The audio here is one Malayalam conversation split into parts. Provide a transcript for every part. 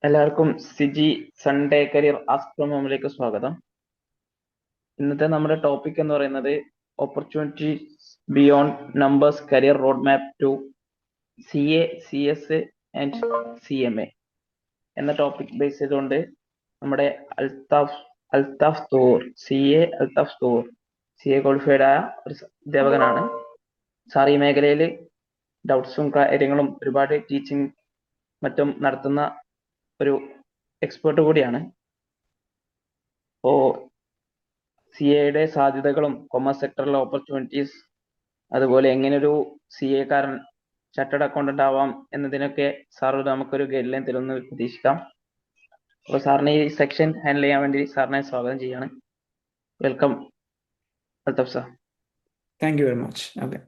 എല്ലാവർക്കും CIGI Sunday career ask from ഹോമിലേക്ക് സ്വാഗതം. ഇന്നത്തെ നമ്മുടെ ടോപ്പിക് എന്ന് പറയുന്നത് opportunity beyond numbers career road map to CA, CS and CMA എന്ന ടോപ്പിക് ബേസ് ചെയ്തുകൊണ്ട് നമ്മുടെ അൽത്താഫ് തൂർ CA ക്വാളിഫൈഡ് ആയ ഒരു അധ്യാപകനാണ്. സാർ ഈ മേഖലയിൽ ഡൗട്ട്സും കാര്യങ്ങളും ഒരുപാട് ടീച്ചിങ് മറ്റും നടത്തുന്ന ഒരു എക്സ്പേർട്ട് കൂടിയാണ്. അപ്പോ CAയുടെ സാധ്യതകളും കൊമേഴ്സ് സെക്ടറിലെ ഓപ്പർച്യൂണിറ്റീസ്, അതുപോലെ എങ്ങനെ ഒരു CA കാരൻ ചാർട്ടേഡ് അക്കൗണ്ടന്റ് ആവാം എന്നതിനൊക്കെ സാർ നമുക്കൊരു ഗൈഡ് ലൈൻ തരുമെന്ന് പ്രതീക്ഷിക്കാം. അപ്പോൾ സാറിനെ ഈ സെക്ഷൻ ഹാൻഡിൽ ചെയ്യാൻ വേണ്ടി സാറിനെ സ്വാഗതം ചെയ്യാണ്. Welcome Althaf sir. Thank you very much. Okay.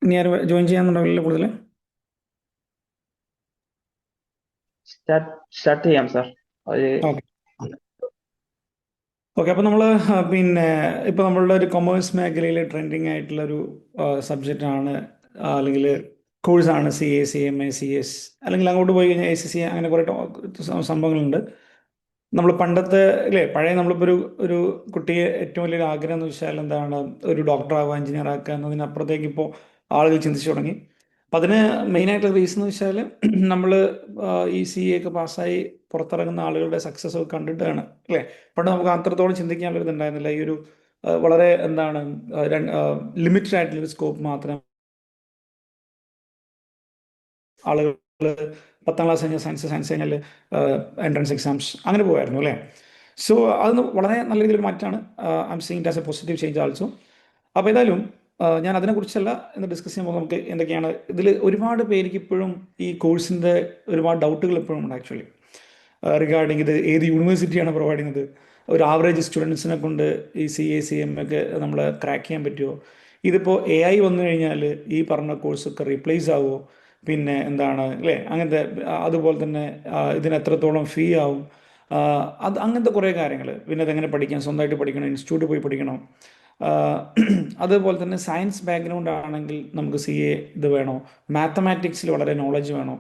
ഇനി ആരും ജോയിൻ ചെയ്യാന്നുണ്ടെങ്കിൽ കൂടുതൽ സ്റ്റാർട്ട് ചെയ്യാം സാർ. ഓക്കെ. അപ്പോൾ നമ്മൾ ഇപ്പോൾ നമ്മളുടെ ഒരു കൊമേഴ്സ് മേഖലയിൽ ട്രെൻഡിങ് ആയിട്ടുള്ള ഒരു സബ്ജക്റ്റാണ് അല്ലെങ്കിൽ കോഴ്സാണ് CA, CMA, CS, അല്ലെങ്കിൽ അങ്ങോട്ട് പോയി കഴിഞ്ഞാൽ ACC, അങ്ങനെ കുറേ സംഭവങ്ങളുണ്ട്. നമ്മൾ പണ്ടത്തെ പഴയ നമ്മളിപ്പോൾ ഒരു കുട്ടിയെ ഏറ്റവും വലിയൊരു ആഗ്രഹം എന്ന് വെച്ചാൽ എന്താണ്, ഒരു ഡോക്ടർ ആവുക, എഞ്ചിനീയർ ആക്കുക എന്നതിനപ്പുറത്തേക്ക് ഇപ്പോൾ ആളുകൾ ചിന്തിച്ചു തുടങ്ങി. അപ്പം അതിന് മെയിനായിട്ടുള്ള റീസൺ എന്ന് വെച്ചാൽ നമ്മൾ ഈ CA ഒക്കെ പാസ്സായി പുറത്തിറങ്ങുന്ന ആളുകളുടെ സക്സസ് ഒക്കെ കണ്ടിട്ടാണ് പണ്ട് നമുക്ക് അത്രത്തോളം ചിന്തിക്കാനുള്ളൊരു ഇതുണ്ടായിരുന്നില്ല. ഈ ഒരു വളരെ എന്താണ് ലിമിറ്റഡ് ആയിട്ടുള്ളൊരു സ്കോപ്പ് മാത്രം ആളുകൾ 10ാം ക്ലാസ് കഴിഞ്ഞാൽ സയൻസ് കഴിഞ്ഞാൽ എൻട്രൻസ് എക്സാംസ് അങ്ങനെ പോകുമായിരുന്നു സോ അത് വളരെ നല്ല രീതിയിൽ മാറ്റാണ്. I'm seeing it as a positive change also. അപ്പോൾ ഏതായാലും ഞാൻ അതിനെക്കുറിച്ചല്ല ഇന്ന് ഡിസ്കസ് ചെയ്യുമ്പോൾ നമുക്ക് എന്തൊക്കെയാണ് ഇതിൽ ഒരുപാട് പേർക്ക് ഇപ്പോഴും ഈ കോഴ്സിൻ്റെ ഒരുപാട് ഡൗട്ടുകൾ ഇപ്പോഴും ഉണ്ട് ആക്ച്വലി റിഗാർഡിങ് ഇത് ഏത് യൂണിവേഴ്സിറ്റിയാണ് പ്രൊവൈഡ് ചെയ്യുന്നത്, ഒരു ആവറേജ് സ്റ്റുഡൻസിനെ കൊണ്ട് ഈ CA, CMA ഒക്കെ നമ്മൾ ക്രാക്ക് ചെയ്യാൻ പറ്റുമോ, ഇതിപ്പോൾ AI വന്നു കഴിഞ്ഞാൽ ഈ പറഞ്ഞ കോഴ്സൊക്കെ റീപ്ലേസ് ആവുമോ, പിന്നെ എന്താണ് അങ്ങനത്തെ, അതുപോലെ തന്നെ ഇതിന് എത്രത്തോളം ഫീ ആവും, അങ്ങനത്തെ കുറേ കാര്യങ്ങൾ. പിന്നെ അതെങ്ങനെ പഠിക്കാം, സ്വന്തമായിട്ട് പഠിക്കണം, ഇൻസ്റ്റിറ്റ്യൂട്ടിൽ പോയി പഠിക്കണം, അതുപോലെ തന്നെ സയൻസ് ബാക്ക്ഗ്രൗണ്ട് ആണെങ്കിൽ നമുക്ക് CA ഇത് വേണോ, മാത്തമാറ്റിക്സിൽ വളരെ നോളജ് വേണോ,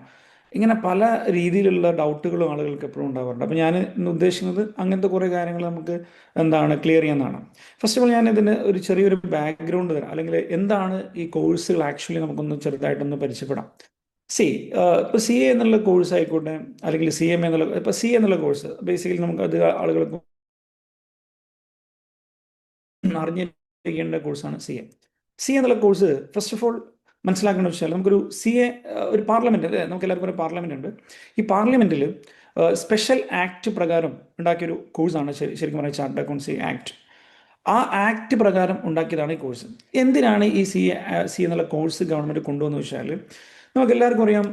ഇങ്ങനെ പല രീതിയിലുള്ള ഡൗട്ടുകളും ആളുകൾക്ക് എപ്പോഴും ഉണ്ടാവാറുണ്ട്. അപ്പോൾ ഞാൻ ഇന്ന് ഉദ്ദേശിക്കുന്നത് അങ്ങനത്തെ കുറേ കാര്യങ്ങൾ നമുക്ക് എന്താണ് ക്ലിയർ ചെയ്യാമെന്നാണ്. ഫസ്റ്റ് ഓഫ് ഓൾ ഞാൻ ഇതിന് ഒരു ചെറിയൊരു ബാക്ക്ഗ്രൗണ്ട് തരാം, അല്ലെങ്കിൽ എന്താണ് ഈ കോഴ്സുകൾ ആക്ച്വലി നമുക്കൊന്ന് ചെറുതായിട്ടൊന്ന് പരിചയപ്പെടാം. ഇപ്പോൾ CA എന്നുള്ള കോഴ്സ് ആയിക്കോട്ടെ, അല്ലെങ്കിൽ CMA എന്നുള്ള, ഇപ്പോൾ CA എന്നുള്ള കോഴ്സ് ബേസിക്കലി നമുക്ക് അത് ആളുകൾക്ക് അറിഞ്ഞിരിക്കേണ്ട കോഴ്സാണ് CA എന്നുള്ള കോഴ്സ്. ഫസ്റ്റ് ഓഫ് ഓൾ മനസ്സിലാക്കണമെന്ന് വെച്ചാൽ നമുക്കൊരു CA ഒരു പാർലമെൻറ്റ് നമുക്ക് എല്ലാവർക്കും ഒരു പാർലമെൻറ്റ് ഉണ്ട്. ഈ പാർലമെൻറ്റിൽ സ്പെഷ്യൽ ആക്ട് പ്രകാരം ഉണ്ടാക്കിയൊരു കോഴ്സാണ് ശരിക്കും പറഞ്ഞാൽ ചാർട്ടേഡ് അക്കൗണ്ടൻസി ആക്ട്. ആ ആക്ട് പ്രകാരം ഉണ്ടാക്കിയതാണ് ഈ കോഴ്സ്. എന്തിനാണ് ഈ CA എന്നുള്ള കോഴ്സ് ഗവൺമെൻറ് കൊണ്ടുവന്ന് വെച്ചാൽ, നമുക്ക് എല്ലാവർക്കും അറിയാം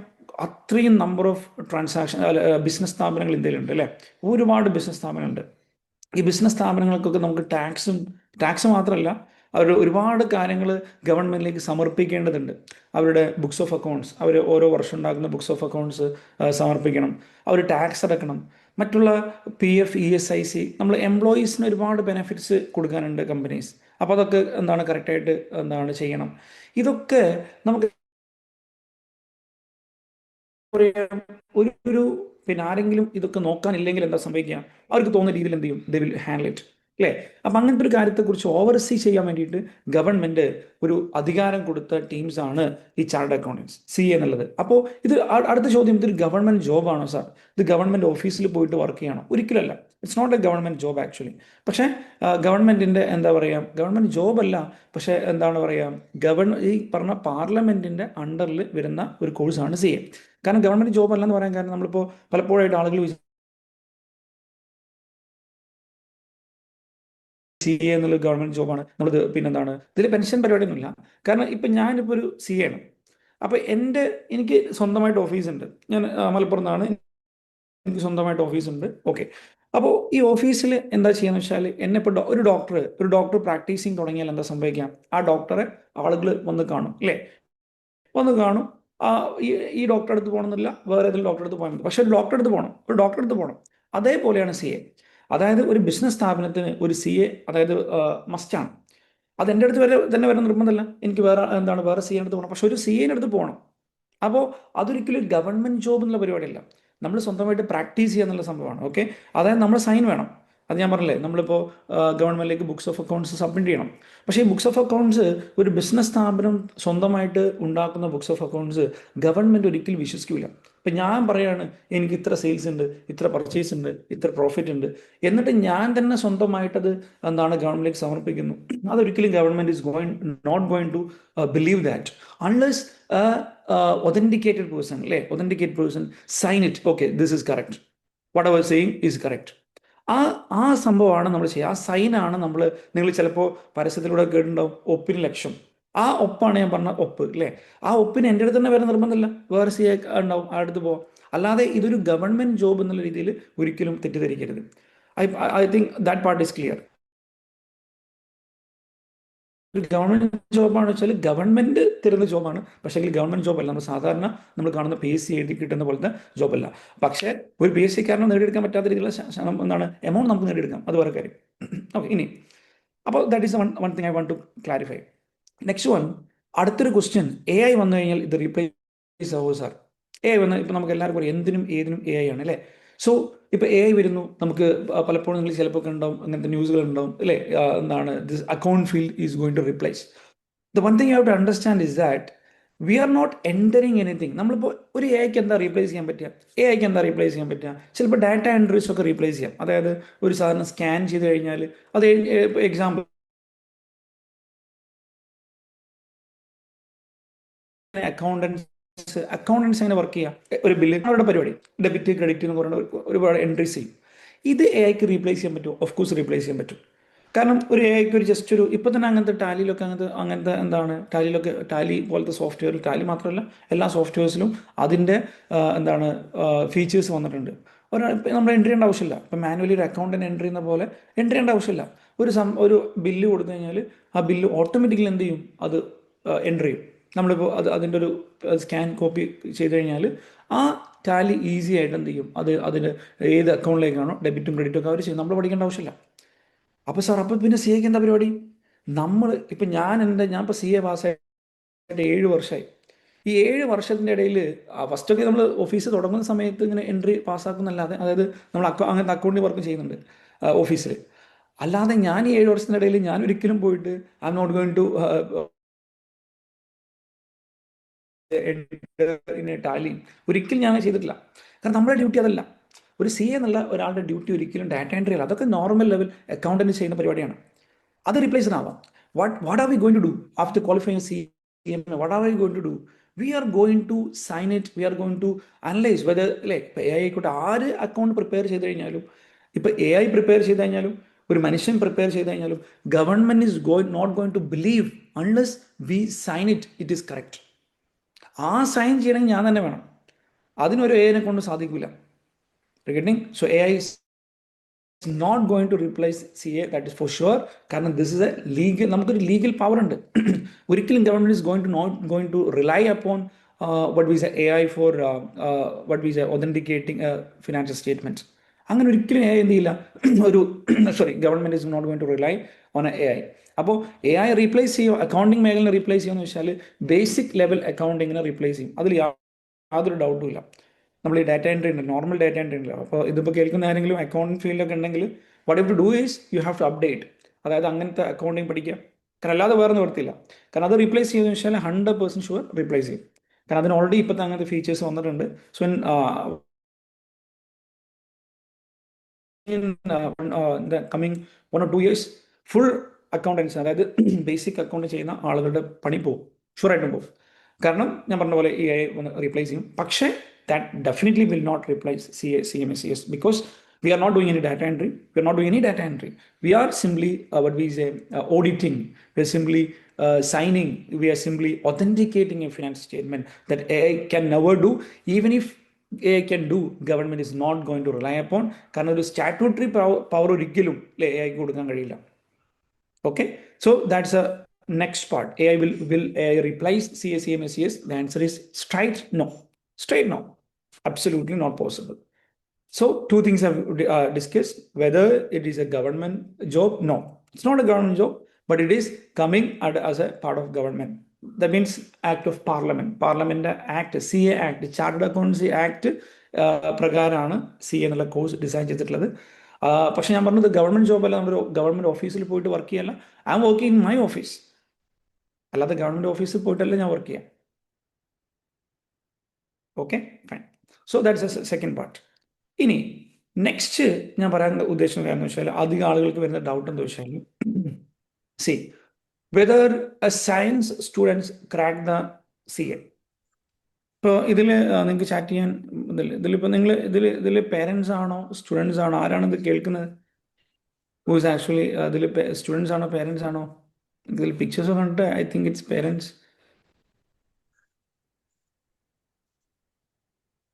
അത്രയും നമ്പർ ഓഫ് ട്രാൻസാക്ഷൻ ബിസിനസ് സ്ഥാപനങ്ങൾ ഇന്ത്യയിലുണ്ട് ഒരുപാട് ബിസിനസ് സ്ഥാപനങ്ങളുണ്ട്. ഈ ബിസിനസ് സ്ഥാപനങ്ങൾക്കൊക്കെ നമുക്ക് ടാക്സ് മാത്രമല്ല, അവർ ഒരുപാട് കാര്യങ്ങൾ ഗവൺമെൻറ്റിലേക്ക് സമർപ്പിക്കേണ്ടതുണ്ട്. അവരുടെ ബുക്സ് ഓഫ് അക്കൗണ്ട്സ്, അവർ ഓരോ വർഷം ഉണ്ടാക്കുന്ന ബുക്സ് ഓഫ് അക്കൗണ്ട്സ് സമർപ്പിക്കണം, അവർ ടാക്സ് അടക്കണം, മറ്റുള്ള PF, ESIC, നമ്മൾ എംപ്ലോയീസിന് ഒരുപാട് ബെനിഫിറ്റ്സ് കൊടുക്കാനുണ്ട് കമ്പനീസ്. അപ്പോൾ അതൊക്കെ എന്താണ് കറക്റ്റായിട്ട് എന്താണ് ചെയ്യണം. ഇതൊക്കെ നമുക്ക് ഒരു പിന്നെ ആരെങ്കിലും ഇതൊക്കെ നോക്കാനില്ലെങ്കിൽ എന്താ സംഭവിക്കുക, അവർക്ക് തോന്നുന്ന രീതിയിൽ എന്ത് ചെയ്യും, ദേ വിൽ ഹാൻഡിൽ ഇറ്റ് അപ്പം അങ്ങനത്തെ ഒരു കാര്യത്തെക്കുറിച്ച് ഓവർസീ ചെയ്യാൻ വേണ്ടിയിട്ട് ഗവൺമെൻറ് ഒരു അധികാരം കൊടുത്ത ടീംസാണ് ഈ ചാർട്ടേഡ് അക്കൗണ്ടൻസ് CA എന്നുള്ളത്. അപ്പോൾ ഇത് അടുത്ത ചോദ്യം, ഇതൊരു ഗവൺമെൻറ് ജോബാണോ സാർ, ഇത് ഗവൺമെൻറ് ഓഫീസിൽ പോയിട്ട് വർക്ക് ചെയ്യണോ? ഒരിക്കലല്ല. It's not a government job actually. പക്ഷേ ഗവൺമെൻറ്റിൻ്റെ എന്താ പറയുക, ഗവൺമെൻറ് ജോബല്ല, പക്ഷേ എന്താണ് പറയുക, ഈ പറഞ്ഞ പാർലമെൻറ്റിൻ്റെ അണ്ടറിൽ വരുന്ന ഒരു കോഴ്സാണ് CA. കാരണം ഗവൺമെൻറ് ജോബ് അല്ലെന്ന് പറയാൻ കാരണം നമ്മളിപ്പോൾ പലപ്പോഴായിട്ട് ആളുകൾ CA എന്നുള്ള ഗവൺമെൻറ് ജോബാണ് നമ്മളത്, പിന്നെന്താണ് ഇതിൽ പെൻഷൻ പരിപാടിയൊന്നുമില്ല. കാരണം ഇപ്പം ഞാനിപ്പോൾ ഒരു CA ആണ്. അപ്പോൾ എനിക്ക് സ്വന്തമായിട്ട് ഓഫീസുണ്ട്. ഞാൻ മലപ്പുറം നിന്നാണ്, എനിക്ക് സ്വന്തമായിട്ട് ഓഫീസുണ്ട്. ഓക്കെ. അപ്പോൾ ഈ ഓഫീസിൽ എന്താ ചെയ്യാന്ന് വെച്ചാൽ, എന്നെ ഇപ്പോൾ ഒരു ഡോക്ടർ പ്രാക്ടീസിങ് തുടങ്ങിയാൽ എന്താ സംഭവിക്കാം, ആ ഡോക്ടറെ ആളുകൾ വന്ന് കാണും വന്ന് കാണും. ഈ ഡോക്ടറെ അടുത്ത് പോകണമെന്നില്ല, വേറെ ഏതെങ്കിലും ഡോക്ടറെ അടുത്ത് പോകാൻ പറ്റും, പക്ഷേ ഒരു ഡോക്ടറെ അടുത്ത് പോകണം. അതേപോലെയാണ് CA. അതായത് ഒരു ബിസിനസ് സ്ഥാപനത്തിന് ഒരു CA അതായത് മസ്റ്റാണ്. അത് എൻ്റെ അടുത്ത് തന്നെ വരാൻ നിർബന്ധമല്ല. എനിക്ക് വേറെ സി അടുത്ത് പോകണം. പക്ഷെ ഒരു സി അടുത്ത് പോകണം. അപ്പോൾ അതൊരിക്കലും ഒരു ഗവൺമെൻറ് ജോബ് എന്നുള്ള പരിപാടിയല്ല. നമ്മൾ സ്വന്തമായിട്ട് പ്രാക്ടീസ് ചെയ്യുക എന്നുള്ള സംഭവമാണ്. ഓക്കെ, അതായത് നമ്മൾ സൈൻ വേണം. അത് ഞാൻ പറഞ്ഞില്ലേ, നമ്മളിപ്പോൾ ഗവൺമെൻറ്റിലേക്ക് ബുക്സ് ഓഫ് അക്കൗണ്ട്സ് സബ്മിറ്റ് ചെയ്യണം. പക്ഷേ ഈ ബുക്സ് ഓഫ് അക്കൗണ്ട്സ് ഒരു ബിസിനസ് സ്ഥാപനം സ്വന്തമായിട്ട് ഉണ്ടാക്കുന്ന ബുക്സ് ഓഫ് അക്കൗണ്ട്സ് ഗവൺമെൻറ് ഒരിക്കലും വിശ്വസിക്കില്ല. ഇപ്പം ഞാൻ പറയാണ് എനിക്ക് ഇത്ര സെയിൽസ് ഉണ്ട്, ഇത്ര പർച്ചേസ് ഉണ്ട്, ഇത്ര പ്രോഫിറ്റ് ഉണ്ട്, എന്നിട്ട് ഞാൻ തന്നെ സ്വന്തമായിട്ടത് ഗവൺമെൻറ്റിലേക്ക് സമർപ്പിക്കുന്നു. അതൊരിക്കലും government is not going to believe that unless authenticated person, അല്ലേ, authenticated person sign it, okay, this is correct, what I was saying is correct. ആ സംഭവമാണ് നമ്മൾ ചെയ്യുക. ആ സൈനാണ് നമ്മൾ, നിങ്ങൾ ചിലപ്പോൾ പരസ്യത്തിലൂടെ കേട്ടിട്ടുണ്ടാവും ഒപ്പിന് ലക്ഷം. ആ ഒപ്പാണ് ഞാൻ പറഞ്ഞ ഒപ്പ്, അല്ലേ. ആ ഒപ്പിന് എൻ്റെ അടുത്ത് തന്നെ വരെ നിർബന്ധമില്ല, വേറെ സി ഉണ്ടാവും, ആ അടുത്ത് പോവാം. അല്ലാതെ ഇതൊരു ഗവൺമെൻറ് ജോബ് എന്നുള്ള രീതിയിൽ ഒരിക്കലും തെറ്റിദ്ധരിക്കരുത്. I think that part is clear. ഒരു ഗവൺമെൻറ് ജോബാണെന്ന് വെച്ചാൽ ഗവൺമെൻറ് തരുന്ന ജോബാണ്, പക്ഷേ ഗവൺമെൻറ് ജോബല്ല. നമ്മൾ സാധാരണ നമ്മൾ കാണുന്ന PSC എഴുതി കിട്ടുന്ന പോലത്തെ ജോബല്ല. പക്ഷേ ഒരു PSC കാരണം നേടിയെടുക്കാൻ പറ്റാത്ത രീതിയിലുള്ള എമൗണ്ട് നമുക്ക് നേടിയെടുക്കാം, അത് വേറെ കാര്യം. ഓക്കെ, ഇനി അപ്പോൾ that is one thing I want to clarify. Next one, അടുത്തൊരു ക്വസ്റ്റ്യൻ, AI വന്നു കഴിഞ്ഞാൽ ഇത് റീപ്ലേസ് ആവോ സാർ? AI വന്ന് ഇപ്പം നമുക്ക് എല്ലാവർക്കും അറിയാം, എന്തിനും ഏതിനും AI ആണ്, അല്ലേ. സോ ഇപ്പോൾ AI വരുന്നു, നമുക്ക് പലപ്പോഴും നിങ്ങൾ ചിലപ്പോൾ ഉണ്ടാവും, അങ്ങനത്തെ ന്യൂസുകൾ ഉണ്ടാവും, അല്ലേ. This account field is going to replace. The one thing you have to understand is that we are not entering anything. നമ്മളിപ്പോൾ ഒരു AI എന്താ റീപ്ലേസ് ചെയ്യാൻ പറ്റുക? AI എന്താ റീപ്ലേസ് ചെയ്യാൻ പറ്റുക? ചിലപ്പോൾ ഡാറ്റ എൻട്രീസ് ഒക്കെ റീപ്ലേസ് ചെയ്യാം. അതായത് ഒരു സാധനം സ്കാൻ ചെയ്ത് കഴിഞ്ഞാൽ അത് എക്സാമ്പിൾ അക്കൗണ്ടൻസ് എങ്ങനെ വർക്ക് ചെയ്യുക? ഒരു ബില്ല് അവരുടെ പരിപാടി ഡെബിറ്റ് ക്രെഡിറ്റ് എന്ന് പറയുന്ന ഒരുപാട് എൻട്രീസ് ചെയ്യും. ഇത് AI റീപ്ലേസ് ചെയ്യാൻ പറ്റുമോ? ഓഫ് കോഴ്സ് റീപ്ലേസ് ചെയ്യാൻ പറ്റും. കാരണം ഒരു AI ഒരു ജസ്റ്റ് ഒരു ഇപ്പം തന്നെ അങ്ങനത്തെ ടാലിയിലൊക്കെ അങ്ങനത്തെ ടാലി പോലത്തെ സോഫ്റ്റ്വെയറിൽ, ടാലി മാത്രമല്ല എല്ലാ സോഫ്റ്റ്വെയർസിലും അതിൻ്റെ ഫീച്ചേഴ്സ് വന്നിട്ടുണ്ട്. നമ്മൾ എൻട്രി ചെയ്യേണ്ട ആവശ്യമില്ല. ഇപ്പം മാനുവലി ഒരു അക്കൗണ്ടിന് എൻട്രി ചെയ്യുന്ന പോലെ എൻട്രി ചെയ്യേണ്ട ആവശ്യമില്ല. ഒരു ബില്ല് കൊടുത്തു കഴിഞ്ഞാൽ ആ ബില്ല് ഓട്ടോമാറ്റിക്കലി എന്ത് ചെയ്യും? അത് എൻട്രി ചെയ്യും. നമ്മളിപ്പോൾ അതിൻ്റെ ഒരു സ്കാൻ കോപ്പി ചെയ്ത് കഴിഞ്ഞാൽ ആ ടാലി ഈസി ആയിട്ട് എന്ത് ചെയ്യും? അതിന് ഏത് അക്കൗണ്ടിലേക്കാണോ ഡെബിറ്റും ക്രെഡിറ്റും ഒക്കെ അവർ ചെയ്യും. നമ്മൾ പഠിക്കേണ്ട ആവശ്യമില്ല. അപ്പോൾ സാർ, അപ്പോൾ പിന്നെ CA എന്താ പരിപാടി? ഇപ്പം ഞാൻ ഇപ്പോൾ CA പാസ്സായിട്ട് 7 വർഷമായി. ഈ 7 വർഷത്തിൻ്റെ ഇടയിൽ ഫസ്റ്റൊക്കെ നമ്മൾ ഓഫീസ് തുടങ്ങുന്ന സമയത്ത് ഇങ്ങനെ എൻട്രി പാസ്സാക്കുന്നല്ലാതെ, അതായത് നമ്മൾ അങ്ങനത്തെ അക്കൗണ്ടിൽ വർക്ക് ചെയ്യുന്നുണ്ട് ഓഫീസിൽ. അല്ലാതെ ഞാൻ ഈ 7 വർഷത്തിൻ്റെ ഇടയിൽ ഞാൻ ഒരിക്കലും പോയിട്ട് I am not going to tally ഒരിക്കലും ഞാൻ ചെയ്തിട്ടില്ല. കാരണം നമ്മുടെ ഡ്യൂട്ടി അതല്ല. ഒരു CA എന്നുള്ള ഒരാളുടെ ഡ്യൂട്ടി ഒരിക്കലും ഡാറ്റ എൻട്രി അല്ല. അതൊക്കെ നോർമൽ ലെവൽ അക്കൗണ്ടന്റ് ചെയ്യുന്ന പരിപാടിയാണ്. അത് റീപ്ലേസ് ആവാം. What are we going to do after qualifying CA? What are we going to do? We are going to sign it, we are going to analyse whether, അല്ലേ. ഇപ്പോൾ AI ആയിക്കോട്ടെ, ആര് അക്കൗണ്ട് പ്രിപ്പയർ ചെയ്ത് കഴിഞ്ഞാലും, ഇപ്പോൾ AI പ്രിപ്പയർ ചെയ്ത് കഴിഞ്ഞാലും ഒരു മനുഷ്യൻ പ്രിപ്പയർ ചെയ്ത് കഴിഞ്ഞാലും government is not going to believe unless we sign it, it is correct. ആ സൈൻ ചെയ്യണമെങ്കിൽ ഞാൻ തന്നെ വേണം. അതിനൊരു AI കൊണ്ട് സാധിക്കില്ല. Getting? So AI is not going to replace CA, that is for sure. കാരണം this is a legal, നമുക്കൊരു ലീഗൽ പവർ ഉണ്ട്. ഒരിക്കലും government is not going to rely upon what we say AI for what we say authenticating financial statements. അങ്ങനെ ഒരിക്കലും AI എന്ത് ചെയ്യില്ല. Government is not going to rely on AI. അപ്പോൾ AI റീപ്ലേസ് ചെയ്യും, അക്കൗണ്ടിങ് മേഖലയെ റീപ്ലേസ് ചെയ്യുമെന്ന് വെച്ചാൽ ബേസിക് ലെവൽ അക്കൗണ്ടിങ്ങിനെ റീപ്ലേസ് ചെയ്യും. അതിൽ യാതൊരു ഡൗട്ടും ഇല്ല. നമ്മൾ ഈ ഡാറ്റ എൻട്രി ഉണ്ട്, നോർമൽ ഡാറ്റ എൻട്രി ഉണ്ടല്ലോ. അപ്പോൾ ഇതിപ്പോൾ കേൾക്കുന്ന ആരെങ്കിലും അക്കൗണ്ടിങ് ഫീൽഡൊക്കെ ഉണ്ടെങ്കിൽ what you to do is you have to update. അതായത് അങ്ങനത്തെ അക്കൗണ്ടിങ് പഠിക്കുക. കാരണം അല്ലാതെ വേറെ നിവർത്തിയില്ല. കാരണം അത് റീപ്ലേസ് ചെയ്യുമെന്ന് വെച്ചാൽ 100% ഷുവർ റീപ്ലേസ് ചെയ്യും. കാരണം അതിന് ഓൾറെഡി ഇപ്പോഴത്തെ അങ്ങനത്തെ ഫീച്ചേഴ്സ് വന്നിട്ടുണ്ട്. So in the coming 1 or 2 years full accountants, അതായത് ബേസിക് അക്കൗണ്ട് ചെയ്യുന്ന ആളുകളുടെ പണി പോകും, ഷുവറായിട്ടും പോകും. കാരണം ഞാൻ പറഞ്ഞ പോലെ AI ഒന്ന് റീപ്ലേസ് ചെയ്യും. പക്ഷേ that definitely will not replace CA, CMA, CS, because we are not doing any data entry. We are not doing any data entry. We are simply what we say auditing. We are simply signing. We are simply authenticating a finance statement that AI can never do. Even if AI can do, government is not going to rely upon. കാരണം ഒരു സ്റ്റാറ്റ്യൂട്ടറി പവർ ഒരിക്കലും AI കൊടുക്കാൻ കഴിയില്ല. Okay, so that's a next part. Will AI replace CA, CMA, CS? The answer is straight no. Straight no. Absolutely not possible. So 2 things have discussed. Whether it is a government job, no, it's not a government job. but it is coming as a part of government. That means Act of Parliament. Parliament Act, CA Act, Chartered Accountancy Act പ്രകാരമാണ് CA എന്നുള്ള കോഴ്സ് ഡിസൈൻ ചെയ്തിട്ടുള്ളത്. പക്ഷെ ഞാൻ പറഞ്ഞത് ഗവൺമെന്റ് ജോബ് അല്ല, നമ്മൾ ഗവൺമെന്റ് ഓഫീസിൽ പോയിട്ട് വർക്ക് ചെയ്യല്ല. I am working in my office, അല്ലാതെ ഗവൺമെന്റ് ഓഫീസിൽ പോയിട്ടല്ല ഞാൻ വർക്ക് ചെയ്യാം. Okay, fine. So that's A second part. ഇനി നെക്സ്റ്റ് ഞാൻ പറയാൻ ഉദ്ദേശിക്കുന്നത് എന്താണെന്ന് വെച്ചാൽ, അധികം ആളുകൾക്ക് വരുന്ന ഡൗട്ട് എന്താ വെച്ചാൽ, C whether a science students crack the CA. ഇപ്പോൾ ഇതിൽ നിങ്ങൾക്ക് ചാറ്റ് ചെയ്യാൻ ഇതിലിപ്പോൾ നിങ്ങൾ ഇതിൽ പേരൻസ് ആണോ സ്റ്റുഡൻസ് ആണോ ആരാണ് ഇത് കേൾക്കുന്നത്? ഹൂസ് ആക്ച്വലി ഇതിൽ സ്റ്റുഡൻസ് ആണോ പേരൻസ് ആണോ? ഇതിൽ പിക്ചേഴ്സ് കണ്ടിട്ട് I think it's parents.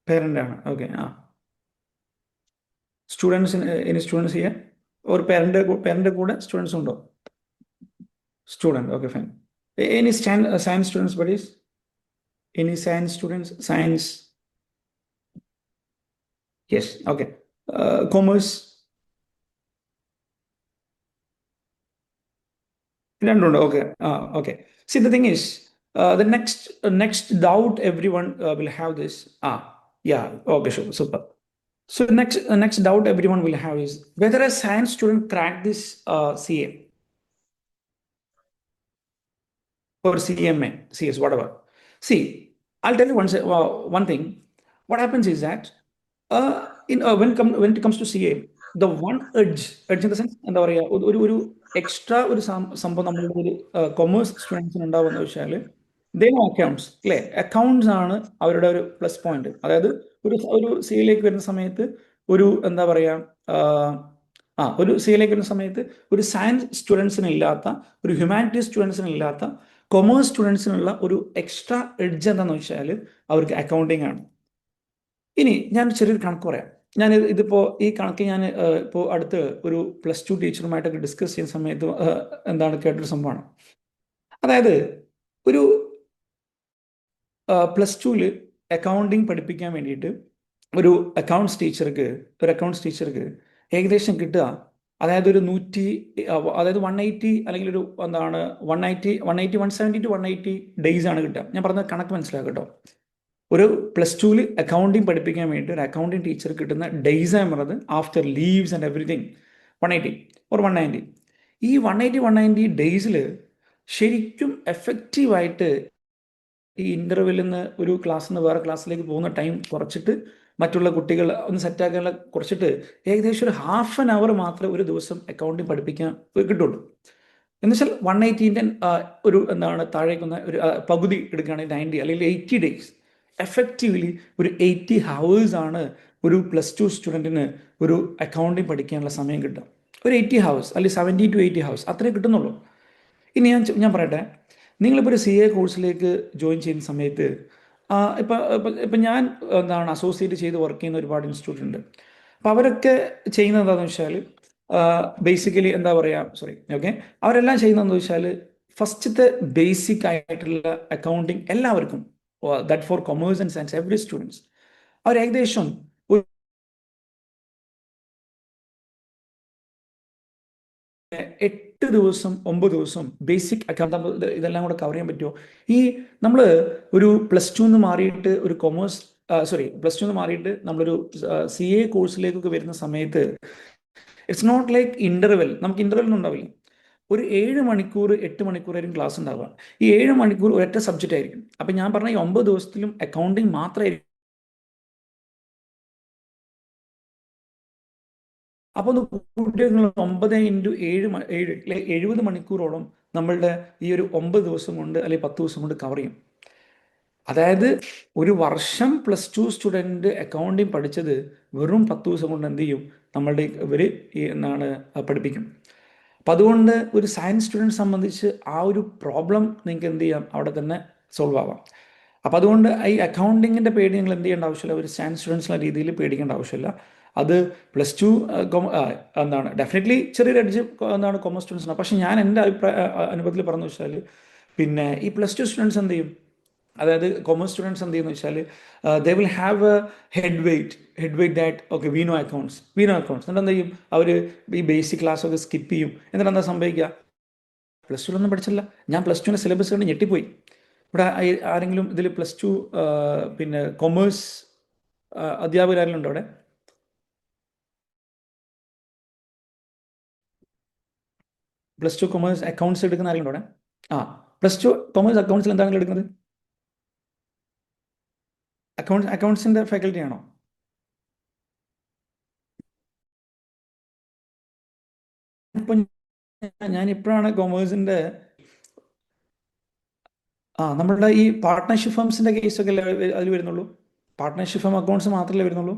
Parent ആണ്. ഓക്കെ. സ്റ്റുഡൻസ്, ഇനി സ്റ്റുഡൻസ് ചെയ്യാൻ ഒരു പേരൻ്റെ കൂടെ സ്റ്റുഡൻസ് ഉണ്ടോ? Student. Okay, fine. Any science students buddies? Any science students? Science? Yes. Okay. Commerce? Okay. Okay. See, the thing is, the next doubt everyone will have this. Yeah. Okay, sure. Super. So next doubt everyone will have is whether a science student cracked this CA or CMA, CS, whatever. See, I'll tell you one thing. What happens is that when it comes to CA, the one edge in the sense, എന്താ പറയുക, ഒരു എക്സ്ട്രാ ഒരു സംഭവം നമ്മളുടെ ഒരു കൊമേഴ്സ് സ്റ്റുഡൻസിന് ഉണ്ടാവുന്ന വെച്ചാൽ ദേ നോ അക്കൗണ്ട്സ്, അല്ലേ? അക്കൗണ്ട്സ് ആണ് അവരുടെ ഒരു പ്ലസ് പോയിന്റ്. അതായത് ഒരു CA-യിലേക്ക് വരുന്ന സമയത്ത് ഒരു എന്താ പറയുക, ഒരു CA-യിലേക്ക് വരുന്ന സമയത്ത് ഒരു സയൻസ് സ്റ്റുഡൻസിന് ഇല്ലാത്ത, ഒരു ഹ്യൂമാനിറ്റീസ് സ്റ്റുഡൻസിന് ഇല്ലാത്ത കൊമേഴ്സ് സ്റ്റുഡൻസിനുള്ള ഒരു എക്സ്ട്രാ എഡ്ജ് എന്താണെന്ന് വെച്ചാൽ അവർക്ക് അക്കൗണ്ടിങ് ആണ്. ഇനി ഞാൻ ചെറിയൊരു കണക്ക് പറയാം. ഇതിപ്പോൾ ഈ കണക്ക് ഞാൻ ഇപ്പോൾ അടുത്ത് ഒരു +2 ടീച്ചറുമായിട്ടൊക്കെ ഡിസ്കസ് ചെയ്യുന്ന സമയത്ത് കേട്ടൊരു സംഭവമാണ്. അതായത് ഒരു +2-ൽ അക്കൗണ്ടിങ് പഠിപ്പിക്കാൻ വേണ്ടിയിട്ട് ഒരു അക്കൗണ്ട്സ് ടീച്ചർക്ക് ഏകദേശം കിട്ടുക, അതായത് ഒരു 180 അല്ലെങ്കിൽ ഒരു 170 to 180 ഡേയ്സ് ആണ് കിട്ടുക. ഞാൻ പറഞ്ഞ കണക്ക് മനസ്സിലാക്കുക കേട്ടോ. ഒരു +2-ൽ അക്കൗണ്ടിങ് പഠിപ്പിക്കാൻ വേണ്ടി ഒരു അക്കൗണ്ടിങ് ടീച്ചർ കിട്ടുന്ന ഡേയ്സ് എന്ന് പറയുന്നത് after leaves and everything 180 or 190. ഈ 180 ഡേയ്സിൽ ശരിക്കും എഫക്റ്റീവായിട്ട് ഈ ഇൻ്റർവെല്ലിൽ നിന്ന് ഒരു ക്ലാസ്സിൽ നിന്ന് വേറെ ക്ലാസ്സിലേക്ക് പോകുന്ന ടൈം കുറച്ചിട്ട്, മറ്റുള്ള കുട്ടികൾ ഒന്ന് സെറ്റാക്കാനുള്ള കുറച്ചിട്ട് ഏകദേശം ഒരു ½ an hour മാത്രമേ ഒരു ദിവസം അക്കൗണ്ടിങ് പഠിപ്പിക്കാൻ കിട്ടുള്ളൂ. എന്നുവെച്ചാൽ 180-ൻ്റെ ഒരു താഴേക്കുന്ന ഒരു പകുതി എടുക്കുകയാണെങ്കിൽ 90 അല്ലെങ്കിൽ 80 ഡേയ്സ് എഫക്റ്റീവ്ലി ഒരു 80 hours ആണ് ഒരു +2 സ്റ്റുഡൻറ്റിന് ഒരു അക്കൗണ്ടിങ് പഠിക്കാനുള്ള സമയം കിട്ടുക. ഒരു 80 hours അല്ലെങ്കിൽ 70 to 80 hours അത്രേ കിട്ടുന്നുള്ളൂ. ഇനി ഞാൻ പറയട്ടെ, നിങ്ങളിപ്പോൾ ഒരു CA കോഴ്സിലേക്ക് ജോയിൻ ചെയ്യുന്ന സമയത്ത് ഇപ്പം ഞാൻ അസോസിയേറ്റ് ചെയ്ത് വർക്ക് ചെയ്യുന്ന ഒരുപാട് ഇൻസ്റ്റിറ്റ്യൂട്ട് ഉണ്ട്. അപ്പം അവരൊക്കെ ചെയ്യുന്നത് എന്താണെന്ന് വെച്ചാൽ ബേസിക്കലി അവരെല്ലാം ചെയ്യുന്നതെന്ന് വെച്ചാൽ ഫസ്റ്റത്തെ ബേസിക് ആയിട്ടുള്ള അക്കൗണ്ടിങ് എല്ലാവർക്കും, that for commerce and science every students, അവർ ഏകദേശം 8 ദിവസം 9 ദിവസം ബേസിക് അക്കൗണ്ട് ഇതെല്ലാം കൂടെ കവർ ചെയ്യാൻ പറ്റുമോ? ഈ നമ്മൾ ഒരു +2 മാറിയിട്ട് ഒരു +2 മാറിയിട്ട് നമ്മളൊരു CA കോഴ്സിലേക്കൊക്കെ വരുന്ന സമയത്ത് ഇറ്റ്സ് നോട്ട് ലൈക്ക് ഇന്റർവെൽ. നമുക്ക് ഇന്റർവെൽ ഒന്നും ഉണ്ടാവില്ല. ഒരു 7 മണിക്കൂർ 8 മണിക്കൂറായിരിക്കും ക്ലാസ് ഉണ്ടാവുക. ഈ 7 മണിക്കൂർ ഒരൊറ്റ സബ്ജക്റ്റ് ആയിരിക്കും. അപ്പം ഞാൻ പറഞ്ഞ ഈ 9 ദിവസത്തിലും അക്കൗണ്ടിങ് മാത്രമായിരിക്കും. അപ്പോൾ 9 into 7 70 മണിക്കൂറോളം നമ്മളുടെ ഈ ഒരു 9 ദിവസം കൊണ്ട് അല്ലെങ്കിൽ 10 ദിവസം കൊണ്ട് കവർ ചെയ്യും. അതായത് ഒരു വർഷം +2 സ്റ്റുഡൻറ്റ് അക്കൗണ്ടിങ് പഠിച്ചത് വെറും 10 ദിവസം കൊണ്ട് എന്ത് ചെയ്യും, നമ്മളുടെ ഇവർ പഠിപ്പിക്കും. അപ്പം അതുകൊണ്ട് ഒരു സയൻസ് സ്റ്റുഡൻറ്റ് സംബന്ധിച്ച് ആ ഒരു പ്രോബ്ലം നിങ്ങൾക്ക് എന്ത് ചെയ്യാം, അവിടെ തന്നെ സോൾവ് ആവാം. അപ്പം അതുകൊണ്ട് ഈ അക്കൗണ്ടിങ്ങിൻ്റെ പേടി നിങ്ങൾ എന്ത് ചെയ്യേണ്ട ആവശ്യമില്ല, ഒരു സയൻസ് സ്റ്റുഡൻസിൻ്റെ രീതിയിൽ പേടിക്കേണ്ട ആവശ്യമില്ല. അത് +2 ഡെഫിനറ്റ്ലി ചെറിയൊരു എഡ്ജ് കൊമേഴ്സ് സ്റ്റുഡൻസിനാണ്. പക്ഷേ ഞാൻ എൻ്റെ അനുഭവത്തിൽ പറഞ്ഞു വെച്ചാൽ, പിന്നെ ഈ +2 സ്റ്റുഡൻസ് എന്ത് ചെയ്യും, അതായത് കൊമേഴ്സ് സ്റ്റുഡൻസ് എന്ത് ചെയ്യുന്നു വെച്ചാൽ they will have a head weight that okay we know accounts. എന്നിട്ട് എന്ത് ചെയ്യും, അവർ ഈ ബേസിക് ക്ലാസ്സൊക്കെ സ്കിപ്പ് ചെയ്യും. എന്നിട്ട് എന്താ സംഭവിക്കുക, പ്ലസ് ടുവിലൊന്നും പഠിച്ചില്ല. ഞാൻ പ്ലസ് ടുവിൻ്റെ സിലബസ് കണ്ട് ഞെട്ടിപ്പോയി. ഇവിടെ ആരെങ്കിലും ഇതിൽ പ്ലസ് ടു പിന്നെ കൊമേഴ്സ് അധ്യാപകരാരെങ്കിലും ഉണ്ടോ അവിടെ? പ്ലസ് ടു കൊമേഴ്സ് അക്കൗണ്ട്സ് എടുക്കുന്ന ആരെങ്കിലും ഉണ്ടോ അവിടെ? പ്ലസ് ടു കൊമേഴ്സ് അക്കൗണ്ട്സിൽ എന്താണ് നിങ്ങൾ എടുക്കുന്നത്? അക്കൗണ്ട്സിൻ്റെ ഫാക്കൽറ്റി ആണോ? ഇപ്പം ഞാനിപ്പോഴാണ് കൊമേഴ്സിൻ്റെ നമ്മളുടെ ഈ പാർട്ട്ണർഷിപ്പ് ഫേംസിൻ്റെ കേസൊക്കെ അല്ലേ അതിൽ വരുന്നുള്ളൂ? പാർട്ട്ണർഷിപ്പ് ഫേം അക്കൗണ്ട്സ് മാത്രമല്ലേ വരുന്നുള്ളൂ?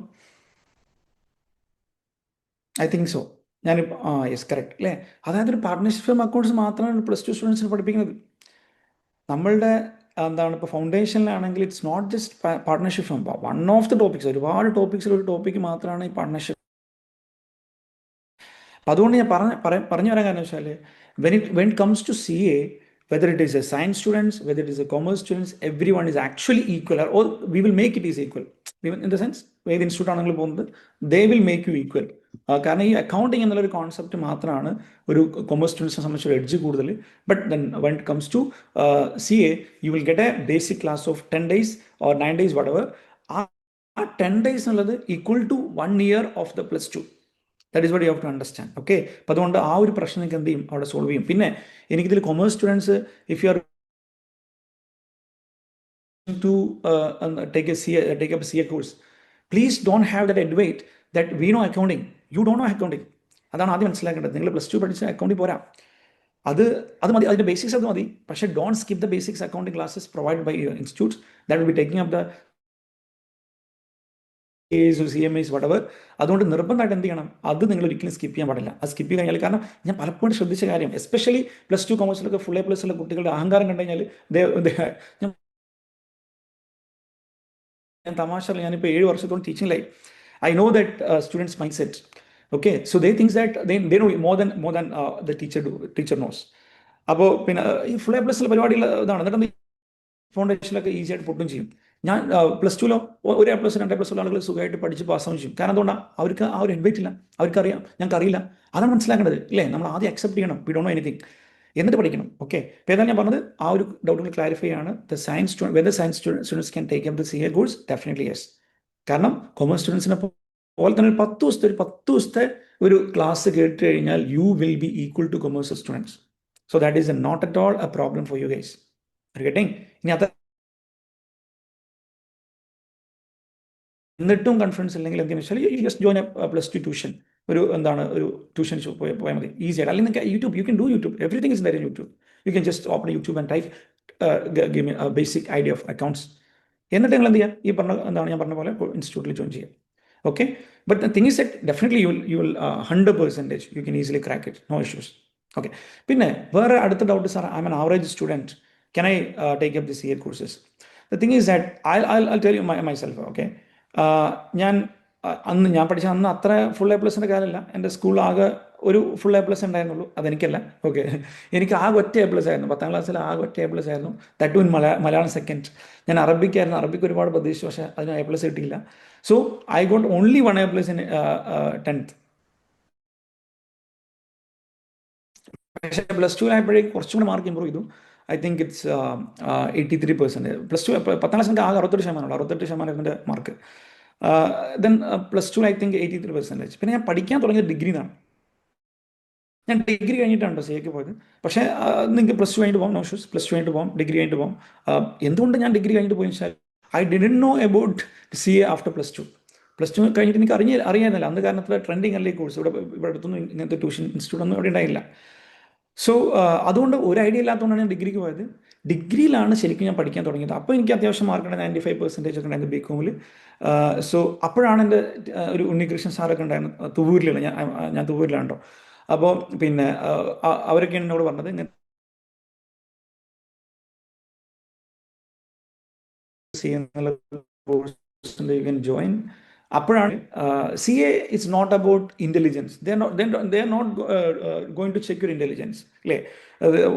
I think so. ഞാനിപ്പോൾ യെസ് കറക്റ്റ് അല്ലേ? അതായത് ഒരു പാർട്ട്ണർഷിപ്പ് ഫേം അക്കൗണ്ട്സ് മാത്രമാണ് പ്ലസ് ടു സ്റ്റുഡൻസിന് പഠിപ്പിക്കുന്നത്. നമ്മളുടെ എന്താണ് ഇപ്പോൾ ഫൗണ്ടേഷനിലാണെങ്കിൽ it's not just partnership firm, one of the topics, ഒരുപാട് ടോപ്പിക്സിൽ ഒരു ടോപ്പിക്ക് മാത്രമാണ് ഈ പാർട്ട്ണർഷിപ്പ്. അപ്പം അതുകൊണ്ട് ഞാൻ പറഞ്ഞു വരാൻ കാരണം വെച്ചാൽ when it comes to CA, whether it is a science students, whether it is a commerce students, everyone is actually equal, or we will make it is equal. In the sense, ഏത് ഇൻസ്റ്റിറ്റ്യൂട്ട് ആണെങ്കിലും പോകുന്നത്, they will make you equal. കാരണം ഈ അക്കൗണ്ടിങ് എന്നുള്ളൊരു കോൺസെപ്റ്റ് മാത്രമാണ് ഒരു കൊമേഴ്സ് സ്റ്റുഡൻസിനെ സംബന്ധിച്ച് ഒരു എഡ്ജ് കൂടുതൽ. But then when it comes to CA, you will get a basic class of 10 days or 9 days whatever. ആ 10 days എന്നുള്ളത് equal to 1 year of the plus 2. That is what you have to understand. Okay, അപ്പോൾ അതുകൊണ്ട് ആ ഒരു പ്രശ്നം നിങ്ങൾക്ക് എന്ത് ചെയ്യും, അവിടെ സോൾവ് ചെയ്യും. പിന്നെ എനിക്കിതിൽ commerce students, if you are to take up a CA course, please don't have that advait that we know accounting. You don't know accounting. അതാണ് ആദ്യം മനസ്സിലാക്കേണ്ടത്. നിങ്ങൾ പ്ലസ് ടു പഠിച്ച അക്കൗണ്ടിൽ പോരാ, അത് മതി, അതിൻ്റെ ബേസിക്സ് അത് മതി. പക്ഷേ don't skip the basics accounting classes provide by institutes that will be taking up the CMAs whatever. അതുകൊണ്ട് നിർബന്ധമായിട്ട് എന്ത് ചെയ്യണം, അത് നിങ്ങൾ ഒരിക്കലും സ്കിപ്പ് ചെയ്യാൻ പാടില്ല. അത് സ്കിപ്പ് ചെയ്ത് കഴിഞ്ഞാൽ, കാരണം ഞാൻ പലപ്പോഴും ശ്രദ്ധിച്ച കാര്യം, എസ്പെഷ്യലി പ്ലസ് ടു കൊമേഴ്സിലൊക്കെ ഫുൾ A+ ഉള്ള കുട്ടികളുടെ അഹങ്കാരം കണ്ടു കഴിഞ്ഞാൽ, ഞാൻ തമാശ, ഞാനിപ്പോൾ 7 വർഷത്തോളം ടീച്ചിങ്ങിലായി. I know that students mindset. Okay, so they things that they know more than the teacher knows. അപ്പോൾ പിന്നെ ഈ ഫുൾ A+ ഉള്ള പരിപാടിയുള്ള ഇതാണ്. എന്നിട്ട് ഫൗണ്ടേഷനിലൊക്കെ ഈസി ആയിട്ട് പൊട്ടും ചെയ്യും. ഞാൻ പ്ലസ് ടുവിലോ ഒരു A+, 2 A+ ഉള്ള ആളുകൾ സുഖമായിട്ട് പഠിച്ച് പാസ്സാവും ചെയ്യും. കാരണം എന്തുകൊണ്ടാണ്? അവർക്ക് ആ ഒരു എൻവൈറ്റ് ഇല്ല, അവർക്കറിയാം ഞങ്ങൾക്കറിയില്ല. അതാണ് മനസ്സിലാക്കേണ്ടത്, ഇല്ലേ? നമ്മൾ ആദ്യം അക്സെപ്റ്റ് ചെയ്യണം, വി ഡോണ്ട് നോ എനിത്തിങ്, എന്നിട്ട് പഠിക്കണം. ഓക്കെ, അപ്പോൾ ഏതാണ് ഞാൻ പറഞ്ഞത്, ആ ഒരു ഡൗട്ടുകൾ ക്ലാരിഫൈ ആണ്. Whether science students can take up the CA course, definitely yes. കാരണം കൊമേഴ്സ് സ്റ്റുഡൻസിനെ പോലെ തന്നെ 10 ദിവസത്തെ ഒരു ക്ലാസ് കേട്ട് കഴിഞ്ഞാൽ you will be equal to commerce students. So that is not at all a problem for you guys. Getting? ഇനി അത് എന്നിട്ടും കോൺഫിഡൻസ് ഇല്ലെങ്കിൽ എന്തെന്ന് വെച്ചാൽ you just join a plus two tuition, ഒരു ട്യൂഷൻ പോയാൽ മതി, ഈസി ആയിട്ട്. അല്ലെങ്കിൽ YouTube, you can do YouTube, everything is there in YouTube. You can just open YouTube and type give me basic idea of accounts. എന്നിട്ട് നിങ്ങൾ എന്ത് ചെയ്യുക, ഈ ഞാൻ പറഞ്ഞ പോലെ ഇൻസ്റ്റിറ്റ്യൂട്ടിൽ ജോയിൻ ചെയ്യുക. Okay, but the thing is that definitely you will 100% you can easily crack it, no issues. Okay, പിന്നെ വേറെ അടുത്ത doubt, sir I am an average student, can I take up the CA courses? The thing is that I'll tell you myself, okay? ഞാൻ പഠിച്ച അന്ന് അത്ര ഫുൾ A+ കാലമല്ല. എൻ്റെ സ്കൂളിൽ ആകെ ഒരു ഫുൾ A+ ഉണ്ടായിരുന്നുള്ളൂ, അതെനിക്കല്ല. ഓക്കെ, എനിക്ക് ആകെ ഒറ്റ A+ ആയിരുന്നു 10ാം ക്ലാസ്സിൽ, ആകെ ഒറ്റ A+ ആയിരുന്നു. That in Malayalam second. ഞാൻ അറബിക്കായിരുന്നു, അറബിക്ക് ഒരുപാട് പ്രതീക്ഷിച്ചു, പക്ഷേ അതിന് A+ കിട്ടിയില്ല. So I got only 1 A+ in 10th. പക്ഷേ പ്ലസ് ടുവിലായപ്പോഴേക്കും കുറച്ചും കൂടി മാർക്ക് ഇമ്പ്രൂവ് ചെയ്തു. I think it's 83%. Plus two 10ാം ക്ലാസ്സിൽ ആകെ 68%, 68% എൻ്റെ mark. Then plus two I think 83%. പിന്നെ ഞാൻ പഠിക്കാൻ തുടങ്ങിയത് ഡിഗ്രിന്നാണ്. ഞാൻ ഡിഗ്രി കഴിഞ്ഞിട്ടാണ് CAക്ക് പോയത്. പക്ഷേ നിങ്ങൾക്ക് പ്ലസ് ടു കഴിഞ്ഞിട്ട് പോകാം, നോ ഇഷ്യൂസ്. പ്ലസ് ടു കഴിഞ്ഞിട്ട് പോകാം, ഡിഗ്രി കഴിഞ്ഞിട്ട് പോകാം. എന്തുകൊണ്ട് ഞാൻ ഡിഗ്രി കഴിഞ്ഞിട്ട് പോയി വെച്ചാൽ, I didn't know about CA after plus two. Plus two കഴിഞ്ഞിട്ട് എനിക്ക് അറിയാനില്ല അന്ന്, കാരണം അത്ര ട്രെൻഡിങ് അല്ലേ ഈ കോഴ്സ്. ഇവിടെ അടുത്തൊന്നും ഇങ്ങനത്തെ ട്യൂഷൻ ഇൻസ്റ്റിറ്റ്യൂട്ട് ഒന്നും ഇവിടെ ഉണ്ടായില്ല. സോ അതുകൊണ്ട് ഒരു ഐഡിയ ഇല്ലാത്തതുകൊണ്ടാണ് ഞാൻ ഡിഗ്രിക്ക് പോയത്. ഡിഗ്രിയിലാണ് ശരിക്കും ഞാൻ പഠിക്കാൻ തുടങ്ങിയത്. അപ്പോൾ എനിക്ക് അത്യാവശ്യം മാർക്കുണ്ട്, 95% ഒക്കെ ഉണ്ടായിരുന്നു BCom. സോ അപ്പോഴാണ് എൻ്റെ ഒരു ഉണ്ണികൃഷ്ണൻ സാറൊക്കെ ഉണ്ടായിരുന്നു തുവൂരിലുള്ള, ഞാൻ തുവൂരിലാണ് കേട്ടോ. അപ്പോൾ പിന്നെ അവരൊക്കെ എന്നോട് പറഞ്ഞത്, ഇങ്ങനെ യു ക്യാൻ ജോയിൻ. അപ്പോഴാണ് CA it's not about intelligence. They are not going to check your intelligence, അല്ലേ?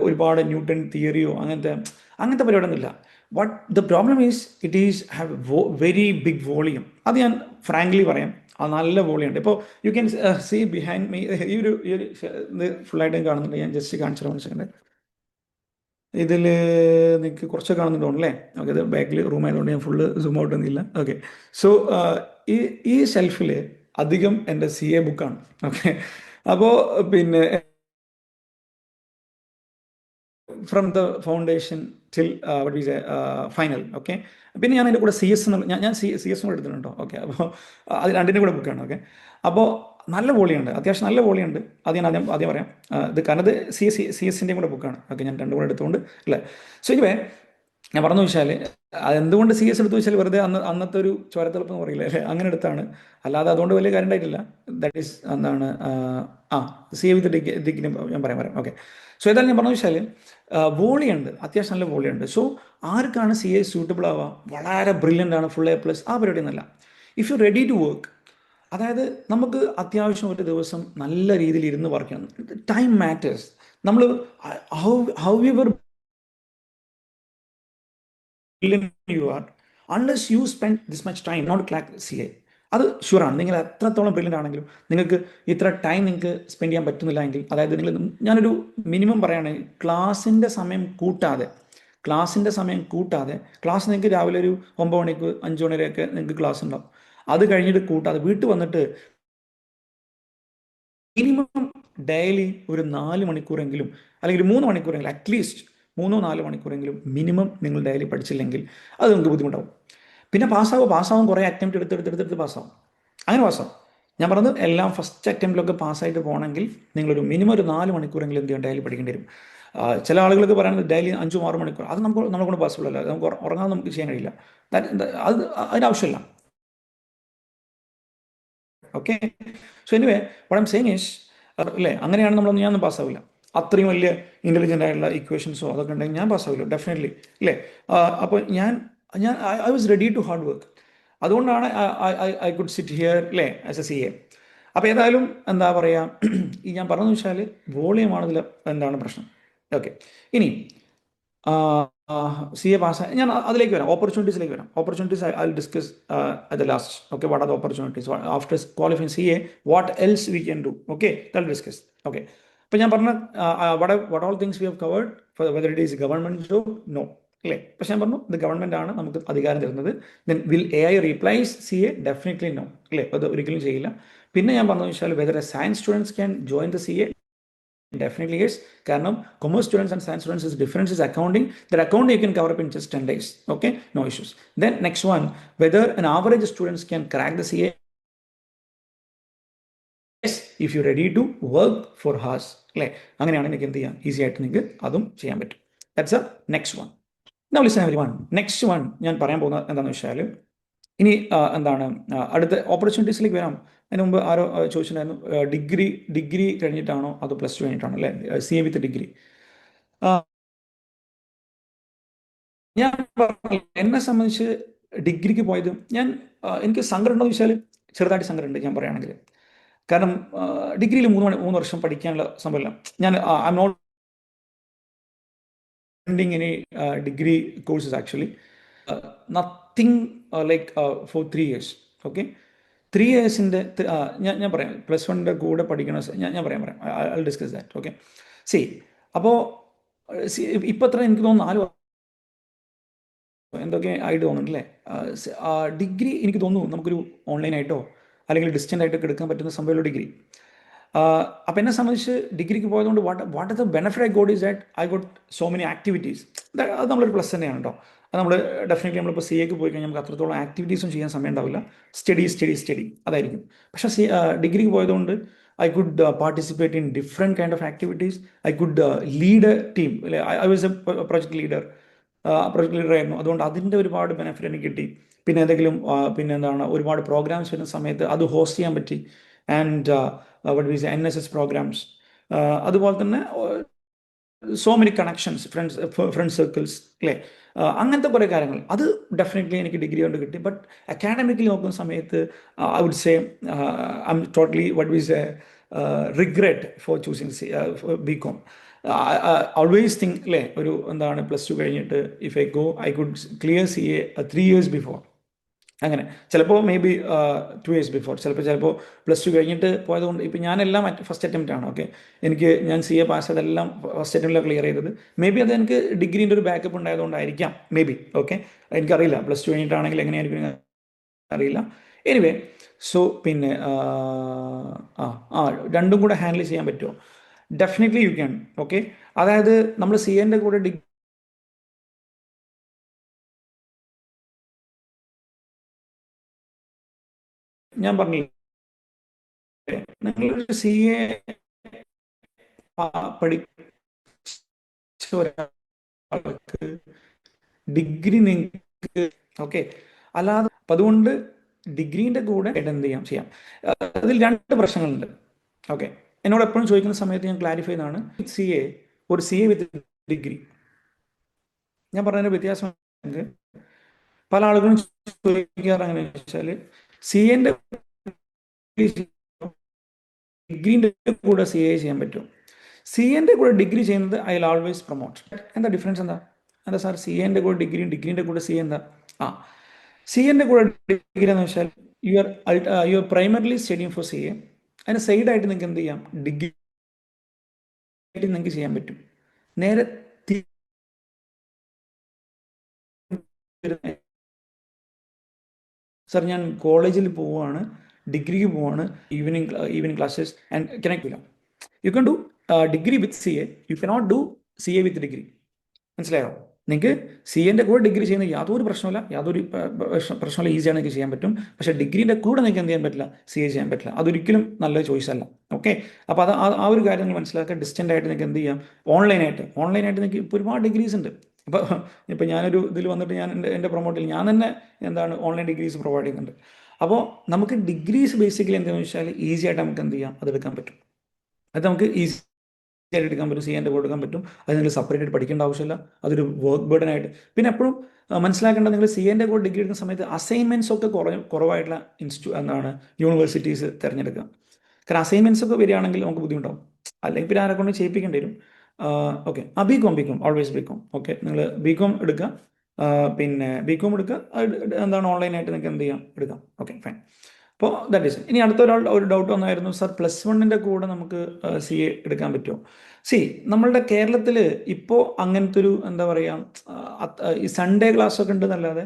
ഒരുപാട് ന്യൂട്ടൺ തിയറിയോ അങ്ങനത്തെ പരിപാടിയൊന്നുമില്ല. But the problem is it is have very big volume. അത് ഞാൻ ഫ്രാങ്ക്ലി പറയാം, അത് നല്ല വോളിയം ഉണ്ട്. ഇപ്പോൾ you can see behind me, ഈ ഒരു ഇത് ഫുള്ളായിട്ട് കാണുന്നുണ്ട്. ഞാൻ ജസ്റ്റ് കാണിച്ചു മനസ്സിലുണ്ട്. ഇതിൽ നിങ്ങൾക്ക് കുറച്ച് കാണുന്നുണ്ടോ അല്ലേ? ഓക്കെ, ഇത് ബാക്കിൽ റൂം ആയതുകൊണ്ട് ഞാൻ ഫുള്ള് സൂം ഔട്ട് ഒന്നുമില്ല. ഓക്കെ, സോ ഈ ഈ ഷെൽഫിൽ അധികം എൻ്റെ CA ബുക്കാണ്. ഓക്കെ, അപ്പോൾ പിന്നെ from the foundation till what is final. Okay, പിന്നെ ഞാൻ അതിൻ്റെ കൂടെ CS ഞാൻ CS കൂടെ എടുത്തിട്ടുണ്ടോ. ഓക്കെ, അപ്പോൾ അത് രണ്ടിൻ്റെ കൂടെ ബുക്കാണ്. ഓക്കെ, അപ്പോൾ നല്ല വോളിയുണ്ട്, അത്യാവശ്യം നല്ല വോളിയുണ്ട്. അത് ഞാൻ ആദ്യം പറയാം. ഇത് കാരണം ഇത് CS-ൻ്റെയും കൂടെ ബുക്കാണ്. ഓക്കെ, ഞാൻ രണ്ടും കൂടെ എടുത്തുകൊണ്ട് അല്ലേ. സോ ഇനിവേ ഞാൻ പറഞ്ഞു വെച്ചാൽ എന്തുകൊണ്ട് CS എടുത്തു വെച്ചാൽ വെറുതെ അന്നത്തെ ഒരു ചോരത്തിളപ്പ് എന്ന് പറയില്ല അല്ലേ, അങ്ങനെ എടുത്താണ്. അല്ലാതെ അതുകൊണ്ട് വലിയ കാര്യം ഉണ്ടായിട്ടില്ല. ദാറ്റ് ഈസ് എന്താണ് CA വിത്ത് ഡിഗ്രി ഞാൻ പറയാം. ഓക്കെ, സോ ഏതായാലും ഞാൻ പറഞ്ഞു വെച്ചാൽ വോളിയുണ്ട്, അത്യാവശ്യം നല്ല വോളിയുണ്ട്. സോ ആർക്കാണ് CA സ്യൂട്ടബിൾ ആവുക? വളരെ ബ്രില്യൻ്റ് ആണ്, ഫുൾ A+, ആ പരിപാടി ഒന്നല്ല. If you ready to work, അതായത് നമുക്ക് അത്യാവശ്യം ഒരു ദിവസം നല്ല രീതിയിൽ ഇരുന്ന് വർക്ക് ചെയ്യണം. Time matters. നമ്മൾ however you are, unless you spend this much time not crack CA, അത് ഷുവറാണ്. നിങ്ങൾ എത്രത്തോളം ബ്രില്യൻ്റ് ആണെങ്കിലും നിങ്ങൾക്ക് ഇത്ര ടൈം നിങ്ങൾക്ക് സ്പെൻഡ് ചെയ്യാൻ പറ്റുന്നില്ല എങ്കിൽ, അതായത് നിങ്ങൾ, ഞാനൊരു മിനിമം പറയുകയാണെങ്കിൽ ക്ലാസ്സിൻ്റെ സമയം കൂട്ടാതെ ക്ലാസ് നിങ്ങൾക്ക് രാവിലെ ഒരു 9 മണിക്ക് 5 മണി വരെയൊക്കെ നിങ്ങൾക്ക് ക്ലാസ് ഉണ്ടാവും. അത് കഴിഞ്ഞിട്ട് കൂട്ടാതെ വീട്ടിൽ വന്നിട്ട് മിനിമം ഡെയിലി ഒരു 4 മണിക്കൂറെങ്കിലും അല്ലെങ്കിൽ 3 മണിക്കൂറെങ്കിലും, അറ്റ്ലീസ്റ്റ് 3-4 മണിക്കൂറെങ്കിലും മിനിമം നിങ്ങൾ ഡെയിലി പഠിച്ചില്ലെങ്കിൽ അത് നിങ്ങൾക്ക് ബുദ്ധിമുട്ടാവും. പിന്നെ പാസ്സാവും കുറേ അറ്റംപ്റ്റ് എടുത്ത് പാസ്സാവും. അങ്ങനെ പാസ്സാവും. ഞാൻ പറഞ്ഞത് എല്ലാം ഫസ്റ്റ് അറ്റംപ്റ്റിലൊക്കെ പാസ്സായിട്ട് പോകണമെങ്കിൽ നിങ്ങളൊരു മിനിമം ഒരു 4 മണിക്കൂറെങ്കിലും എന്ത് ചെയ്യണം, ഡെയിലി പഠിക്കേണ്ടി വരും. ചില ആളുകൾക്ക് പറയുന്നത് ഡെയിലി 5-6 മണിക്കൂർ, അത് നമ്മളെ കൊണ്ട് പോസിബിൾ അല്ല. നമുക്ക് ഉറങ്ങാൻ നമുക്ക് ചെയ്യാൻ കഴിയില്ല. അത് അതിൻ്റെ ആവശ്യമില്ല. Okay, so anyway what I'm saying is, അല്ലേ, അങ്ങനെയാണ് നമ്മളൊന്നും ഞാനൊന്നും പാസ്സാവില്ല. അത്രയും വലിയ ഇൻ്റലിജൻ്റ് ആയിട്ടുള്ള ഇക്വേഷൻസോ അതൊക്കെ ഉണ്ടെങ്കിൽ ഞാൻ പാസ്സാവില്ല ഡെഫിനറ്റ്ലി, അല്ലേ. അപ്പോൾ ഞാൻ I was ready to hard work. അതുകൊണ്ടാണ് ഐ കുഡ് സിറ്റ് ഹിയർ, അല്ലേ, ആസ് എ CA. അപ്പോൾ ഏതായാലും എന്താ പറയുക, ഈ ഞാൻ പറഞ്ഞു വെച്ചാൽ വോളിയമാണ് ഇതിൽ എന്താണ് പ്രശ്നം. ഓക്കെ, ഇനി CA പാസ്, ഞാൻ അതിലേക്ക് വരാം, ഓപ്പർച്യൂണിറ്റീസിലേക്ക് വരാം. Opportunities I will discuss at the last. Okay, what are the opportunities after qualifying CA, what else we can do. Okay, that will discuss. Okay, അപ്പോൾ ഞാൻ പറഞ്ഞ what all things we have covered, whether it is government job, no, അല്ലേ. പക്ഷെ ഞാൻ പറഞ്ഞു ഇത് ഗവൺമെൻറ് ആണ് നമുക്ക് അധികാരം തരുന്നത്. Then will AI replace CA? Definitely no, അല്ലേ, അത് ഒരിക്കലും ചെയ്യില്ല. പിന്നെ ഞാൻ പറഞ്ഞു വെച്ചാൽ whether a science students can join the CA? Definitely yes. കാരണം commerce students and science students, is difference is accounting. That accounting you can cover up in just 10 days. Okay, no issues. Then next one, whether an average students can crack the CA? Yes, if you're ready to work for hours, അല്ലേ, അങ്ങനെയാണ് നിങ്ങൾക്ക് എന്ത് ചെയ്യാം, ഈസി ആയിട്ട് നിങ്ങൾക്ക് അതും ചെയ്യാൻ പറ്റും. That's A next one. Now listen everyone, next one ഞാൻ പറയാൻ പോകുന്നത് എന്താണെന്ന് വെച്ചാൽ, ഇനി എന്താണ് അടുത്ത ഓപ്പർച്യൂണിറ്റീസിലേക്ക് വരാം. അതിന് മുമ്പ് ആരോ ചോദിച്ചിട്ടുണ്ടായിരുന്നു, ഡിഗ്രി കഴിഞ്ഞിട്ടാണോ അതോ +2 കഴിഞ്ഞിട്ടാണോ, അല്ലേ, CA വിത്ത് ഡിഗ്രി. ഞാൻ എന്നെ സംബന്ധിച്ച് ഡിഗ്രിക്ക് പോയത്, എനിക്ക് സങ്കടം ഉണ്ടോ എന്ന് ചോദിച്ചാൽ ചെറുതായിട്ട് സങ്കടമുണ്ട് ഞാൻ പറയുകയാണെങ്കിൽ. കാരണം ഡിഗ്രിയിൽ 3 വർഷം പഠിക്കാനുള്ള സംഭവമില്ല. ഞാൻ I am not any degree courses actually, nothing like for 3 years. Okay, 3 yearsൻ്റെ ഞാൻ പറയാം, +1ൻ്റെ കൂടെ പഠിക്കണ ഞാൻ പറയാം, I discuss that. Okay, C, അപ്പോൾ ഇപ്പം എത്ര എനിക്ക് തോന്നുന്നു 4 എന്തൊക്കെ ആയിട്ട് തോന്നുന്നുണ്ടല്ലേ. ഡിഗ്രി എനിക്ക് തോന്നുന്നു നമുക്കൊരു ഓൺലൈനായിട്ടോ അല്ലെങ്കിൽ ഡിസ്റ്റൻ്റ് ആയിട്ടൊക്കെ എടുക്കാൻ പറ്റുന്ന സംഭവമുള്ള ഡിഗ്രി. അപ്പം എന്നെ സംബന്ധിച്ച് ഡിഗ്രിക്ക് പോയതുകൊണ്ട് what are the benefit I got is that I got so many activities. അത് നമ്മളൊരു പ്ലസ് തന്നെയാണ് കേട്ടോ. അത് നമ്മൾ ഡെഫിനറ്റ്ലി നമ്മളിപ്പോൾ CAക്ക് പോയി കഴിഞ്ഞാൽ നമുക്ക് അത്രത്തോളം ആക്ടിവിറ്റീസും ചെയ്യാൻ സമയം ഉണ്ടാവില്ല. സ്റ്റഡി അതായിരിക്കും. പക്ഷേ ഡിഗ്രിക്ക് പോയതുകൊണ്ട് I could participate in different kind of activities. I could lead A team. I was A project leader ആയിരുന്നു. അതുകൊണ്ട് അതിൻ്റെ ഒരുപാട് ബെനിഫിറ്റ് എനിക്ക് കിട്ടി. പിന്നെ പിന്നെ എന്താണ്, ഒരുപാട് പ്രോഗ്രാംസ് വരുന്ന സമയത്ത് അത് ഹോസ്റ്റ് ചെയ്യാൻ പറ്റി. And what we say NSS programs, അതുപോലെ തന്നെ so many connections, friends circles, അല്ലേ, അങ്ങനത്തെ കുറേ കാര്യങ്ങൾ അത് ഡെഫിനറ്റ്ലി എനിക്ക് ഡിഗ്രി കൊണ്ട് കിട്ടി. ബട്ട് അക്കാഡമിക്കലി നോക്കുന്ന സമയത്ത് I would say I am totally what we say regret for choosing BCom. Always think, അല്ലേ, ഒരു എന്താണ് +2 കഴിഞ്ഞിട്ട് if I could clear CA 3 years before. അങ്ങനെ ചിലപ്പോൾ മേ ബി 2 years ബിഫോർ, ചിലപ്പോൾ +2 കഴിഞ്ഞിട്ട് പോയതുകൊണ്ട് ഇപ്പം ഞാനെല്ലാം ഫസ്റ്റ് അറ്റംപ്റ്റ് ആണ്. ഓക്കെ, ഞാൻ CA പാസ് ചെയ്തെല്ലാം ഫസ്റ്റ് അറ്റംപ്റ്റിലാണ് ക്ലിയർ ചെയ്തത്. മേ ബി അത് എനിക്ക് ഡിഗ്രീൻ്റെ ഒരു ബാക്കപ്പ് ഉണ്ടായതുകൊണ്ടായിരിക്കാം, മേ ബി. ഓക്കെ, എനിക്കറിയില്ല +2 കഴിഞ്ഞിട്ടാണെങ്കിൽ എങ്ങനെയായിരിക്കും എന്ന് അറിയില്ല. എനിവേ, സോ പിന്നെ ആ ആ രണ്ടും കൂടെ ഹാൻഡിൽ ചെയ്യാൻ പറ്റുമോ? Definitely you can. ഓക്കെ, അതായത് നമ്മൾ CAൻ്റെ കൂടെ ഞാൻ പറഞ്ഞില്ലേ, നിങ്ങളൊരു CA പഠിച്ച ഒരാൾക്ക് ഡിഗ്രി നിങ്ങൾക്ക്, ഓക്കെ, അല്ലാതെ അപ്പം അതുകൊണ്ട് ഡിഗ്രീൻ്റെ കൂടെ എന്ത് ചെയ്യാം. അതിൽ രണ്ട് പ്രശ്നങ്ങളുണ്ട്. ഓക്കെ, എന്നോട് എപ്പോഴും ചോദിക്കുന്ന സമയത്ത് ഞാൻ ക്ലാരിഫൈ ചെയ്യുന്നതാണ്, CA ഒരു CA വിത്ത് ഡിഗ്രി. ഞാൻ പറഞ്ഞതിൻ്റെ വ്യത്യാസം പല ആളുകളും ചോദിക്കാറ് അങ്ങനെ വെച്ചാൽ CAൻ്റെ ഡിഗ്രീൻ്റെ കൂടെ CA ചെയ്യാൻ പറ്റും. CAൻ്റെ കൂടെ ഡിഗ്രി ചെയ്യുന്നത് ഐ വിൽ ആൾവേസ് പ്രൊമോട്ട്. എന്താ ഡിഫറൻസ്? എന്താ സാർ CAൻ്റെ കൂടെ ഡിഗ്രീൻ്റെ കൂടെ CA എന്താ? CAൻ്റെ കൂടെ ഡിഗ്രി എന്ന് വെച്ചാൽ you are primarily studying for CA. അതിന് സൈഡായിട്ട് നിങ്ങൾക്ക് എന്ത് ചെയ്യാം, ഡിഗ്രി നിങ്ങൾക്ക് ചെയ്യാൻ പറ്റും. നേരെ സാർ ഞാൻ കോളേജിൽ പോവുകയാണ്, ഡിഗ്രിക്ക് പോവാണ്, ഈവനിങ് ക്ലാസ്സസ് ആൻഡ് കണക്ട് ചെയ്യാം. You can do degree with CA, you cannot do CA with degree. മനസ്സിലായോ? നിങ്ങൾക്ക് CAൻ്റെ കൂടെ ഡിഗ്രി ചെയ്യുന്ന യാതൊരു പ്രശ്നമില്ല, പ്രശ്നമില്ല, ഈസിയാണ് നിങ്ങൾക്ക് ചെയ്യാൻ പറ്റും. പക്ഷേ ഡിഗ്രീൻ്റെ കൂടെ നിങ്ങൾക്ക് എന്ത് ചെയ്യാൻ പറ്റില്ല, CA ചെയ്യാൻ പറ്റില്ല. അതൊരിക്കലും നല്ല ചോയ്സ് അല്ല. ഓക്കെ, അപ്പോൾ ആ ഒരു കാര്യം നിങ്ങൾ മനസ്സിലാക്കുക. ഡിസ്റ്റൻ്റ് ആയിട്ട് നിങ്ങൾക്ക് എന്ത് ചെയ്യാം, ഓൺലൈനായിട്ട് നിങ്ങൾക്ക് ഇപ്പോൾ ഒരുപാട് ഡിഗ്രീസ് ഉണ്ട്. ഇപ്പോൾ ഞാനൊരു ഇതിൽ വന്നിട്ട് ഞാൻ എൻ്റെ പ്രൊമോട്ടിൽ ഞാൻ തന്നെ ഓൺലൈൻ ഡിഗ്രീസ് പ്രൊവൈഡ് ചെയ്യുന്നുണ്ട്. അപ്പോൾ നമുക്ക് ഡിഗ്രീസ് ബേസിക്കലി എന്താണെന്ന് വെച്ചാൽ ഈസി ആയിട്ട് നമുക്ക് എന്ത് ചെയ്യാം, അതെടുക്കാൻ പറ്റും. അത് നമുക്ക് ഈസി ആയിട്ട് എടുക്കാൻ പറ്റും, CAൻ്റെ കൊടുക്കാൻ പറ്റും. അത് നിങ്ങൾ സെപ്പറേറ്റ് ആയിട്ട് പഠിക്കേണ്ട ആവശ്യമില്ല, അതൊരു വർക്ക് ബേർഡൻ ആയിട്ട്. പിന്നെ എപ്പോഴും മനസ്സിലാക്കേണ്ടത്, നിങ്ങൾ CAൻ്റെ കൂടെ ഡിഗ്രി എടുക്കുന്ന സമയത്ത് അസൈൻമെൻറ്റ്സ് ഒക്കെ കുറവായിട്ടുള്ള യൂണിവേഴ്സിറ്റീസ് തിരഞ്ഞെടുക്കുക. കാരണം അസൈൻമെൻറ്റ്സ് ഒക്കെ വരികയാണെങ്കിൽ നമുക്ക് ബുദ്ധിമുട്ടാവും, അല്ലെങ്കിൽ പിന്നെ ആരെ കൊണ്ട് ചെയ്യിപ്പിക്കേണ്ടി വരും. Okay, BCom always BCom. Okay, നിങ്ങൾ ബികോം എടുക്കുക, പിന്നെ ബികോം എടുക്കുക, ഓൺലൈനായിട്ട് നിങ്ങൾക്ക് എന്ത് ചെയ്യാം, എടുക്കാം. Okay, fine. അപ്പോൾ ദാറ്റ് ഈസ്. ഇനി അടുത്ത ഒരു ഡൗട്ട് വന്നായിരുന്നു, സാർ +1ൻ്റെ കൂടെ നമുക്ക് CA എടുക്കാൻ പറ്റുമോ? നമ്മളുടെ കേരളത്തിൽ ഇപ്പോൾ അങ്ങനത്തെ ഒരു എന്താ പറയുക, ഈ സൺഡേ ക്ലാസ്സൊക്കെ ഉണ്ടെന്നല്ലാതെ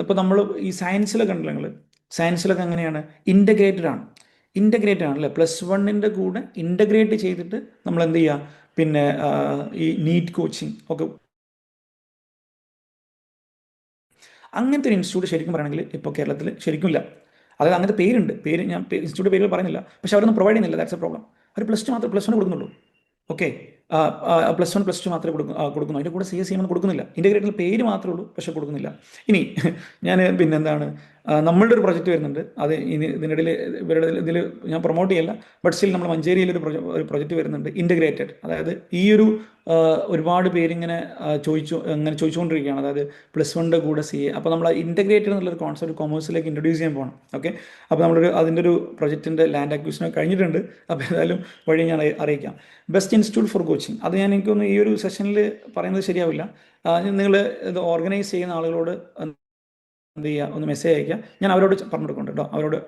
ഇപ്പോൾ നമ്മൾ ഈ സയൻസിലൊക്കെ ഉണ്ടല്ലോ, സയൻസിലൊക്കെ എങ്ങനെയാണ്, ഇൻ്റഗ്രേറ്റഡ് ആണ് അല്ലേ? +1ൻ്റെ കൂടെ ഇൻ്റഗ്രേറ്റ് ചെയ്തിട്ട് നമ്മൾ എന്ത് ചെയ്യുക, പിന്നെ ഈ നീറ്റ് കോച്ചിങ് ഒക്കെ, അങ്ങനത്തെ ഒരു ഇൻസ്റ്റിറ്റ്യൂട്ട് ശരിക്കും പറയുകയാണെങ്കിൽ ഇപ്പോൾ കേരളത്തിൽ ശരിക്കും ഇല്ല. അതായത് അങ്ങനത്തെ പേര് ഞാൻ ഇൻസ്റ്റിറ്റ്യൂട്ട് പേരുകൾ പറയുന്നില്ല, പക്ഷെ അവരൊന്നും പ്രൊവൈഡ് ചെയ്യുന്നില്ല. That's A problem. അവർ +1 കൊടുക്കുന്നുള്ളൂ. ഓക്കെ, +1 +2 മാത്രമേ കൊടുക്കുന്നു. അതിൻ്റെ കൂടെ CS ഒന്നും കൊടുക്കുന്നില്ല. ഇൻ്റഗ്രേറ്റഡ് പേര് മാത്രമേ ഉള്ളൂ, പക്ഷെ കൊടുക്കുന്നില്ല. ഇനി ഞാൻ പിന്നെ നമ്മളുടെ ഒരു പ്രൊജക്റ്റ് വരുന്നുണ്ട്. അത് ഇതിനിടയിൽ ഇതിൽ ഞാൻ പ്രൊമോട്ട് ചെയ്യില്ല, ബട്ട് സ്റ്റിൽ നമ്മൾ മഞ്ചേരിയിൽ ഒരു പ്രൊജക്റ്റ് വരുന്നുണ്ട്, ഇൻ്റഗ്രേറ്റഡ്. അതായത് ഈ ഒരു ഒരുപാട് പേരിങ്ങനെ ചോദിച്ചുകൊണ്ടിരിക്കുകയാണ്, അതായത് +1ൻ്റെ കൂടെ CA. അപ്പോൾ നമ്മൾ ഇൻ്റഗ്രേറ്റഡ് എന്നുള്ളൊരു കോൺസെപ്റ്റ് കൊമേഴ്സിലേക്ക് ഇൻട്രൊഡ്യൂസ് ചെയ്യാൻ പോകണം. ഓക്കെ, അപ്പോൾ അതിൻ്റെ ഒരു പ്രൊജക്റ്റിൻ്റെ ലാൻഡ് അക്വിസിഷൻ കഴിഞ്ഞിട്ടുണ്ട്. അപ്പോൾ ഏതായാലും വഴി ഞാൻ അറിയിക്കാം. ബെസ്റ്റ് ഇൻസ്റ്റിറ്റ്യൂട്ട് ഫോർ കോച്ചിങ്, അത് എനിക്കൊന്ന് ഈ ഒരു സെഷനിൽ പറയുന്നത് ശരിയാവില്ല. നിങ്ങൾ ഇത് ഓർഗനൈസ് ചെയ്യുന്ന ആളുകളോട് എന്ത് ചെയ്യുക, ഒന്ന് മെസ്സേജ് അയക്കുക. ഞാൻ അവരോട് പറഞ്ഞു കൊടുക്കുന്നുണ്ട് കേട്ടോ,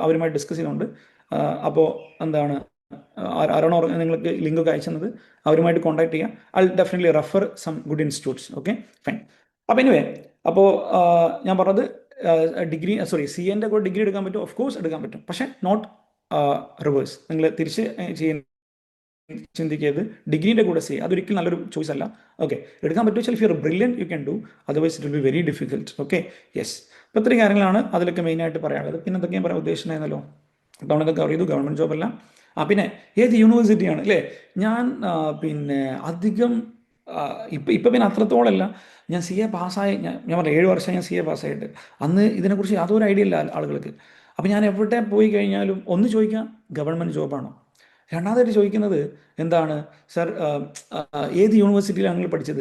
അവരുമായി ഡിസ്കസ് ചെയ്യുന്നുണ്ട്. അപ്പോൾ ആരാണോ നിങ്ങൾക്ക് ലിങ്കൊക്കെ അയച്ചത് അവരുമായിട്ട് കോൺടാക്ട് ചെയ്യുക. I definitely refer some good institutes. Okay, fine. അപ്പോൾ എനിവേ, അപ്പോൾ ഞാൻ പറഞ്ഞത് CAൻ്റെ കൂടെ ഡിഗ്രി എടുക്കാൻ പറ്റും, ഓഫ് കോഴ്സ് എടുക്കാൻ പറ്റും, പക്ഷേ നോട്ട് റിവേഴ്സ്. നിങ്ങൾ തിരിച്ച് ചിന്തിക്കരുത്, ഡിഗ്രീൻ്റെ കൂടെ CA അതൊരിക്കലും നല്ലൊരു ചോയ്സ് അല്ല. ഓക്കെ, എടുക്കാൻ പറ്റും, if you are brilliant you can do, otherwise it will be very difficult. Okay, yes. അപ്പോൾ ഇത്രയും കാര്യങ്ങളാണ് അതിലൊക്കെ മെയിനായിട്ട് പറയാനുള്ളത്. പിന്നെ എന്തൊക്കെയാണ് പറയാൻ ഉദ്ദേശിച്ചിട്ടുണ്ടായിരുന്നല്ലോ, തവണയൊക്കെ കവർ ചെയ്തു. ഗവൺമെൻറ് ജോബല്ല. പിന്നെ ഏത് യൂണിവേഴ്സിറ്റിയാണ് അല്ലേ? ഞാൻ പിന്നെ അധികം ഇപ്പം പിന്നെ അത്രത്തോളമല്ല. ഞാൻ CA പാസ്സായി, ഞാൻ പറഞ്ഞ 7 വർഷം ഞാൻ CA പാസ്സായിട്ട്. അന്ന് ഇതിനെക്കുറിച്ച് യാതൊരു ഐഡിയ ഇല്ല ആളുകൾക്ക്. അപ്പോൾ ഞാൻ എവിടെ പോയി കഴിഞ്ഞാലും ഒന്ന് ചോദിക്കാം, ഗവൺമെൻറ് ജോബാണോ? രണ്ടാമതായിട്ട് ചോദിക്കുന്നത് സാർ ഏത് യൂണിവേഴ്സിറ്റിയിലാണ് നിങ്ങൾ പഠിച്ചത്?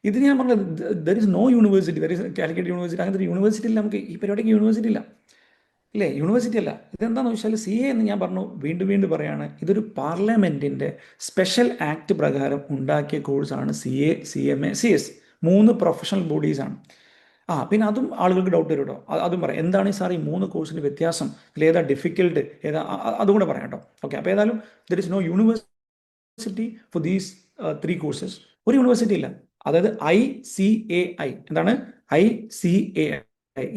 ഇത് ഞാൻ പറഞ്ഞത്, there is no university, there is Calicut university, അങ്ങനത്തെ ഒരു യൂണിവേഴ്സിറ്റിയിൽ നമുക്ക് ഈ പരിപാടിക്ക് യൂണിവേഴ്സിറ്റി ഇല്ല, ഇല്ലേ? യൂണിവേഴ്സിറ്റി അല്ല. ഇതെന്താണെന്ന് വെച്ചാൽ CA എന്ന് ഞാൻ പറഞ്ഞു, വീണ്ടും പറയുകയാണ്, ഇതൊരു പാർലമെൻറ്റിൻ്റെ സ്പെഷ്യൽ ആക്ട് പ്രകാരം ഉണ്ടാക്കിയ കോഴ്സാണ് CA, CMA, CS. 3 പ്രൊഫഷണൽ ബോഡീസാണ്. പിന്നെ അതും ആളുകൾക്ക് ഡൗട്ട് വരും കേട്ടോ. അതും പറയാം, എന്താണ് സാർ ഈ 3 കോഴ്സിൻ്റെ വ്യത്യാസം, ഇതിലേതാ ഡിഫിക്കൽട്ട്, ഏതാ അതും കൂടെ പറയാം കേട്ടോ. ഓക്കെ, അപ്പോൾ ഏതായാലും there is no university for these 3 courses. ഒരു യൂണിവേഴ്സിറ്റി ഇല്ല. അതായത് ICAI, എന്താണ് ICAI,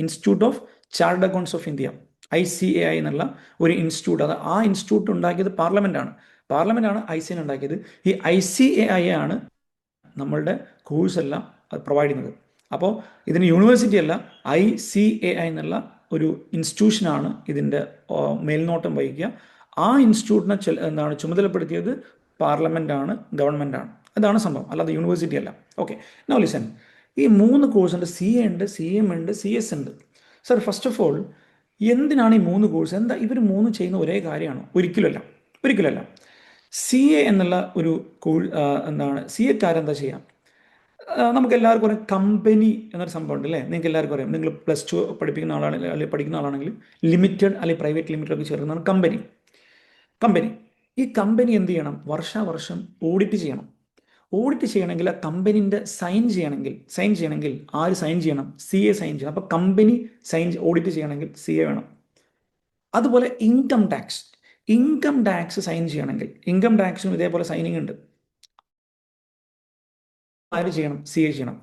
institute of chartered accounts of India, ICAI എന്നുള്ള ഒരു ഇൻസ്റ്റിറ്റ്യൂട്ട്. ആ ഇൻസ്റ്റിറ്റ്യൂട്ട് ഉണ്ടാക്കിയത് പാർലമെൻറ്റാണ്. ICAI ഉണ്ടാക്കിയത്. ഈ ICAI ആണ് നമ്മളുടെ കോഴ്സ് എല്ലാം പ്രൊവൈഡ് ചെയ്യുന്നത്. അപ്പോൾ ഇതിന് യൂണിവേഴ്സിറ്റി അല്ല, ICAI എന്നുള്ള ഒരു ഇൻസ്റ്റിറ്റ്യൂഷനാണ് ഇതിൻ്റെ മേൽനോട്ടം വഹിക്കുക. ആ ഇൻസ്റ്റിറ്റ്യൂട്ടിനെ ചുമതലപ്പെടുത്തിയത് പാർലമെൻറ്റാണ്, ഗവൺമെൻറ്റാണ്. അതാണ് സംഭവം, അല്ലാതെ യൂണിവേഴ്സിറ്റി അല്ല. Okay, now listen. ഈ 3 കോഴ്സുണ്ട്, CA ഉണ്ട്, CM ഉണ്ട്, CS ഉണ്ട്. സർ, ഫസ്റ്റ് ഓഫ് ഓൾ, എന്തിനാണ് ഈ 3 കോഴ്സ്? എന്താ ഇവർ 3 ചെയ്യുന്ന ഒരേ കാര്യമാണോ? ഒരിക്കലല്ല. CA എന്നുള്ള ഒരു CAക്കാരെന്താ ചെയ്യാം? നമുക്ക് എല്ലാവർക്കും അറിയാം, കമ്പനി എന്നൊരു സംഭവം ഉണ്ട് അല്ലേ? നിങ്ങൾക്ക് എല്ലാവർക്കും അറിയാം. നിങ്ങൾ +2 പഠിപ്പിക്കുന്ന ആളാണെങ്കിൽ, അല്ലെങ്കിൽ പഠിക്കുന്ന ആളാണെങ്കിൽ ലിമിറ്റഡ് അല്ലെങ്കിൽ പ്രൈവറ്റ് ലിമിറ്റഡ് ഒക്കെ ചേർന്നതാണ് കമ്പനി. ഈ കമ്പനി എന്ത് ചെയ്യണം? വർഷാവർഷം ഓഡിറ്റ് ചെയ്യണം. ഓഡിറ്റ് ചെയ്യണമെങ്കിൽ ആ കമ്പനിൻ്റെ സൈൻ ചെയ്യണമെങ്കിൽ ആര് സൈൻ ചെയ്യണം? CA സൈൻ ചെയ്യണം. അപ്പോൾ കമ്പനി ഓഡിറ്റ് ചെയ്യണമെങ്കിൽ CA വേണം. അതുപോലെ ഇൻകം ടാക്സ് സൈൻ ചെയ്യണമെങ്കിൽ, ഇൻകം ടാക്സിനും ഇതേപോലെ സൈനിങ് ഉണ്ട്. ആര് ചെയ്യണം? CA ചെയ്യണം.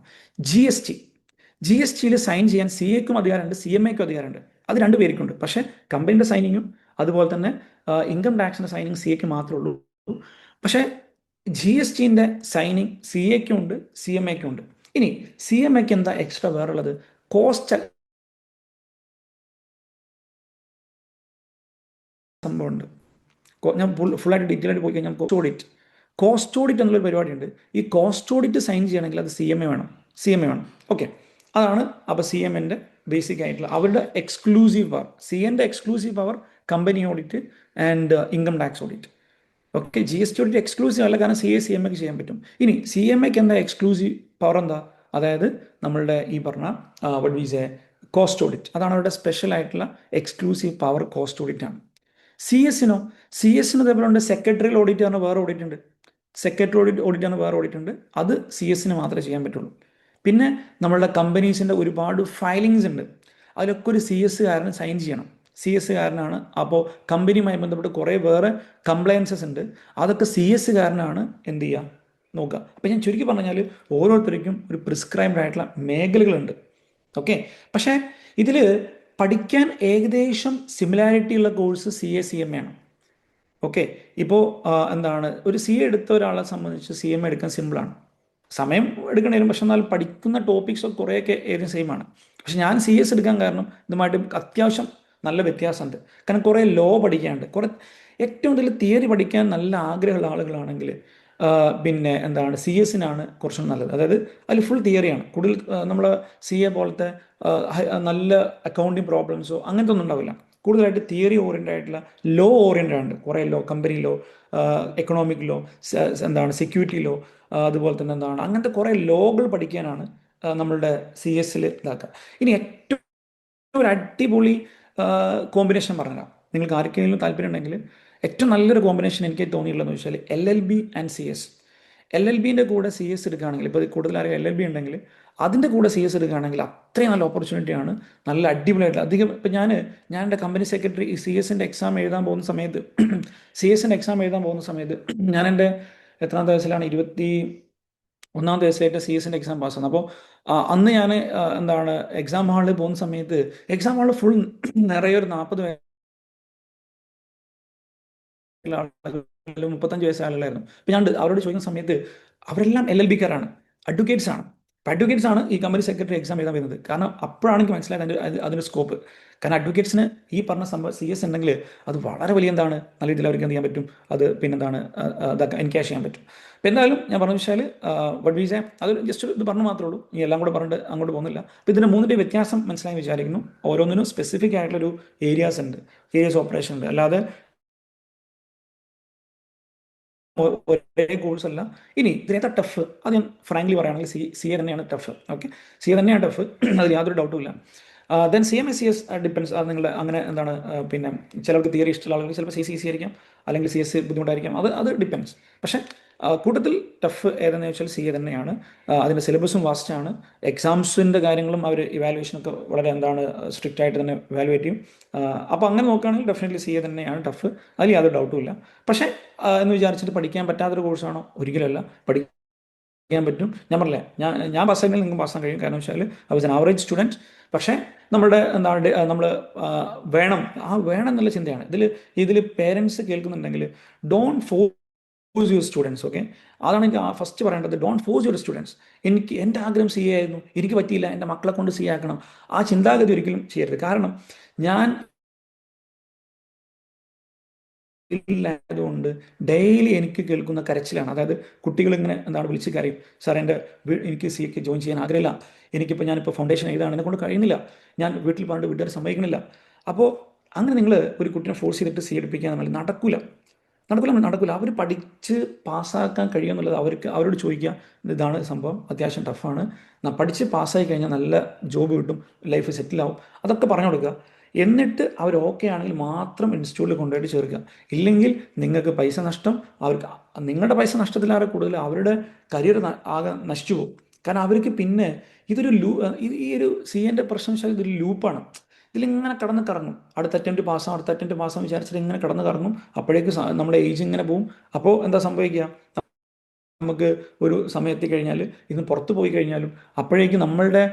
GSTയിൽ സൈൻ ചെയ്യാൻ CAക്കും അധികാരമുണ്ട്, CMAക്കും അധികാരമുണ്ട്. അത് 2 പേർക്കുണ്ട്. പക്ഷേ കമ്പനിയുടെ സൈനിങ്ങും അതുപോലെ തന്നെ ഇൻകം ടാക്സിൻ്റെ സൈനിങ് CAക്ക് മാത്രമേ ഉള്ളൂ. പക്ഷേ GSTൻ്റെ സൈനിങ് CAക്കും ഉണ്ട്, CMAക്കും ഉണ്ട്. ഇനി CMAക്ക് എന്താ എക്സ്ട്രാ വേറുള്ളത്? കോസ്റ്റ് സംഭവമുണ്ട്. ഞാൻ ഫുള്ളായിട്ട് ഡീറ്റെയിൽ ആയിട്ട് പോയി കഴിഞ്ഞാൽ കോസ്റ്റ് ഓഡിറ്റ് എന്നുള്ളൊരു പരിപാടിയുണ്ട്. ഈ കോസ്റ്റ് ഓഡിറ്റ് സൈൻ ചെയ്യണമെങ്കിൽ അത് CMA വേണം. ഓക്കെ, അതാണ്. അപ്പോൾ CMൻ്റെ ബേസിക് ആയിട്ടുള്ള അവരുടെ എക്സ്ക്ലൂസീവ് പവർ, CAൻ്റെ exclusive power company audit and income tax audit. Okay, GST audit exclusive അല്ല, കാരണം CMAക്ക് ചെയ്യാൻ പറ്റും. ഇനി CMAക്ക് എന്താ എക്സ്ക്ലൂസീവ് പവർ? എന്താ? അതായത് നമ്മളുടെ ഈ പറഞ്ഞ കോസ്റ്റ് ഓഡിറ്റ്, അതാണ് അവരുടെ സ്പെഷ്യൽ ആയിട്ടുള്ള എക്സ്ക്ലൂസീവ് പവർ. കോസ്റ്റ് ഓഡിറ്റ് ആണ്. CS-നോ ഇതേപോലെ ഉണ്ട്. സെക്രട്ടറിയൽ ഓഡിറ്റ് ആണ്, വേറെ ഓഡിറ്റ് ഉണ്ട്. അത് CS-ന് മാത്രമേ ചെയ്യാൻ പറ്റുള്ളൂ. പിന്നെ നമ്മളുടെ കമ്പനീസിൻ്റെ ഒരുപാട് ഫയലിങ്സ് ഉണ്ട്. അതിലൊക്കെ ഒരു CS-കാരന് സൈൻ ചെയ്യണം. CS-കാരനാണ്. അപ്പോൾ കമ്പനിയുമായി ബന്ധപ്പെട്ട് കുറേ വേറെ കംപ്ലയൻസസ് ഉണ്ട്. അതൊക്കെ CS-കാരനാണ് എന്ത് ചെയ്യുക, നോക്കുക. അപ്പോൾ ഞാൻ ചുരുക്കി പറഞ്ഞാൽ ഓരോരുത്തർക്കും ഒരു പ്രിസ്ക്രൈബ്ഡ് ആയിട്ടുള്ള മേഖലകളുണ്ട്. ഓക്കെ, പക്ഷേ ഇതിൽ പഠിക്കാൻ ഏകദേശം സിമിലാരിറ്റി ഉള്ള കോഴ്സ് CA-CMA ആണ്. ഓക്കെ, ഇപ്പോൾ ഒരു CA എടുത്ത ഒരാളെ സംബന്ധിച്ച് CMA എടുക്കാൻ സിമ്പിളാണ്. സമയം എടുക്കേണ്ടി വരും, പക്ഷെ എന്നാൽ പഠിക്കുന്ന ടോപ്പിക്സ് കുറേയൊക്കെ ഏതും സെയിം ആണ്. പക്ഷെ ഞാൻ CS എടുക്കാൻ കാരണം ഇതുമായിട്ട് അത്യാവശ്യം നല്ല വ്യത്യാസമുണ്ട്. കാരണം കുറേ ലോ പഠിക്കാനുണ്ട്. ഏറ്റവും കൂടുതൽ തിയറി പഠിക്കാൻ നല്ല ആഗ്രഹമുള്ള ആളുകളാണെങ്കിൽ പിന്നെ CS-നാണ് കുറച്ചും നല്ലത്. അതായത് അതിൽ ഫുൾ തിയറിയാണ്. കൂടുതൽ നമ്മൾ CA പോലത്തെ നല്ല അക്കൗണ്ടിങ് പ്രോബ്ലംസോ അങ്ങനത്തെ ഒന്നും ഉണ്ടാവില്ല. കൂടുതലായിട്ട് തിയറി ഓറിയൻറ്റഡ് ആയിട്ടുള്ള ലോ ഓറിയൻറ്റഡ് ആണ്. കുറേ law, company law, economic law, security law, അതുപോലെ തന്നെ അങ്ങനത്തെ കുറേ ലോകൾ പഠിക്കാനാണ് നമ്മളുടെ CS-ൽ ഇതാക്കുക. ഇനി ഏറ്റവും ഒരു അടിപൊളി കോമ്പിനേഷൻ പറഞ്ഞുതരാം. നിങ്ങൾക്ക് ആർക്കെങ്കിലും താല്പര്യം ഉണ്ടെങ്കിൽ ഏറ്റവും നല്ലൊരു കോമ്പിനേഷൻ എനിക്ക് തോന്നിയിട്ടുള്ളതെന്ന് വെച്ചാൽ LLB ആൻഡ് CS. LLBൻ്റെ കൂടെ CS എടുക്കുകയാണെങ്കിൽ, ഇപ്പോൾ കൂടുതൽ ആരെങ്കിലും LLB ഉണ്ടെങ്കിൽ അതിൻ്റെ കൂടെ CS എടുക്കുകയാണെങ്കിൽ അത്രയും നല്ല ഓപ്പർച്യൂണിറ്റിയാണ്. നല്ല അടിപൊളിയായിട്ട് അധികം. ഇപ്പം ഞാൻ എൻ്റെ കമ്പനി സെക്രട്ടറി CS-ൻ്റെ എക്സാം എഴുതാൻ പോകുന്ന സമയത്ത് ഞാൻ എൻ്റെ എത്രാമത്തെ വയസ്സിലാണ്, 21-ാമത്തെ വയസ്സിലായിട്ട് CS-ൻ്റെ എക്സാം പാസ്സാണ്. അപ്പോൾ അന്ന് ഞാൻ എക്സാം ഹാളിൽ പോകുന്ന സമയത്ത് എക്സാം ഹാളിൽ ഫുൾ നിറയെ ഒരു 40 35 വയസ്സായ ആളുകളായിരുന്നു. അപ്പോൾ ഞാൻ അവരോട് ചോദിക്കുന്ന സമയത്ത് അവരെല്ലാം LLB-കാരാണ്, അഡ്വക്കേറ്റ്സ് ആണ്. അഡ്വക്കേറ്റ്സ് ആണ് ഈ കമ്പനി സെക്രട്ടറി എക്സാം എഴുതാൻ വരുന്നത്. കാരണം അപ്പോഴാണ് എനിക്ക് മനസ്സിലായത് അതിൻ്റെ സ്കോപ്പ്. കാരണം അഡ്വക്കേറ്റ്സിന് ഈ പറഞ്ഞ CS ഉണ്ടെങ്കിൽ അത് വളരെ വലിയ നല്ല രീതിയിൽ അവർക്ക് എന്ത് ചെയ്യാൻ പറ്റും, അത് അതൊക്കെ എൻക്യാഷ് ചെയ്യാൻ പറ്റും. അപ്പോൾ എന്തായാലും ഞാൻ പറഞ്ഞു വെച്ചാൽ അത് ജസ്റ്റ് ഇത് പറഞ്ഞു മാത്രമേ ഉള്ളൂ. ഈ എല്ലാം കൂടെ പറഞ്ഞിട്ട് അങ്ങോട്ട് പോകുന്നില്ല. അപ്പോൾ ഇതിൻ്റെ 3ൻ്റെ വ്യത്യാസം മനസ്സിലായി വിചാരിക്കുന്നു. ഓരോന്നിനും സ്പെസിഫിക് ആയിട്ടുള്ളൊരു ഏരിയാസ് ഓപ്പറേഷൻ ഉണ്ട്. അല്ലാതെ ഒരേ കോഴ്സ് അല്ല. ഇനി ഇതിനേതാ ടഫ്? അത് ഞാൻ ഫ്രാങ്ക്ലി പറയുകയാണെങ്കിൽ CA തന്നെയാണ് ടഫ്. ഓക്കെ, CA തന്നെയാണ് ടഫ്, അതിൽ യാതൊരു ഡൗട്ടും ഇല്ല. Then C M S C S depends, അത് നിങ്ങളുടെ അങ്ങനെ എന്താണ് പിന്നെ ചിലർക്ക് തിയറി ഇഷ്ടമുള്ള ആളുകൾ ചിലപ്പോൾ സി സി സി ആയിരിക്കാം, അല്ലെങ്കിൽ സി എസ് ബുദ്ധിമുട്ടായിരിക്കാം, അത് ഡിപ്പെൻസ്. പക്ഷേ കൂട്ടത്തിൽ ടഫ് ഏതെന്ന് വെച്ചാൽ സി എ തന്നെയാണ്. അതിൻ്റെ സിലബസും വാസ്റ്റാണ്. എക്സാംസിൻ്റെ കാര്യങ്ങളും അവർ ഇവാലുവേഷനൊക്കെ വളരെ എന്താണ് സ്ട്രിക്റ്റ് ആയിട്ട് തന്നെ ഇവാലുവേറ്റ് ചെയ്യും. അപ്പോൾ അങ്ങനെ നോക്കുകയാണെങ്കിൽ ഡെഫിനറ്റ്ലി സി എ തന്നെയാണ് ടഫ്, അതിൽ യാതൊരു ഡൗട്ടും ഇല്ല. പക്ഷേ എന്ന് വിചാരിച്ചിട്ട് പഠിക്കാൻ പറ്റാത്തൊരു കോഴ്സാണോ? ഒരിക്കലല്ല, പഠിക്കാൻ പറ്റും. ഞാൻ പറഞ്ഞില്ലേ, ഞാൻ പാസ്സായെങ്കിൽ നിങ്ങൾക്ക് പാസ്സാൻ കഴിയും. കാരണം വെച്ചാൽ I was an average student. പക്ഷേ നമ്മളുടെ എന്താണ് നമ്മൾ വേണം, വേണം എന്നുള്ള ചിന്തയാണ് ഇതിൽ പേരൻസ് കേൾക്കുന്നുണ്ടെങ്കിൽ don't force your students. Okay, അതാണ് എനിക്ക് ഫസ്റ്റ് പറയേണ്ടത്. Don't force your students. എൻ്റെ ആഗ്രഹം സി എ ആയിരുന്നു, എനിക്ക് പറ്റിയില്ല, എൻ്റെ മക്കളെ കൊണ്ട് സി എ ആക്കണം, ആ ചിന്താഗതി ഒരിക്കലും ചെയ്യരുത്. കാരണം ഞാൻ ഇല്ലായതുകൊണ്ട് ഡെയിലി എനിക്ക് കേൾക്കുന്ന കരച്ചിലാണ്. അതായത് കുട്ടികൾ ഇങ്ങനെ എന്താണ് വിളിച്ച് കരയും, സാർ എനിക്ക് സി എക്ക് ജോയിൻ ചെയ്യാൻ ആഗ്രഹമില്ല, ഞാനിപ്പോൾ ഫൗണ്ടേഷൻ എഴുതാണ്, എന്നെ കൊണ്ട് കഴിയുന്നില്ല, ഞാൻ വീട്ടിൽ പറഞ്ഞിട്ട് വീട്ടുകാർ സമ്മതിക്കുന്നില്ല. അപ്പോൾ അങ്ങനെ നിങ്ങൾ ഒരു കുട്ടിനെ ഫോഴ്സ് ചെയ്തിട്ട് സി എടുപ്പിക്കാൻ നടക്കില്ല. അവർ പഠിച്ച് പാസ്സാക്കാൻ കഴിയുമെന്നുള്ളത് അവരോട് ചോദിക്കുക. ഇതാണ് സംഭവം, അത്യാവശ്യം ടഫാണ്, പഠിച്ച് പാസ്സായി കഴിഞ്ഞാൽ നല്ല ജോബ് കിട്ടും, ലൈഫ് സെറ്റിലാവും, അതൊക്കെ പറഞ്ഞു കൊടുക്കുക. എന്നിട്ട് അവർ ഓക്കെ ആണെങ്കിൽ മാത്രം ഇൻസ്റ്റിറ്റ്യൂട്ടിൽ കൊണ്ടുപോയിട്ട് ചേർക്കുക. ഇല്ലെങ്കിൽ നിങ്ങൾക്ക് പൈസ നഷ്ടം, നിങ്ങളുടെ പൈസ നഷ്ടത്തിലേറെ കൂടുതൽ അവരുടെ കരിയർ ആകെ നശിച്ചു പോകും. കാരണം അവർക്ക് പിന്നെ ഈ ഒരു സി എൻ്റെ പ്രശ്നം വെച്ചാൽ ഇതൊരു ലൂപ്പാണ്. ഇതിലിങ്ങനെ കടന്ന് കറങ്ങും, അടുത്ത അറ്റംപ്റ്റ് പാസ്സാവും വിചാരിച്ചിട്ട് ഇങ്ങനെ കടന്ന് കറങ്ങും. അപ്പോഴേക്ക് നമ്മുടെ ഏജ് ഇങ്ങനെ പോവും. അപ്പോൾ എന്താ സംഭവിക്കുക? നമുക്ക് ഒരു സമയത്തി കഴിഞ്ഞാൽ ഇന്ന് പുറത്ത് പോയി കഴിഞ്ഞാലും അപ്പോഴേക്കും നമ്മളുടെ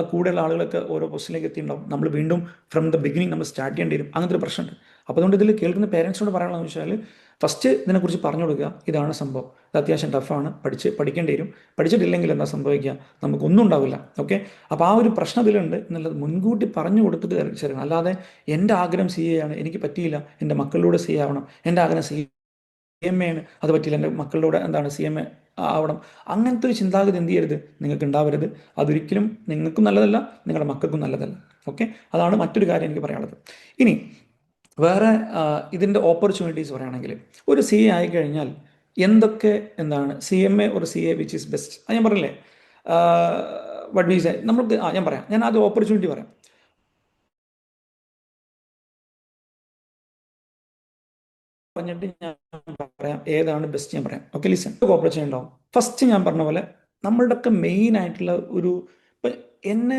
കൂടെയുള്ള ആളുകളൊക്കെ ഓരോ പൊസിഷനിലേക്ക് എത്തിയിട്ടുണ്ടാവും. നമ്മൾ വീണ്ടും ഫ്രം ദ ബിഗിനിങ് നമ്മൾ സ്റ്റാർട്ട് ചെയ്യേണ്ടി വരും. അങ്ങനത്തെ ഒരു പ്രശ്നമുണ്ട്. അപ്പോൾ അതുകൊണ്ട് ഇതിൽ കേൾക്കുന്ന പേരൻസിനോട് പറയാനുള്ളതെന്ന് വെച്ചാൽ ഫസ്റ്റ് ഇതിനെക്കുറിച്ച് പറഞ്ഞു കൊടുക്കുക. ഇതാണ് സംഭവം, ഇത് അത്യാവശ്യം ടഫാണ്, പഠിക്കേണ്ടി വരും. പഠിച്ചിട്ടില്ലെങ്കിൽ എന്താ സംഭവിക്കുക? നമുക്കൊന്നും ഉണ്ടാവില്ല. ഓക്കെ, അപ്പോൾ ആ ഒരു പ്രശ്നം ഇതിലുണ്ട് എന്നുള്ളത് മുൻകൂട്ടി പറഞ്ഞു കൊടുത്തിട്ട് ചേരണം. അല്ലാതെ എൻ്റെ ആഗ്രഹം സി എ ആണ്, എനിക്ക് പറ്റിയില്ല, എൻ്റെ മക്കളിലൂടെ സി എ ആവണം, എൻ്റെ ആഗ്രഹം സി എം എ ആണ്, അത് പറ്റില്ല, എൻ്റെ മക്കളുടെ എന്താണ് സി എം എ ആവണം, അങ്ങനത്തെ ഒരു ചിന്താഗതി എന്ത് ചെയ്യരുത്, നിങ്ങൾക്ക് ഉണ്ടാവരുത്. അതൊരിക്കലും നിങ്ങൾക്കും നല്ലതല്ല, നിങ്ങളുടെ മക്കൾക്കും നല്ലതല്ല. ഓക്കെ, അതാണ് മറ്റൊരു കാര്യം എനിക്ക് പറയാനുള്ളത്. ഇനി വേറെ ഇതിൻ്റെ ഓപ്പർച്യൂണിറ്റീസ് പറയുകയാണെങ്കിൽ, ഒരു സി എ ആയിക്കഴിഞ്ഞാൽ എന്തൊക്കെ എന്താണ് സി എം എ ഒരു C A which is best, അത് ഞാൻ പറഞ്ഞില്ലേ. വട്ട് മീൻസ് നമുക്ക് ഞാൻ പറയാം, ഞാൻ ആദ്യം ഓപ്പർച്യൂണിറ്റി പറയാം. പറഞ്ഞിട്ട് ഞാൻ പറയാം ഏതാണ് ബെസ്റ്റ്, ഞാൻ പറയാം. Okay, listen. ഓപ്പർച്യൂണിറ്റി ഉണ്ടാവും. ഫസ്റ്റ് ഞാൻ പറഞ്ഞ പോലെ നമ്മളുടെയൊക്കെ മെയിൻ ആയിട്ടുള്ള ഇപ്പം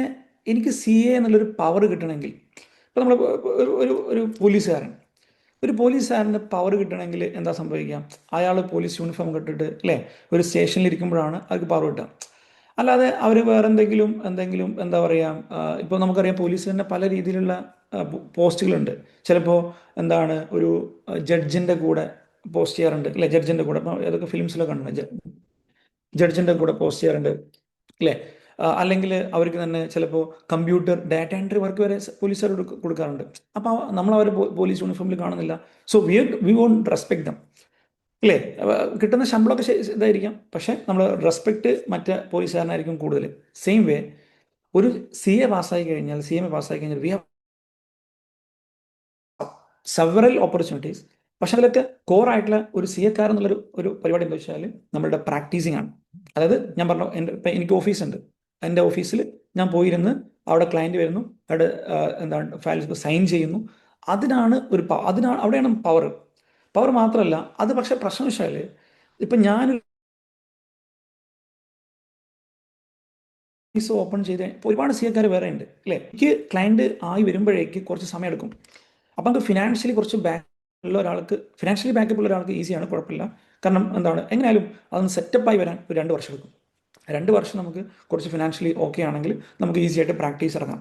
എനിക്ക് സി എ എന്നുള്ളൊരു പവർ കിട്ടണമെങ്കിൽ, ഇപ്പം നമ്മൾ ഒരു പോലീസുകാരന് പവർ കിട്ടണമെങ്കിൽ എന്താ സംഭവിക്കുക? അയാൾ പോലീസ് യൂണിഫോം കെട്ടിട്ട് അല്ലേ ഒരു സ്റ്റേഷനിൽ ഇരിക്കുമ്പോഴാണ് അവർക്ക് പവർ കിട്ടുക. അല്ലാതെ അവർ വേറെ എന്തെങ്കിലും എന്താ പറയുക, ഇപ്പോൾ നമുക്കറിയാം പോലീസ് തന്നെ പല രീതിയിലുള്ള പോസ്റ്റുകളുണ്ട്. ചിലപ്പോൾ എന്താണ് ഒരു ജഡ്ജിൻ്റെ കൂടെ പോസ്റ്റ് ചെയ്യാറുണ്ട് അല്ലേ, ജഡ്ജിൻ്റെ കൂടെ. ഇപ്പോൾ ഏതൊക്കെ ഫിലിംസിലൊക്കെ കണ്ടു, ജഡ്ജിൻ്റെ കൂടെ പോസ്റ്റ് ചെയ്യാറുണ്ട് അല്ലേ. അല്ലെങ്കിൽ അവർക്ക് തന്നെ ചിലപ്പോൾ കമ്പ്യൂട്ടർ ഡാറ്റ എൻട്രി വർക്ക് വരെ പോലീസുകാർ കൊടുക്കാറുണ്ട്. അപ്പോൾ നമ്മൾ അവർ പോലീസ് യൂണിഫോമിൽ കാണുന്നില്ല. So we won't respect them അല്ലേ. കിട്ടുന്ന ശമ്പളമൊക്കെ ഇതായിരിക്കാം, പക്ഷേ നമ്മൾ റെസ്പെക്ട് മറ്റേ പോലീസുകാരനായിരിക്കും കൂടുതൽ. സെയിം വേ ഒരു സി എ പാസ്സായി കഴിഞ്ഞാൽ, സി എം എ പാസ്സായി കഴിഞ്ഞാൽ വി ഹാവ് സെവറൽ ഓപ്പർച്യൂണിറ്റീസ്. പക്ഷെ അതിലൊക്കെ കോറായിട്ടുള്ള ഒരു സി എക്കാർ എന്നുള്ളൊരു പരിപാടി എന്താ വെച്ചാൽ നമ്മളുടെ പ്രാക്ടീസിങ് ആണ്. അതായത് ഞാൻ പറഞ്ഞു, എനിക്ക് ഓഫീസുണ്ട്, എൻ്റെ ഓഫീസിൽ ഞാൻ പോയിരുന്ന് അവിടെ ക്ലയൻറ്റ് വരുന്നു, അവിടെ എന്താണ് ഫയൽസ് സൈൻ ചെയ്യുന്നു. അവിടെയാണ് പവർ മാത്രമല്ല അത്. പക്ഷേ പ്രശ്നം വെച്ചാൽ ഇപ്പം ഞാൻ ഓഫീസ് ഓപ്പൺ ചെയ്ത് ഒരുപാട് സി എക്കാർ വേറെ ഉണ്ട് അല്ലേ. എനിക്ക് ക്ലയൻറ്റ് ആയി വരുമ്പോഴേക്ക് കുറച്ച് സമയം എടുക്കും. അപ്പം നമുക്ക് ഫിനാൻഷ്യലി കുറച്ച് ഉള്ള ഒരാൾക്ക്, ഫിനാൻഷ്യലി ബാക്കപ്പ് ഉള്ള ഒരാൾക്ക് ഈസിയാണ്, കുഴപ്പമില്ല. കാരണം എന്താണ് എങ്ങനെയാലും അതൊന്ന് സെറ്റപ്പായി വരാൻ ഒരു 2 വർഷം എടുക്കും. 2 വർഷം നമുക്ക് കുറച്ച് ഫിനാൻഷ്യലി ഓക്കെ ആണെങ്കിൽ നമുക്ക് ഈസി ആയിട്ട് പ്രാക്ടീസ് ഇറങ്ങാം.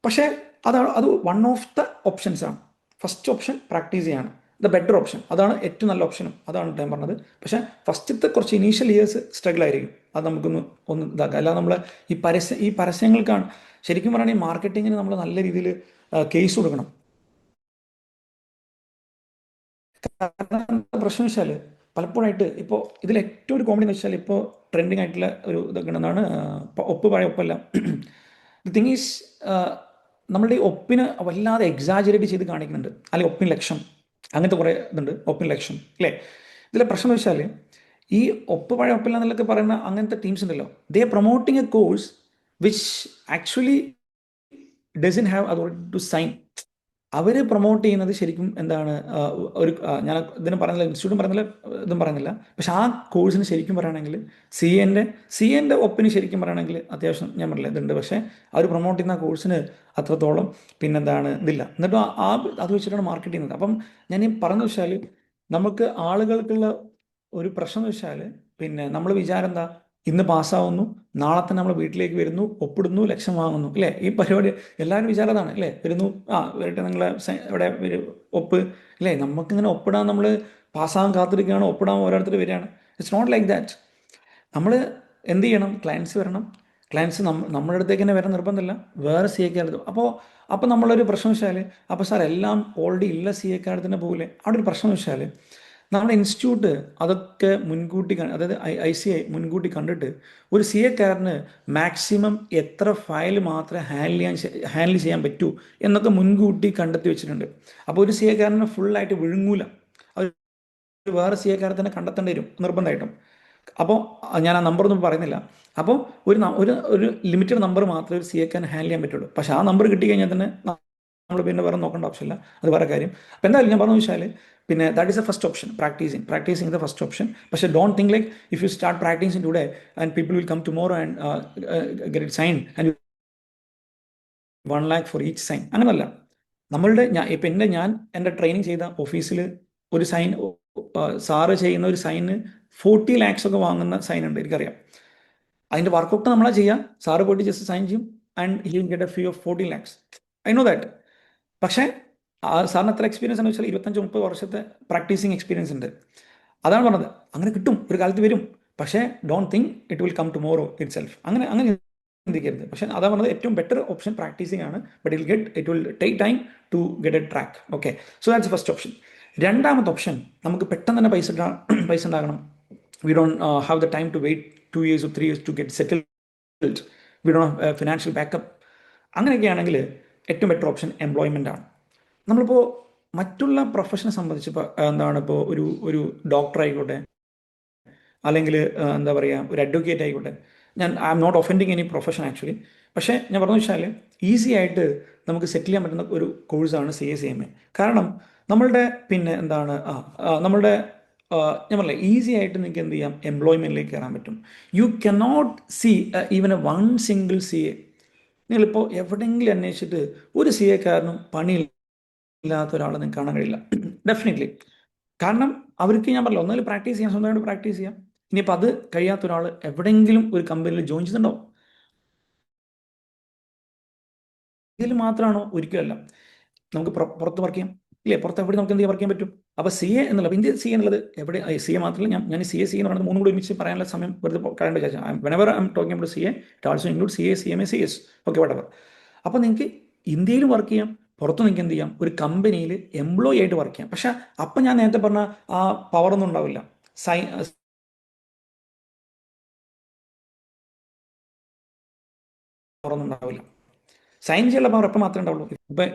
പക്ഷേ അത് വൺ ഓഫ് ദ ഓപ്ഷൻസ് ആണ്. ഫസ്റ്റ് ഓപ്ഷൻ പ്രാക്ടീസ് ചെയ്യാണ്, ദ ബെറ്റർ ഓപ്ഷൻ, അതാണ് ഏറ്റവും നല്ല ഓപ്ഷനും, അതാണ് ഞാൻ പറഞ്ഞത്. പക്ഷേ ഫസ്റ്റത്തെ കുറച്ച് ഇനീഷ്യൽ ഇയേഴ്സ് സ്ട്രഗിൾ ആയിരിക്കും, അത് നമുക്കൊന്ന് ഇതാക്കാം. അല്ലാതെ നമ്മൾ ഈ പരസ്യങ്ങൾക്കാണ് ശരിക്കും പറയുകയാണെങ്കിൽ മാർക്കറ്റിങ്ങിന് നമ്മൾ നല്ല രീതിയിൽ കേസ് കൊടുക്കണം. കാരണം പ്രശ്നം വെച്ചാൽ പലപ്പോഴായിട്ട് ഇപ്പോൾ ഇതിൽ ഏറ്റവും ഒരു കോമഡി എന്ന് വെച്ചാൽ ഇപ്പോൾ ട്രെൻഡിങ് ആയിട്ടുള്ള ഒരു ഇതൊക്കെ എന്താണ് ഒപ്പ് പഴയ ഒപ്പല്ല. ദി തിങ് ഈസ് നമ്മളുടെ ഈ ഒപ്പിന് വല്ലാതെ എക്സാജറേറ്റ് ചെയ്ത് കാണിക്കുന്നുണ്ട്, അല്ലെങ്കിൽ ഒപ്പിന് ലക്ഷം, അങ്ങനത്തെ കുറേ ഇതുണ്ട്, ഒപ്പിന് ലക്ഷം അല്ലേ. ഇതിലെ പ്രശ്നം എന്ന് വെച്ചാൽ ഈ ഒപ്പ് പഴയ ഒപ്പില്ല എന്നൊക്കെ പറയുന്ന അങ്ങനത്തെ ടീംസ് ഉണ്ടല്ലോ, they promoting a course which actually doesn't have authority to sign. അവർ പ്രൊമോട്ട് ചെയ്യുന്നത് ശരിക്കും എന്താണ്, ഞാൻ ഇതിന് പറയുന്നില്ല, ഇൻസ്റ്റിറ്റ്യൂട്ടും പറയുന്നില്ല, ഇതും പറയുന്നില്ല. പക്ഷെ ആ കോഴ്സിന് ശരിക്കും പറയുകയാണെങ്കിൽ സി എൻ്റെ ഒപ്പിന് ശരിക്കും പറയുകയാണെങ്കിൽ അത്യാവശ്യം ഞാൻ പറഞ്ഞില്ല ഇതുണ്ട്. പക്ഷേ അവർ പ്രൊമോട്ട് ചെയ്യുന്ന കോഴ്സിന് അത്രത്തോളം പിന്നെന്താണ് ഇതില്ല. എന്നിട്ട് അത് വെച്ചിട്ടാണ് മാർക്കറ്റ് ചെയ്യുന്നത്. അപ്പം ഞാൻ ഈ പറഞ്ഞു വെച്ചാൽ നമുക്ക് ആളുകൾക്കുള്ള ഒരു പ്രശ്നം എന്ന് വെച്ചാൽ പിന്നെ നമ്മൾ വിചാരം എന്താ, ഇന്ന് പാസ്സാവുന്നു, നാളെ തന്നെ നമ്മൾ വീട്ടിലേക്ക് വരുന്നു, ഒപ്പിടുന്നു, ലക്ഷം വാങ്ങുന്നു, അല്ലേ? ഈ പരിപാടി എല്ലാവരും വിചാരം അതാണ്, അല്ലേ? വരുന്നു, വരട്ടെ നിങ്ങളെ ഇവിടെ ഒപ്പ്, അല്ലേ? നമുക്കിങ്ങനെ ഒപ്പിടാൻ നമ്മൾ പാസ്സാകാൻ കാത്തിരിക്കുകയാണ്, ഒപ്പിടാൻ ഓരോരുത്തർ വരികയാണ്. It's not like that. നമ്മൾ എന്ത് ചെയ്യണം? ക്ലയൻസ് വരണം. ക്ലയൻസ് നമ്മുടെ അടുത്തേക്ക് തന്നെ വരാൻ നിർബന്ധമില്ല, വേറെ സി എക്കാരത്. അപ്പോൾ നമ്മളൊരു പ്രശ്നം വെച്ചാൽ, അപ്പോൾ സാർ എല്ലാം ഓൾറെഡി ഇല്ല സി എക്കാരത്തിന് പോകില്ലേ? അവിടെ ഒരു പ്രശ്നം വെച്ചാൽ നമ്മുടെ ഇൻസ്റ്റിറ്റ്യൂട്ട് അതൊക്കെ മുൻകൂട്ടി അതായത് ICAI മുൻകൂട്ടി കണ്ടിട്ട് ഒരു സി എക്കാരന് മാക്സിമം എത്ര ഫയൽ മാത്രമേ ഹാൻഡിൽ ചെയ്യാൻ പറ്റൂ എന്നൊക്കെ മുൻകൂട്ടി കണ്ടെത്തി വെച്ചിട്ടുണ്ട്. അപ്പോൾ ഒരു സി എക്കാരനെ ഫുള്ളായിട്ട് വിഴുങ്ങൂല, അത് വേറെ സി എക്കാരെ തന്നെ കണ്ടെത്തേണ്ടി വരും നിർബന്ധമായിട്ടും. അപ്പോൾ ഞാൻ ആ നമ്പറൊന്നും പറയുന്നില്ല. അപ്പോൾ ഒരു ലിമിറ്റഡ് നമ്പർ മാത്രമേ ഒരു സി എക്കാരന് ഹാൻഡിൽ ചെയ്യാൻ പറ്റുള്ളൂ. പക്ഷേ ആ നമ്പർ കിട്ടിക്കഴിഞ്ഞാൽ തന്നെ നമ്മൾ പിന്നെ വേറെ നോക്കേണ്ട ആവശ്യമില്ല, അത് വേറെ കാര്യം. അപ്പോൾ എന്തായാലും ഞാൻ പറഞ്ഞു വെച്ചാൽ പിന്നെ that is a first option, practising is the first option. പക്ഷേ don't think like if you start practising today and people will come tomorrow and get it sign and 1 lakh for each sign. അങ്ങനല്ല. ഞാൻ എൻ്റെ ട്രെയിനിങ് ചെയ്ത ഓഫീസിൽ ഒരു സൈൻ, സാറ് ചെയ്യുന്ന ഒരു സൈന് 40 lakhs ഒക്കെ വാങ്ങുന്ന സൈൻ ഉണ്ട്, എനിക്കറിയാം. അതിൻ്റെ വർക്കൗട്ട് നമ്മളാ ചെയ്യുക, സാറ് പോയിട്ട് ജസ്റ്റ് സൈൻ ചെയ്യും and he will get a fee of 14 lakhs. I know that. പക്ഷേ സാറിന് എത്ര എക്സ്പീരിയൻസ് എന്ന് വെച്ചാൽ 25-30 വർഷത്തെ പ്രാക്ടീസിങ് എക്സ്പീരിയൻസ് ഉണ്ട്. അതാണ് പറഞ്ഞത്, അങ്ങനെ കിട്ടും, ഒരു കാലത്ത് വരും. പക്ഷേ don't think it will come tomorrow itself. അങ്ങനെ ചിന്തിക്കരുത്. പക്ഷേ അതാ പറഞ്ഞത്, ഏറ്റവും ബെറ്റർ ഓപ്ഷൻ പ്രാക്ടീസിങ് ആണ്. But it will take time to get a track. Okay, so that's first option. രണ്ടാമത്തെ ഓപ്ഷൻ, നമുക്ക് പെട്ടെന്ന് തന്നെ പൈസ ഉണ്ടാകണം. We don't have the time to wait 2 years or 3 years to get settled. We don't have financial backup. അങ്ങനെയൊക്കെ ആണെങ്കിൽ ഏറ്റവും ബെറ്റർ ഓപ്ഷൻ എംപ്ലോയ്മെൻ്റ് ആണ്. നമ്മളിപ്പോൾ മറ്റുള്ള പ്രൊഫഷനെ സംബന്ധിച്ച് ഇപ്പോൾ ഒരു ഡോക്ടർ ആയിക്കോട്ടെ, അല്ലെങ്കിൽ എന്താ പറയുക, ഒരു അഡ്വക്കേറ്റ് ആയിക്കോട്ടെ, I am not offending any profession actually. പക്ഷേ ഞാൻ പറഞ്ഞു വെച്ചാൽ ഈസി ആയിട്ട് നമുക്ക് സെറ്റിൽ ചെയ്യാൻ പറ്റുന്ന ഒരു കോഴ്സാണ് CA-CMA. കാരണം നമ്മളുടെ പിന്നെ എന്താണ് നമ്മളുടെ ഞാൻ പറഞ്ഞില്ലേ, ഈസി ആയിട്ട് നിങ്ങൾക്ക് എന്ത് ചെയ്യാം, എംപ്ലോയ്മെൻറ്റിലേക്ക് കയറാൻ പറ്റും. You cannot see even a one single CA. നിങ്ങളിപ്പോൾ എവിടെയെങ്കിലും അന്വേഷിച്ചിട്ട് ഒരു CA-കാരനും പണിയില്ലാത്ത ഒരാളെ നിങ്ങൾക്ക് കാണാൻ കഴിയില്ല, ഡെഫിനറ്റ്ലി. കാരണം അവർക്ക് ഞാൻ പറഞ്ഞില്ല, ഒന്നുകിൽ പ്രാക്ടീസ് ചെയ്യാം, സ്വന്തമായിട്ട് പ്രാക്ടീസ് ചെയ്യാം. ഇനിയിപ്പോൾ അത് കഴിയാത്ത ഒരാൾ എവിടെയെങ്കിലും ഒരു കമ്പനിയിൽ ജോയിൻ ചെയ്തിട്ടുണ്ടാവും. ഇതിൽ മാത്രമാണോ? ഒരിക്കലല്ല. നമുക്ക് പുറത്ത് വർക്ക് ചെയ്യാം, ഇല്ലേ? പുറത്ത് എവിടെ നമുക്ക് എന്ത് വർക്ക് ചെയ്യാൻ പറ്റും? അപ്പോൾ CA എന്നുള്ള ഇന്ത്യ CA എന്നുള്ളത് എവിടെ? CA മാത്രമല്ല, ഞാൻ CA എന്ന് പറയുന്നത് മൂന്നും കൂടി ഒരുമിച്ച് പറയാനുള്ള സമയം വെറുതെ കളയേണ്ട വിചാരിച്ചാൽ whenever I am talking about CA it also include CA, CMA, CS, okay, whatever. അപ്പോൾ നിങ്ങൾക്ക് ഇന്ത്യയിൽ വർക്ക് ചെയ്യാം, പുറത്ത് നിങ്ങൾക്ക് എന്ത് ചെയ്യാം, ഒരു കമ്പനിയിൽ എംപ്ലോയി ആയിട്ട് വർക്ക് ചെയ്യാം. പക്ഷെ അപ്പം ഞാൻ നേരത്തെ പറഞ്ഞ ആ പവറൊന്നും ഉണ്ടാവില്ല, പവറൊന്നും ഉണ്ടാവില്ല. സൈൻ ചെയ്യാനുള്ള പവർ എപ്പോൾ മാത്രമേ ഉണ്ടാവുള്ളൂ. ഇപ്പം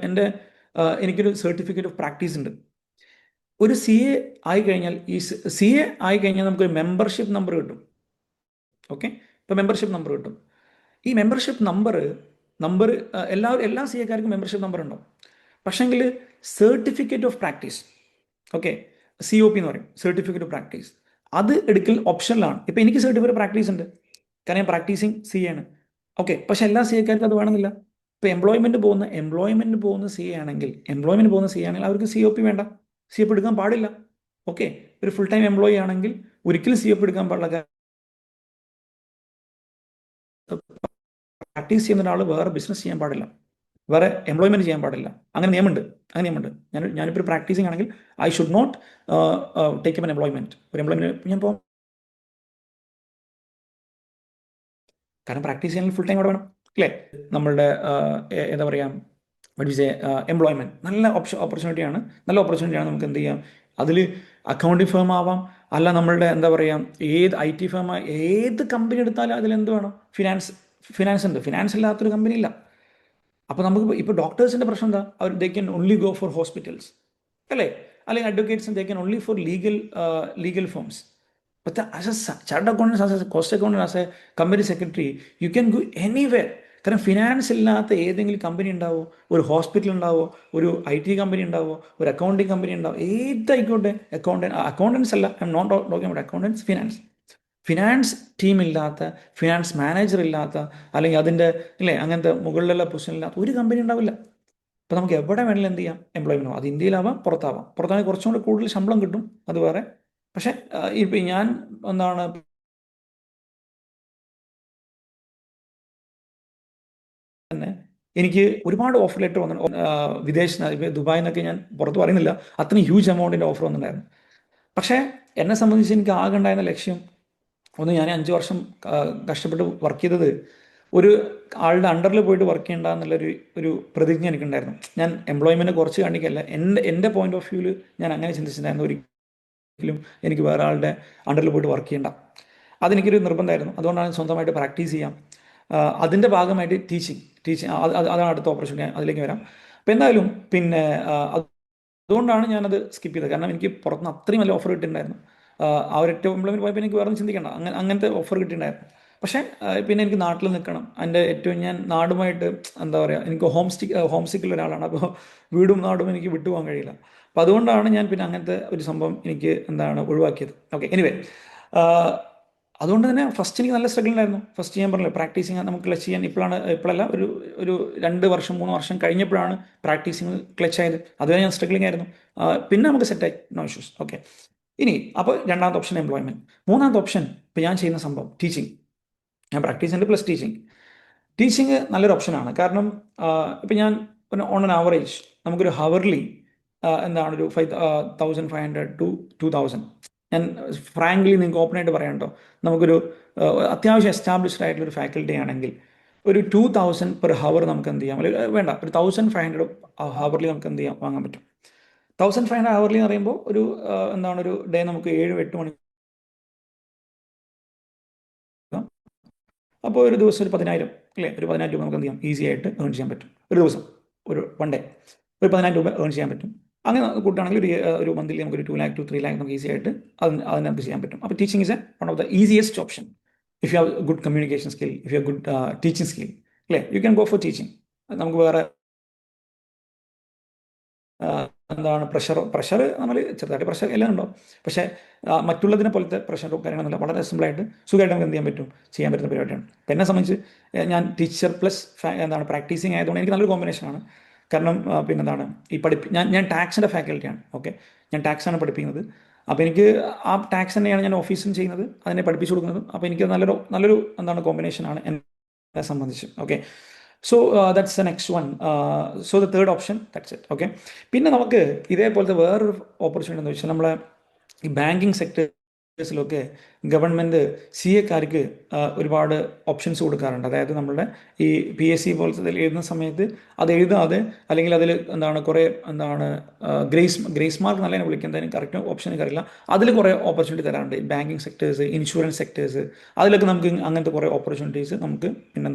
എനിക്കൊരു സർട്ടിഫിക്കറ്റ് ഓഫ് പ്രാക്ടീസ് ഉണ്ട്. ഒരു CA ആയിക്കഴിഞ്ഞാൽ നമുക്കൊരു മെമ്പർഷിപ്പ് നമ്പർ കിട്ടും. ഓക്കെ, ഇപ്പോൾ മെമ്പർഷിപ്പ് നമ്പർ കിട്ടും. ഈ മെമ്പർഷിപ്പ് നമ്പർ എല്ലാ CA-കാർക്കും മെമ്പർഷിപ്പ് നമ്പർ ഉണ്ടാവും. പക്ഷേങ്കിൽ certificate of practice, okay, COP എന്ന് പറയും, സർട്ടിഫിക്കറ്റ് ഓഫ് പ്രാക്ടീസ്, അത് എടുക്കൽ ഓപ്ഷനിലാണ്. ഇപ്പോൾ എനിക്ക് സർട്ടിഫിക്കറ്റ് ഓഫ് പ്രാക്ടീസ് ഉണ്ട്, കാരണം ഞാൻ പ്രാക്ടീസിങ് CA ആണ്. ഓക്കെ, പക്ഷെ എല്ലാ CA-കാർക്കും അത് വേണമെന്നില്ല. ഇപ്പോൾ എംപ്ലോയ്മെൻറ്റ് പോകുന്ന CA ആണെങ്കിൽ അവർക്ക് COP വേണ്ട, COP എടുക്കാൻ പാടില്ല. ഓക്കെ, ഒരു ഫുൾ ടൈം എംപ്ലോയി ആണെങ്കിൽ ഒരിക്കലും COP എടുക്കാൻ പാടില്ല. പ്രാക്ടീസ് ചെയ്യുന്ന ഒരാൾ വേറെ ബിസിനസ് ചെയ്യാൻ പാടില്ല, വേറെ എംപ്ലോയ്മെൻറ്റ് ചെയ്യാൻ പാടില്ല. അങ്ങനെ നിയമമുണ്ട്. ഞാനിപ്പോൾ ഒരു പ്രാക്ടീസിങ് ആണെങ്കിൽ I should not take an employment. ഒരു എംപ്ലോയ്മെൻറ്റ് ഞാൻ പോകും, കാരണം പ്രാക്ടീസ് ചെയ്യാൻ ഫുൾ ടൈം അവിടെ വേണം, അല്ലേ? നമ്മളുടെ എന്താ പറയുക, വട്ട് ഈസ് എംപ്ലോയ്മെൻറ്റ് നല്ല ഓപ്പർച്യൂണിറ്റിയാണ്. നമുക്ക് എന്ത് ചെയ്യാം, അതിൽ അക്കൗണ്ടിങ് ഫേം ആവാം, അല്ല നമ്മളുടെ എന്താ പറയുക, ഏത് IT ഫേം, ഏത് കമ്പനി എടുത്താലും അതിലെന്ത് വേണം, ഫിനാൻസ് ഉണ്ട്. ഫിനാൻസ് ഇല്ലാത്തൊരു കമ്പനി ഇല്ല. അപ്പോൾ നമുക്ക് ഇപ്പോൾ ഡോക്ടേഴ്സിൻ്റെ പ്രശ്നം എന്താ, they can only go for hospitals, അല്ലേ? അല്ലെങ്കിൽ advocates they can only for legal forms. But as a chartered accountant, as a cost accountant, as a company secretary, you can go anywhere. കാരണം ഫിനാൻസ് ഇല്ലാത്ത ഏതെങ്കിലും കമ്പനി ഉണ്ടാവോ, ഒരു ഹോസ്പിറ്റൽ ഉണ്ടാവോ, ഒരു IT കമ്പനി ഉണ്ടാവോ, ഒരു അക്കൗണ്ടിങ് കമ്പനി ഉണ്ടാവോ, ഏതായിക്കോട്ടെ. അക്കൗണ്ടൻസ് അല്ല, I am not talking about accountants, finance team ഇല്ലാത്ത, ഫിനാൻസ് മാനേജർ ഇല്ലാത്ത, അല്ലെങ്കിൽ അതിൻ്റെ ഇല്ലേ അങ്ങനത്തെ മുകളിലുള്ള പൊസിഷൻ ഇല്ലാത്ത ഒരു കമ്പനി ഉണ്ടാവില്ല. അപ്പോൾ നമുക്ക് എവിടെ വേണമെങ്കിലും എന്ത് ചെയ്യാം, എംപ്ലോയ്മെൻറ്റ് ആവാം. അത് ഇന്ത്യയിലാവാം, പുറത്താണെങ്കിൽ കുറച്ചും കൂടി കൂടുതൽ ശമ്പളം കിട്ടും, അത് വേറെ. പക്ഷേ ഇപ്പം ഞാൻ എന്താണ് തന്നെ എനിക്ക് ഒരുപാട് ഓഫർ ലെറ്റർ വന്നു. ദുബായിൽ നിന്നൊക്കെ ഞാൻ പുറത്ത് പറയുന്നില്ല, അത്രയും ഹ്യൂജ് എമൗണ്ടിൻ്റെ ഓഫർ വന്നിട്ടുണ്ടായിരുന്നു. പക്ഷേ എന്നെ സംബന്ധിച്ച് എനിക്ക് ആകെ ഉണ്ടായിരുന്ന ലക്ഷ്യം ഒന്ന്, ഞാൻ 5 വർഷം കഷ്ടപ്പെട്ട് വർക്ക് ചെയ്തത് ഒരു ആളുടെ അണ്ടറിൽ പോയിട്ട് വർക്ക് ചെയ്യേണ്ട എന്നുള്ളൊരു ഒരു പ്രതിജ്ഞ എനിക്കുണ്ടായിരുന്നു. ഞാൻ എംപ്ലോയ്മെൻറ്റ് കുറച്ച് കാണിക്കല്ല, എൻ്റെ പോയിന്റ് ഓഫ് വ്യൂവിൽ ഞാൻ അങ്ങനെ ചിന്തിച്ചിട്ടുണ്ടായിരുന്നു. ഒരിക്കലും എനിക്ക് വേറെ ആളുടെ അണ്ടറിൽ പോയിട്ട് വർക്ക് ചെയ്യേണ്ട, അതെനിക്കൊരു നിർബന്ധമായിരുന്നു. അതുകൊണ്ടാണ് സ്വന്തമായിട്ട് പ്രാക്ടീസ് ചെയ്യാം. അതിൻ്റെ ഭാഗമായിട്ട് ടീച്ചിങ് അതാണ് അടുത്ത ഓപ്പർച്യൂണിറ്റി, അതിലേക്ക് വരാം. അപ്പോൾ എന്തായാലും പിന്നെ അതുകൊണ്ടാണ് ഞാനത് സ്കിപ്പ് ചെയ്തത്. കാരണം എനിക്ക് പുറത്തുനിന്ന് അത്രയും നല്ല ഓഫർ കിട്ടിയിട്ടുണ്ടായിരുന്നു. ആ ഒരൊറ്റ എംപ്ലോയ്മെൻറ്റ് പോയപ്പോൾ എനിക്ക് വേറെ ചിന്തിക്കേണ്ട, അങ്ങനത്തെ ഓഫർ കിട്ടിയിട്ടുണ്ടായിരുന്നു. പക്ഷേ പിന്നെ എനിക്ക് നാട്ടിൽ നിൽക്കണം. എൻ്റെ ഏറ്റവും ഞാൻ നാടുമായിട്ട് എന്താ പറയുക, എനിക്ക് ഹോം സിക്കുള്ള ഒരാളാണ്. അപ്പോൾ വീടും നാടും എനിക്ക് വിട്ടുപോകാൻ കഴിയില്ല. അപ്പോൾ അതുകൊണ്ടാണ് ഞാൻ പിന്നെ അങ്ങനത്തെ ഒരു സംഭവം എനിക്ക് ഒഴിവാക്കിയത്. ഓക്കെ, എനിവേ, അതുകൊണ്ട് തന്നെ ഫസ്റ്റ് എനിക്ക് നല്ല സ്ട്രഗിൾ ഉണ്ടായിരുന്നു. ഫസ്റ്റ് ഞാൻ പറഞ്ഞില്ല, പ്രാക്ടീസിങ് നമുക്ക് ക്ലച്ച് ചെയ്യാൻ ഇപ്പോഴല്ല, ഒരു 2 വർഷം 3 വർഷം കഴിഞ്ഞപ്പോഴാണ് പ്രാക്ടീസിങ് ക്ലച്ച് ആയത്. അതുവരെ ഞാൻ സ്ട്രഗ്ലിംഗ് ആയിരുന്നു. പിന്നെ നമുക്ക് സെറ്റായി, നോ ഇഷ്യൂസ്. ഓക്കെ, ഇനി അപ്പോൾ രണ്ടാമത്തെ ഓപ്ഷൻ എംപ്ലോയ്മെൻറ്റ്. മൂന്നാമത്തെ ഓപ്ഷൻ ഇപ്പോൾ ഞാൻ ചെയ്യുന്ന സംഭവം ടീച്ചിങ്. ഞാൻ പ്രാക്ടീസ് ഉണ്ട് പ്ലസ് ടീച്ചിങ് നല്ലൊരു ഓപ്ഷനാണ്. കാരണം ഇപ്പം ഞാൻ ഓൺ ആൻ ആവറേജ് നമുക്കൊരു ഹവർലി ഒരു 5,500 to 2,000. ഞാൻ ഫ്രാങ്ക്ലി നിങ്ങൾക്ക് ഓപ്പണായിട്ട് പറയാം കേട്ടോ, നമുക്കൊരു അത്യാവശ്യം എസ്റ്റാബ്ലിഷ്ഡ് ആയിട്ടുള്ളൊരു ഫാക്കൽറ്റി ആണെങ്കിൽ ഒരു 2,000 പെർ ഹവർ നമുക്ക് എന്ത് ചെയ്യാം, അല്ലെങ്കിൽ വേണ്ട, ഒരു 1,500 ഹവർലി നമുക്ക് എന്ത് ചെയ്യാം, വാങ്ങാൻ പറ്റും. 1,500 ഹവർലി എന്ന് പറയുമ്പോൾ ഒരു ഡേ നമുക്ക് 7-8 മണി. അപ്പോൾ ഒരു ദിവസം ഒരു 10,000 അല്ലേ, ഒരു 10,000 രൂപ നമുക്ക് എന്ത് ചെയ്യാം, ഈസി ആയിട്ട് ഏൺ ചെയ്യാൻ പറ്റും. ഒരു ദിവസം, ഒരു 1 ഡേ ഒരു 10,000 രൂപ ഏൺ ചെയ്യാൻ പറ്റും. അങ്ങനെ കൂട്ടുകയാണെങ്കിൽ ഒരു മന്ത്ലി നമുക്ക് ഒരു 2 lakh to 3 lakh നമുക്ക് ഈസി ആയിട്ട് അതിനകത്ത് ചെയ്യാൻ പറ്റും. അപ്പോൾ teaching is one of the easiest option. If you have good communication skill, if you have good teaching skill, അല്ലേ, you can go for teaching. നമുക്ക് വേറെ പ്രഷർ നമ്മൾ ചെറുതായിട്ട് പ്രഷർ എല്ലാം ഉണ്ടോ, പക്ഷേ മറ്റുള്ളതിനെ പോലത്തെ പ്രഷറോ കാര്യങ്ങളൊന്നുമില്ല. വളരെ സിമ്പിളായിട്ട് സുഖമായിട്ട് നമുക്ക് എന്ത് ചെയ്യാൻ പറ്റുന്ന പരിപാടിയാണ്. അപ്പം എന്നെ സംബന്ധിച്ച് ഞാൻ ടീച്ചർ പ്ലസ് പ്രാക്ടീസിങ് ആയതുകൊണ്ട് എനിക്ക് നല്ലൊരു കോമ്പിനേഷനാണ്. കാരണം ഈ ഞാൻ ടാക്സിൻ്റെ ഫാക്കൽറ്റിയാണ്. ഓക്കെ, ഞാൻ ടാക്സാണ് പഠിപ്പിക്കുന്നത്. അപ്പോൾ എനിക്ക് ആ ടാക്സ് തന്നെയാണ് ഞാൻ ഓഫീസിൽ ചെയ്യുന്നത്, അതിനെ പഠിപ്പിച്ചു കൊടുക്കുന്നത്. അപ്പോൾ എനിക്ക് നല്ലൊരു കോമ്പിനേഷനാണ് എന്നെ സംബന്ധിച്ച്. Okay, so that's the next one. So the third option, that's it. Okay, പിന്നെ നമുക്ക് ഇതേപോലത്തെ വേറൊരു ഓപ്പർച്യൂണിറ്റി എന്ന് വെച്ചാൽ നമ്മളെ ഈ ബാങ്കിങ് സെക്ടേഴ്സിലൊക്കെ ഗവൺമെൻറ് CA-ക്കാർക്ക് ഒരുപാട് ഓപ്ഷൻസ് കൊടുക്കാറുണ്ട്. അതായത് നമ്മളുടെ ഈ PSC പോലത്തെ എഴുതുന്ന സമയത്ത് അത് എഴുതാതെ, അല്ലെങ്കിൽ അതിൽ കുറേ ഗ്രേസ് മാർക്ക് നല്ല വിളിക്കുന്നതിന് കറക്റ്റ് ഓപ്ഷൻ എനിക്കറിയില്ല, അതിൽ കുറേ ഓപ്പർച്യൂണിറ്റി തരാറുണ്ട്. ബാങ്കിങ് സെക്ടേഴ്സ്, ഇൻഷുറൻസ് സെക്ടേഴ്സ്, അതിലൊക്കെ നമുക്ക് അങ്ങനത്തെ കുറേ ഓപ്പർച്യൂണിറ്റീസ് നമുക്ക്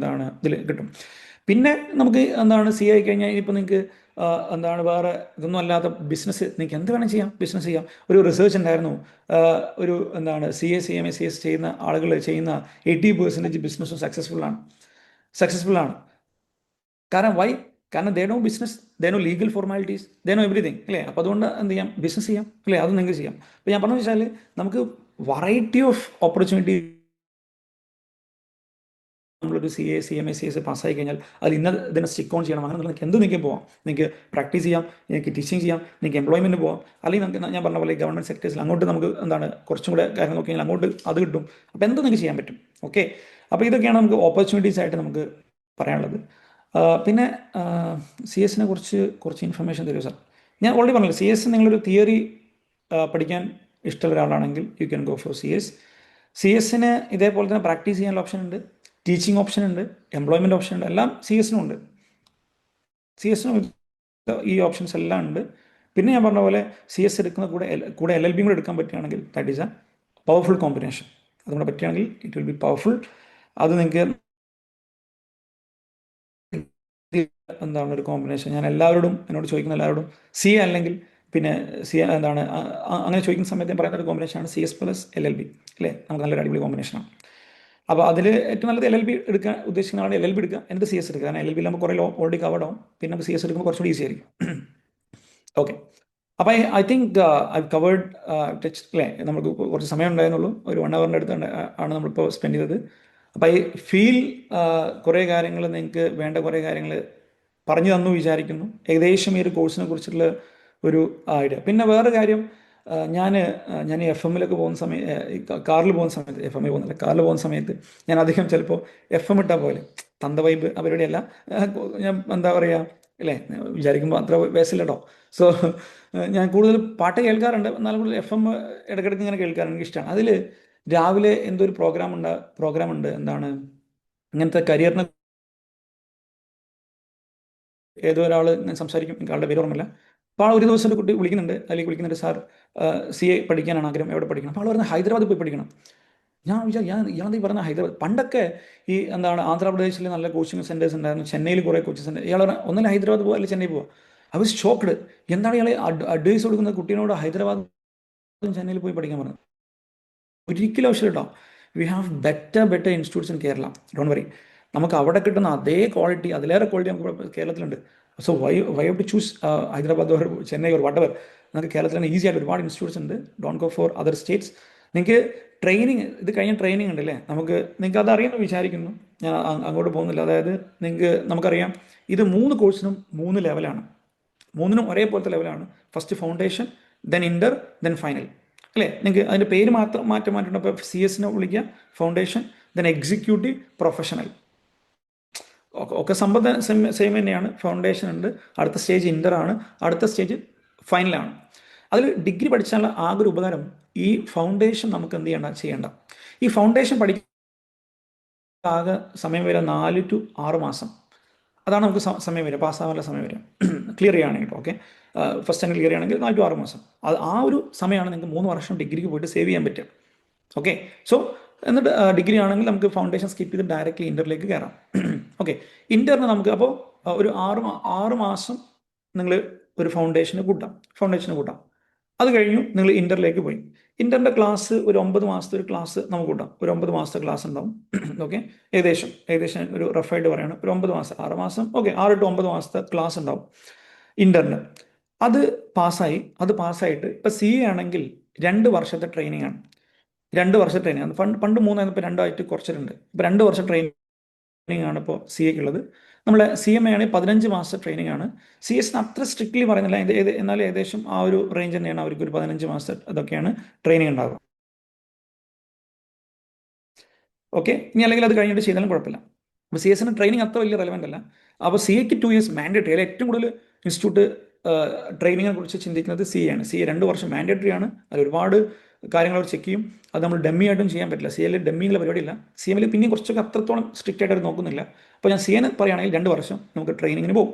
ഇതിൽ കിട്ടും. പിന്നെ നമുക്ക് CA ആയി കഴിഞ്ഞാൽ ഇനിയിപ്പോൾ നിങ്ങൾക്ക് വേറെ ഇതൊന്നും അല്ലാത്ത ബിസിനസ് നിങ്ങൾക്ക് എന്ത് വേണം ചെയ്യാം, ബിസിനസ് ചെയ്യാം. ഒരു റിസർച്ച് ഉണ്ടായിരുന്നു, ഒരു CA CMA CS ചെയ്യുന്ന ആളുകൾ ചെയ്യുന്ന 80% ബിസിനസ്സും സക്സസ്ഫുൾ ആണ്. കാരണം they know business, they know legal formalities, they know everything, അല്ലേ. അപ്പോൾ അതുകൊണ്ട് എന്ത് ചെയ്യാം, ബിസിനസ് ചെയ്യാം, അല്ലേ, അത് നിങ്ങൾക്ക് ചെയ്യാം. അപ്പോൾ ഞാൻ പറഞ്ഞു വെച്ചാൽ നമുക്ക് വെറൈറ്റി ഓഫ് ഓപ്പർച്യൂണിറ്റി. നമ്മളൊരു CA CMA CS പാസ്സായി കഴിഞ്ഞാൽ അതിൽ ഇതിനെ സ്റ്റിക്ക് ഓൺ ചെയ്യണം, അങ്ങനെ നിങ്ങൾക്ക് നിങ്ങൾക്ക് പോവാം. നിങ്ങൾക്ക് പ്രാക്ടീസ് ചെയ്യാം, നിങ്ങൾക്ക് ടീച്ചിങ് ചെയ്യാം, നിങ്ങൾക്ക് എംപ്ലോയ്മെൻറ്റ് പോവാം, അല്ലെങ്കിൽ നമുക്ക് ഞാൻ പറഞ്ഞ പോലെ ഗവൺമെൻറ് സെക്ടേഴ്സിൽ അങ്ങോട്ട് നമുക്ക് കുറച്ചും കൂടെ കാര്യം നോക്കി കഴിഞ്ഞാൽ അങ്ങോട്ട് അത് കിട്ടും. അപ്പോൾ നിങ്ങൾക്ക് ചെയ്യാൻ പറ്റും. ഓക്കെ, അപ്പോൾ ഇതൊക്കെയാണ് നമുക്ക് ഓപ്പർച്യൂണിറ്റീസ് ആയിട്ട് നമുക്ക് പറയാനുള്ളത്. പിന്നെ CS-നെ കുറിച്ച് കുറച്ച് ഇൻഫർമേഷൻ തരുമോ സാർ? ഞാൻ ഓൾറെഡി പറഞ്ഞില്ല, CS നിങ്ങളൊരു തിയറി പഠിക്കാൻ ഇഷ്ടമുള്ള ഒരാളാണെങ്കിൽ യു ക്യാൻ ഗോ ഫോർ CS-ന് ഇതേപോലെ തന്നെ പ്രാക്ടീസ് ചെയ്യാനുള്ള ഓപ്ഷൻ ഉണ്ട്, ടീച്ചിങ് ഓപ്ഷൻ ഉണ്ട്, എംപ്ലോയ്മെൻറ്റ് ഓപ്ഷൻ ഉണ്ട്, എല്ലാം CS-നും ഉണ്ട്. CS-നും ഈ ഓപ്ഷൻസ് എല്ലാം ഉണ്ട്. പിന്നെ ഞാൻ പറഞ്ഞ പോലെ CS എടുക്കുന്ന കൂടെ LLB കൂടെ എടുക്കാൻ പറ്റുകയാണെങ്കിൽ that is A powerful combination. അതുകൂടെ പറ്റുകയാണെങ്കിൽ ഇറ്റ് വിൽ ബി പവർഫുൾ. അത് നിങ്ങൾക്ക് ഒരു കോമ്പിനേഷൻ. ഞാൻ എന്നോട് ചോദിക്കുന്ന എല്ലാവരോടും CA അല്ലെങ്കിൽ പിന്നെ അങ്ങനെ ചോദിക്കുന്ന സമയത്ത് ഞാൻ പറയുന്ന ഒരു കോമ്പിനേഷനാണ് CS plus LLB, അല്ലേ. നമുക്ക് നല്ലൊരു അടിപൊളി കോമ്പിനേഷനാണ്. അപ്പോൾ അതിൽ ഏറ്റവും നല്ലത് LLB എടുക്കാൻ ഉദ്ദേശിക്കുന്ന ആൾ LLB എടുക്കുക, എന്നിട്ട് CS എടുക്കുക. കാരണം LLB നമുക്ക് കുറേ ലോ ഓൾറെഡി കവർഡ് ആവും, പിന്നെ നമുക്ക് CS എടുക്കുമ്പോൾ കുറച്ചുകൂടി ഈസി ആയിരിക്കും. ഓക്കെ, അപ്പോൾ I think I covered touch അല്ലേ. നമുക്ക് കുറച്ച് സമയം ഉണ്ടായിരുന്നുള്ളൂ, ഒരു 1 hour അടുത്ത് ആണ് നമ്മളിപ്പോൾ സ്പെൻഡ് ചെയ്തത്. അപ്പോൾ ഐ ഫീൽ കുറേ കാര്യങ്ങൾ നിങ്ങൾക്ക് വേണ്ട കുറേ കാര്യങ്ങൾ പറഞ്ഞു തന്നു വിചാരിക്കുന്നു, ഏകദേശം ഈ ഒരു കോഴ്സിനെ കുറിച്ചുള്ള ഒരു ഐഡിയ. പിന്നെ വേറെ കാര്യം, ഞാൻ FM-ലൊക്കെ പോകുന്ന സമയത്ത്, കാറിൽ പോകുന്ന സമയത്ത്, FM പോകുന്നില്ല, കാറിൽ പോകുന്ന സമയത്ത് ഞാൻ അധികം ചിലപ്പോൾ FM ഇട്ടാൽ പോലെ തന്ത വൈബ് അവരുടെയല്ല, ഞാൻ എന്താ പറയുക അല്ലേ, വിചാരിക്കുമ്പോൾ അത്ര വയസ്സില്ലട്ടോ. സോ ഞാൻ കൂടുതൽ പാട്ട് കേൾക്കാറുണ്ട്, എന്നാലും കൂടുതൽ FM ഇടയ്ക്കിടയ്ക്ക് ഇങ്ങനെ കേൾക്കാറുണ്ട്, എനിക്ക് ഇഷ്ടമാണ്. അതിൽ രാവിലെ എന്തോ ഒരു പ്രോഗ്രാം ഉണ്ട്, എന്താണ് ഇങ്ങനത്തെ കരിയറിനെ ഏതോ ഒരാൾ ഞാൻ സംസാരിക്കും, എനിക്ക് ആളുടെ പേര് ഓർമ്മയില്ല. അപ്പോൾ ഒരു ദിവസം ഒരു കുട്ടി വിളിക്കുന്നുണ്ട്, അതിലേക്ക് വിളിക്കുന്നുണ്ട്, സാർ CA പഠിക്കാനാണ് ആഗ്രഹം, എവിടെ പഠിക്കണം? അപ്പോൾ ആൾ പറഞ്ഞാൽ ഹൈദരാബാദിൽ പോയി പഠിക്കണം. ഞാൻ വിചാരിച്ചു ഇയാളെന്താ ഈ പറഞ്ഞ ഹൈദരാബാദ്? പണ്ടൊക്കെ ഈ എന്താണ് ആന്ധ്രാപ്രദേശിൽ നല്ല കോച്ചിങ് സെൻറ്റേഴ്സ് ഉണ്ടായിരുന്നു, ചെന്നൈയിൽ കുറേ കോച്ചിങ് സെൻറ്റർ. ഇയാൾ പറഞ്ഞാൽ ഒന്നല്ല ഹൈദരാബാദ് പോവുക, അല്ലെങ്കിൽ ചെന്നൈ പോവുക. I was shocked. എന്താണ് ഇയാൾ അഡ്വൈസ് കൊടുക്കുന്ന കുട്ടീനോട് ഹൈദരാബാദും ചെന്നൈയിൽ പോയി പഠിക്കാൻ പറഞ്ഞത്? ഒരിക്കലും ആവശ്യമില്ല കേട്ടോ. We have better institutes in Kerala, don't worry. നമുക്ക് അവിടെ കിട്ടുന്ന അതേ ക്വാളിറ്റി, അതിലേറെ ക്വാളിറ്റി നമുക്ക് കേരളത്തിലുണ്ട്. So why to choose Hyderabad or Chennai or whatever? നമുക്ക് കേരളത്തിൽ തന്നെ ഈസി ആയിട്ട് ഒരുപാട് ഇൻസ്റ്റിറ്റ്യൂട്ട്സ് ഉണ്ട്. Don't go for other states. നിങ്ങൾക്ക് ട്രെയിനിങ്, ഇത് കഴിഞ്ഞ ട്രെയിനിങ് ഉണ്ടല്ലേ, നിങ്ങൾക്ക് അത് അറിയാമെന്ന് വിചാരിക്കുന്നു, ഞാൻ അങ്ങോട്ട് പോകുന്നില്ല. അതായത് നമുക്കറിയാം, ഇത് 3 കോഴ്സിനും 3 ലെവലാണ്, 3നും ഒരേപോലത്തെ ലെവലാണ്. ഫസ്റ്റ് ഫൗണ്ടേഷൻ, ദെൻ ഇൻ്റർ, ദെൻ ഫൈനൽ അല്ലേ. നിങ്ങൾക്ക് അതിൻ്റെ പേര് മാറ്റമുണ്ട്. അപ്പോൾ CS വിളിക്കുക ഫൗണ്ടേഷൻ, ദെൻ എക്സിക്യൂട്ടീവ്, പ്രൊഫഷണൽ, ഒക്കെ സംഭവം സെയിം തന്നെയാണ്. ഫൗണ്ടേഷൻ ഉണ്ട്, അടുത്ത സ്റ്റേജ് ഇൻ്റർ ആണ്, അടുത്ത സ്റ്റേജ് ഫൈനലാണ്. അതിൽ ഡിഗ്രി പഠിച്ചാലുള്ള ആകെ ഒരു ഉപകാരം, ഈ ഫൗണ്ടേഷൻ നമുക്ക് ചെയ്യേണ്ട. ഈ ഫൗണ്ടേഷൻ പഠിക്കാൻ ആകെ സമയം വരെ 4 to 6 മാസം. അതാണ് നമുക്ക് സമയം വരിക, പാസ്സാവാനുള്ള സമയം വരിക, ക്ലിയർ ചെയ്യുകയാണെങ്കിൽ. ഓക്കെ, ഫസ്റ്റ് ടൈം ക്ലിയർ ചെയ്യുകയാണെങ്കിൽ 4 to 6 മാസം. ആ ഒരു സമയമാണ് നിങ്ങൾക്ക് 3 വർഷം ഡിഗ്രിക്ക് പോയിട്ട് സേവ് ചെയ്യാൻ പറ്റുക. ഓക്കെ, സോ എന്നിട്ട് ഡിഗ്രി ആണെങ്കിൽ നമുക്ക് ഫൗണ്ടേഷൻ സ്കിപ്പ് ചെയ്ത് ഡയറക്റ്റ്ലി ഇൻ്ററിലേക്ക് കയറാം. ഓക്കെ, ഇൻ്ററിന് നമുക്ക് അപ്പോൾ ഒരു 6 മാസം നിങ്ങൾ ഒരു ഫൗണ്ടേഷന് കൂട്ടാം. അത് കഴിഞ്ഞു നിങ്ങൾ ഇൻ്ററിലേക്ക് പോയി. ഇൻ്ററിൻ്റെ ക്ലാസ് ഒരു 9 മാസത്തെ ഒരു ക്ലാസ് നമുക്ക് കൂട്ടാം. ഒരു 9 മാസത്തെ ക്ലാസ് ഉണ്ടാവും. ഓക്കെ, ഏകദേശം ഒരു റഫായിട്ട് പറയുകയാണ്, ഒരു 9 മാസം, 6 മാസം, ഓക്കെ, 6 to 9 മാസത്തെ ക്ലാസ് ഉണ്ടാവും ഇൻ്ററിന്. അത് പാസ്സായിട്ട് ഇപ്പോൾ CA ആണെങ്കിൽ 2 വർഷത്തെ ട്രെയിനിങ് ആണ്. 2 വർഷത്തെ ട്രെയിനിങ് ആണ്. പണ്ട് 3 ആയിരുന്നു, ഇപ്പോൾ 2 ആയിട്ട് കുറച്ചിട്ടുണ്ട്. ഇപ്പോൾ 2 വർഷം ട്രെയിനിങ് ആണ് ഇപ്പോൾ CA ഉള്ളത്. നമ്മളെ CMA ആണെങ്കിൽ 15 മാസത്തെ ട്രെയിനിങ് ആണ്. CS അത്ര സ്ട്രിക്ട്ലി പറയുന്നില്ല, എന്നാലും ഏകദേശം ആ ഒരു റേഞ്ച് തന്നെയാണ്. അവർക്ക് ഒരു 15 മാസത്തെ അതൊക്കെയാണ് ട്രെയിനിങ് ഉണ്ടാകുക. ഓക്കെ, ഇനി അല്ലെങ്കിൽ അത് കഴിഞ്ഞിട്ട് ചെയ്താലും കുഴപ്പമില്ല. അപ്പോൾ CS ട്രെയിനിങ് അത്ര വലിയ റെലവൻ്റ് അല്ല. അപ്പോൾ CAക്ക് 2 years മാൻഡേറ്ററി. അതിൽ ഏറ്റവും കൂടുതൽ ഇൻസ്റ്റിറ്റ്യൂട്ട് ട്രെയിനിങ്ങിനെ കുറിച്ച് ചിന്തിക്കുന്നത് CA ആണ്. CA 2 വർഷം മാൻഡേറ്ററി ആണ്. അതിൽ ഒരുപാട് കാര്യങ്ങൾ അവർ ചെക്ക് ചെയ്യും. അത് നമ്മൾ ഡമ്മി ആയിട്ടും ചെയ്യാൻ പറ്റില്ല. CAയിൽ ഡമ്മിയുള്ള പരിപാടിയില്ല. CMയിൽ പിന്നെയും കുറച്ചൊക്കെ അത്രത്തോളം സ്ട്രിക്റ്റ് ആയിട്ട് അവർ നോക്കുന്നില്ല. അപ്പോൾ ഞാൻ CA പറയുകയാണെങ്കിൽ 2 വർഷം നമുക്ക് ട്രെയിനിങ്ങിന് പോകും.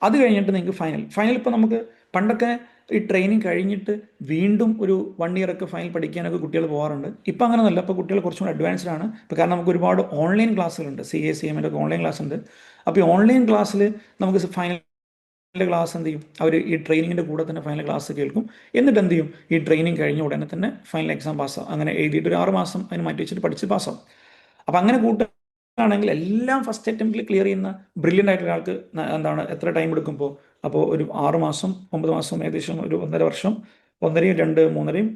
അത് കഴിഞ്ഞിട്ട് നിങ്ങൾക്ക് ഫൈനൽ ഇപ്പോൾ നമുക്ക് പണ്ടൊക്കെ ഈ ട്രെയിനിങ് കഴിഞ്ഞിട്ട് വീണ്ടും ഒരു 1 year ഒക്കെ ഫൈനൽ പഠിക്കാനൊക്കെ കുട്ടികൾ പോകാറുണ്ട്. ഇപ്പോൾ അങ്ങനെയൊന്നുമല്ല. ഇപ്പോൾ കുട്ടികൾ കുറച്ചും കൂടി അഡ്വാൻസ്ഡ് ആണ്. ഇപ്പോൾ കാരണം നമുക്ക് ഒരുപാട് ഓൺലൈൻ ക്ലാസ്സുകളുണ്ട്. CA CMA ഒക്കെ ഓൺലൈൻ ക്ലാസ് ഉണ്ട്. അപ്പോൾ ഈ ഓൺലൈൻ ക്ലാസ്സിൽ നമുക്ക് ഫൈനൽ ക്ലാസ് എന്ത് ചെയ്യും, അവർ ഈ ട്രെയിനിങ്ങിൻ്റെ കൂടെ തന്നെ ഫൈനൽ ക്ലാസ് കേൾക്കും. എന്നിട്ട് എന്ത് ചെയ്യും, ഈ ട്രെയിനിങ് കഴിഞ്ഞ ഉടനെ തന്നെ ഫൈനൽ എക്സാം പാസ്സാവും. അങ്ങനെ എഴുതിയിട്ട് ഒരു 6 മാസം അതിന് മാറ്റി വെച്ചിട്ട് പഠിച്ച് പാസ്സാവും. അപ്പോൾ അങ്ങനെ കൂട്ടുകയാണെങ്കിൽ എല്ലാം ഫസ്റ്റ് അറ്റംപ്റ്റിൽ ക്ലിയർ ചെയ്യുന്ന ബ്രില്യൻ്റ് ആയിട്ടുള്ള ഒരാൾക്ക് എന്താണ് എത്ര ടൈം എടുക്കുമ്പോൾ, അപ്പോൾ ഒരു 6 മാസം 9 മാസം ഏകദേശം ഒരു 1.5 വർഷം, 1.5, 2, 3.5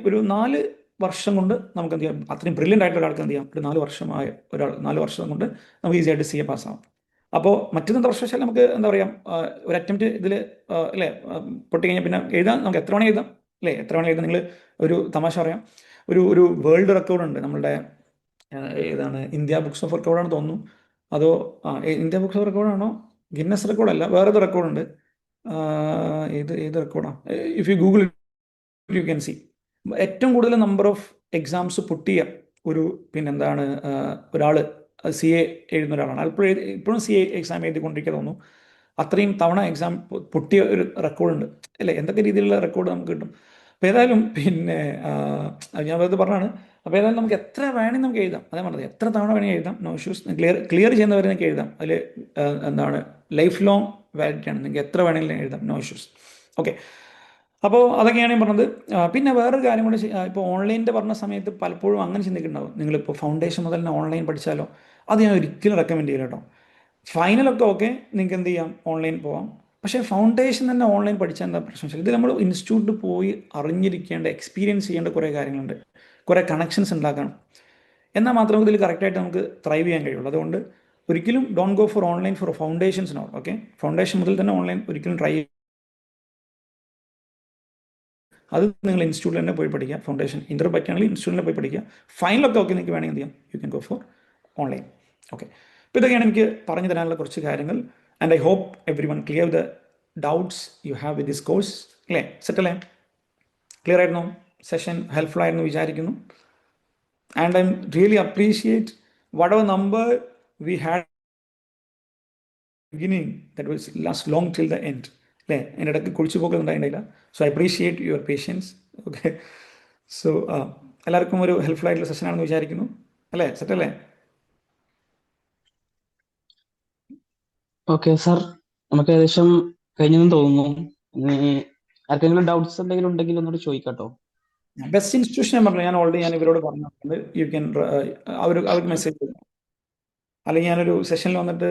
ഒരു 4 വർഷം കൊണ്ട് നമുക്ക് എന്ത് ചെയ്യാം, അത്രയും ബ്രില്യൻ്റ് ആയിട്ടുള്ള ഒരാൾക്ക് എന്ത് ചെയ്യാം, ഒരു 4 വർഷമായ ഒരാൾ 4 വർഷം കൊണ്ട് നമുക്ക് ഈസി ആയിട്ട് CA പാസ്സാവും. അപ്പോൾ മറ്റൊന്ന് വർഷം വെച്ചാൽ നമുക്ക് എന്താ പറയുക, ഒരു അറ്റംപ്റ്റ് ഇതിൽ അല്ലേ പൊട്ടിക്കഴിഞ്ഞാൽ പിന്നെ എഴുതാൻ നമുക്ക് എത്ര വേണമെങ്കിൽ എഴുതാം അല്ലേ, എത്ര വേണമെങ്കിൽ എഴുതാം. നിങ്ങൾ ഒരു തമാശ പറയാം, ഒരു വേൾഡ് റെക്കോർഡുണ്ട് നമ്മളുടെ, ഏതാണ്, ഇന്ത്യ ബുക്സ് ഓഫ് റെക്കോർഡാണ് തോന്നുന്നു, അതോ ഇന്ത്യ ബുക്സ് ഓഫ് റെക്കോർഡാണോ, ഗിന്നസ് റെക്കോർഡല്ല, വേറൊരു റെക്കോർഡുണ്ട്. ഏത് റെക്കോർഡാണ്, if you google you can see, ഏറ്റവും കൂടുതൽ നമ്പർ ഓഫ് എക്സാംസ് പൊട്ടിയ ഒരു പിന്നെന്താണ് ഒരാൾ CA എഴുതുന്ന ഒരാളാണ്. ഇപ്പോഴും CA എക്സാം എഴുതിക്കൊണ്ടിരിക്കുക തോന്നുന്നു. അത്രയും തവണ എക്സാം പൊട്ടിയ ഒരു റെക്കോർഡുണ്ട് അല്ലേ. എന്തൊക്കെ രീതിയിലുള്ള റെക്കോർഡ് നമുക്ക് കിട്ടും. അപ്പോൾ ഏതായാലും പിന്നെ ഞാൻ വെറുതെ പറഞ്ഞാണ്. അപ്പോൾ ഏതായാലും നമുക്ക് എത്ര വേണമെങ്കിൽ നമുക്ക് എഴുതാം. അതേ പറഞ്ഞത്, എത്ര തവണ വേണമെങ്കിൽ എഴുതാം, നോ ഇഷ്യൂസ്. ക്ലിയർ ചെയ്യുന്നവരെ നിങ്ങൾക്ക് എഴുതാം. അതിൽ എന്താണ് ലൈഫ് ലോങ് വാലിഡിറ്റി ആണ്. നിങ്ങൾക്ക് എത്ര വേണമെങ്കിലും എഴുതാം, നോ ഇഷ്യൂസ്. ഓക്കെ, അപ്പോൾ അതൊക്കെയാണ് ഞാൻ പറഞ്ഞത്. പിന്നെ വേറൊരു കാര്യം കൂടി, ഇപ്പോൾ ഓൺലൈനിൻ്റെ പറഞ്ഞ സമയത്ത് പലപ്പോഴും അങ്ങനെ ചിന്തിക്കുന്നുണ്ടാവും, നിങ്ങളിപ്പോൾ ഫൗണ്ടേഷൻ മുതൽ തന്നെ ഓൺലൈൻ പഠിച്ചാലോ. അത് ഞാൻ ഒരിക്കലും റെക്കമെൻഡ് ചെയ്യില്ല കേട്ടോ. ഫൈനലൊക്കെ ഓക്കെ, നിങ്ങൾക്ക് എന്ത് ചെയ്യാം, ഓൺലൈൻ പോവാം. പക്ഷേ ഫൗണ്ടേഷൻ തന്നെ ഓൺലൈൻ പഠിച്ചാൽ എന്താ പ്രശ്നം വെച്ചാൽ, ഇത് നമ്മൾ ഇൻസ്റ്റിറ്റ്യൂട്ടിൽ പോയി അറിഞ്ഞിരിക്കേണ്ട, എക്സ്പീരിയൻസ് ചെയ്യേണ്ട കുറേ കാര്യങ്ങളുണ്ട്, കുറേ കണക്ഷൻസ് ഉണ്ടാക്കണം. എന്നാൽ മാത്രമേ ഇതിൽ കറക്റ്റായിട്ട് നമുക്ക് ത്രൈവ് ചെയ്യാൻ കഴിയുള്ളൂ. അതുകൊണ്ട് ഒരിക്കലും don't go for online for foundations not. Okay, foundation മുതൽ തന്നെ ഓൺലൈൻ ഒരിക്കലും ട്രൈ, അത് നിങ്ങൾ ഇൻസ്റ്റിറ്റ്യൂട്ടിൽ തന്നെ പോയി പഠിക്കുക. ഫൗണ്ടേഷൻ ഇന്റർ പറ്റുകയാണെങ്കിൽ ഇൻസ്റ്റിറ്റ്യൂട്ടിൽ പോയി പഠിക്കുക. ഫൈനലൊക്കെ ഓക്കെ, നിങ്ങൾക്ക് വേണമെങ്കിൽ എന്ത് ചെയ്യാം, you can go for online. Okay, അപ്പോൾ ഇതൊക്കെയാണ് എനിക്ക് പറഞ്ഞു തരാനുള്ള കുറച്ച് കാര്യങ്ങൾ. And I hope everyone clear the doubts you have with this course. അല്ലേ, സെറ്റ് അല്ലേ? ക്ലിയർ ആയിരുന്നു? സെഷൻ ഹെൽപ്ഫുൾ ആയിരുന്നു വിചാരിക്കുന്നു. And I really appreciate whatever number we had beginning, that was last long till the end. അല്ലേ, എൻ്റെ ഇടയ്ക്ക് കുളിച്ചു പോകുന്നുണ്ടായിട്ടില്ല. So I appreciate your patience. Okay, so എല്ലാവർക്കും ഒരു ഹെൽപ്ഫുൾ ആയിട്ടുള്ള സെഷൻ ആണെന്ന് വിചാരിക്കുന്നു. അല്ലേ, സെറ്റ് അല്ലേ? ഓക്കെ സാർ, നമുക്ക് ഏകദേശം കഴിഞ്ഞെന്ന് തോന്നുന്നു. ആർക്കെങ്കിലും ഡൗട്ട്സ് എന്തെങ്കിലും ഉണ്ടെങ്കിൽ ഒന്നുകൂടി ചോദിക്കാട്ടോ. ബെസ്റ്റ് ഇൻസ്റ്റിറ്റ്യൂഷൻ ഞാൻ പറഞ്ഞു, ഞാൻ ഓൾറെഡി ഇവരോട് പറഞ്ഞിട്ടുണ്ട്. യു ക്യാൻ അവർക്ക് മെസ്സേജ് ചെയ്യാം, അല്ലെങ്കിൽ ഞാനൊരു സെഷനിൽ വന്നിട്ട്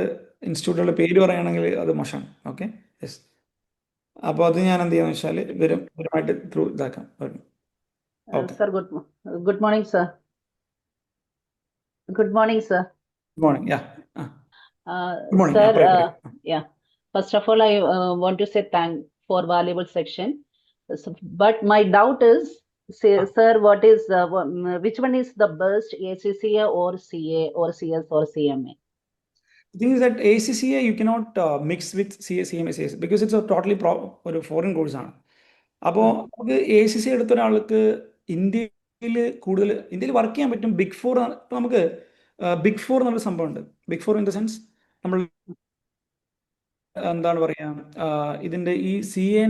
ഇൻസ്റ്റിറ്റ്യൂട്ടുകളുടെ പേര് പറയുകയാണെങ്കിൽ അത് മോശമാണ്. Okay, yes. അപ്പോൾ അത് ഞാൻ എന്ത് ചെയ്യാന്ന് വെച്ചാൽ ഇവരുമായിട്ട് ത്രൂ ഇതാക്കാം. Okay, Sir, good morning, sir. Good morning, sir. Good morning. Yeah, good morning. Sir, yeah. First of all, I want to say thank for valuable section. But my doubt is, sir, what is which one is the best, ACCA or CA or CS or CMA? The thing is that ACCA you cannot mix with CA, CMA, CS because it's a totally ഒരു ഫോറിൻ കോഴ്സ് ആണ്. അപ്പോൾ നമുക്ക് ACCA എടുത്ത ഒരാൾക്ക് ഇന്ത്യയിൽ വർക്ക് ചെയ്യാൻ പറ്റും. ബിഗ് ഫോർ, ഇപ്പോൾ നമുക്ക് ബിഗ് ഫോർ എന്നുള്ള സംഭവമുണ്ട്. Big four in the sense നമ്മൾ എന്താണ് പറയുക, ഇതിൻ്റെ ഈ CA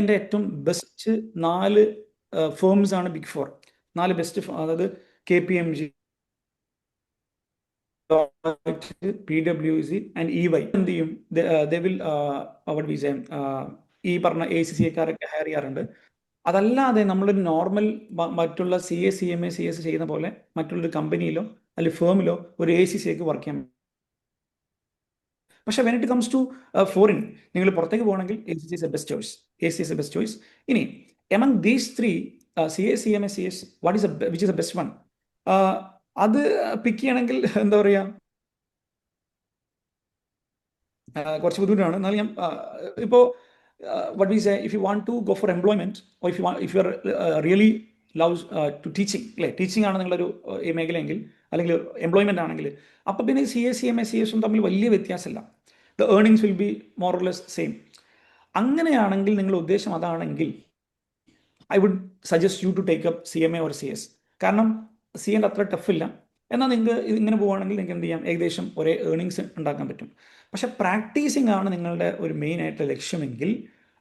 ൻ്റെ ഏറ്റവും ബെസ്റ്റ് 4 ഫേംസ് ആണ് ബിഗ് ഫോർ. 4 ബെസ്റ്റ്, അതായത് KPMG, PwC and EY. എന്ത് ചെയ്യും, they will what we say, ഈ പറഞ്ഞ ACCA-കാരൊക്കെ ഹയർ ചെയ്യാറുണ്ട്. അതല്ലാതെ നമ്മളൊരു നോർമൽ മറ്റുള്ള CA, CMA, CS ചെയ്യുന്ന പോലെ മറ്റുള്ളൊരു കമ്പനിയിലോ അല്ലെങ്കിൽ ഫേമിലോ ഒരു ACCA-ക്ക് വർക്ക് ചെയ്യാൻ. പക്ഷേ when it comes to foreign, നിങ്ങൾ പുറത്തേക്ക് പോകണമെങ്കിൽ ACCA is the best choice. ACCA is the best choice. ഇനി among these 3, CA, CMA, CS, which is the best one? അത് പിക്ക് ചെയ്യണമെങ്കിൽ എന്താ പറയുക, കുറച്ച് ബുദ്ധിമുട്ടാണ്. എന്നാലും ഞാൻ ഇപ്പോൾ what we say, if you want to go for employment or if you are really loves to teaching, അല്ലേ, ടീച്ചിങ് ആണ് നിങ്ങളൊരു ഈ മേഖലയെങ്കിൽ, അല്ലെങ്കിൽ എംപ്ലോയ്മെൻ്റ് ആണെങ്കിൽ, അപ്പോൾ പിന്നെ CA, CMA, CS തമ്മിൽ വലിയ വ്യത്യാസമില്ല. The earnings will be more or less same. അങ്ങനെയാണെങ്കിൽ നിങ്ങളുടെ ഉദ്ദേശം അതാണെങ്കിൽ I would suggest you to take up CMA or CS. കാരണം CA അത്ര ടഫില്ല. എന്നാൽ നിങ്ങൾക്ക് ഇങ്ങനെ പോവുകയാണെങ്കിൽ നിങ്ങൾക്ക് എന്ത് ചെയ്യാം, ഏകദേശം ഒരേ ഏർണിങ്സ് ഉണ്ടാക്കാൻ പറ്റും. പക്ഷേ പ്രാക്ടീസിങ് ആണ് നിങ്ങളുടെ ഒരു മെയിൻ ആയിട്ടുള്ള ലക്ഷ്യമെങ്കിൽ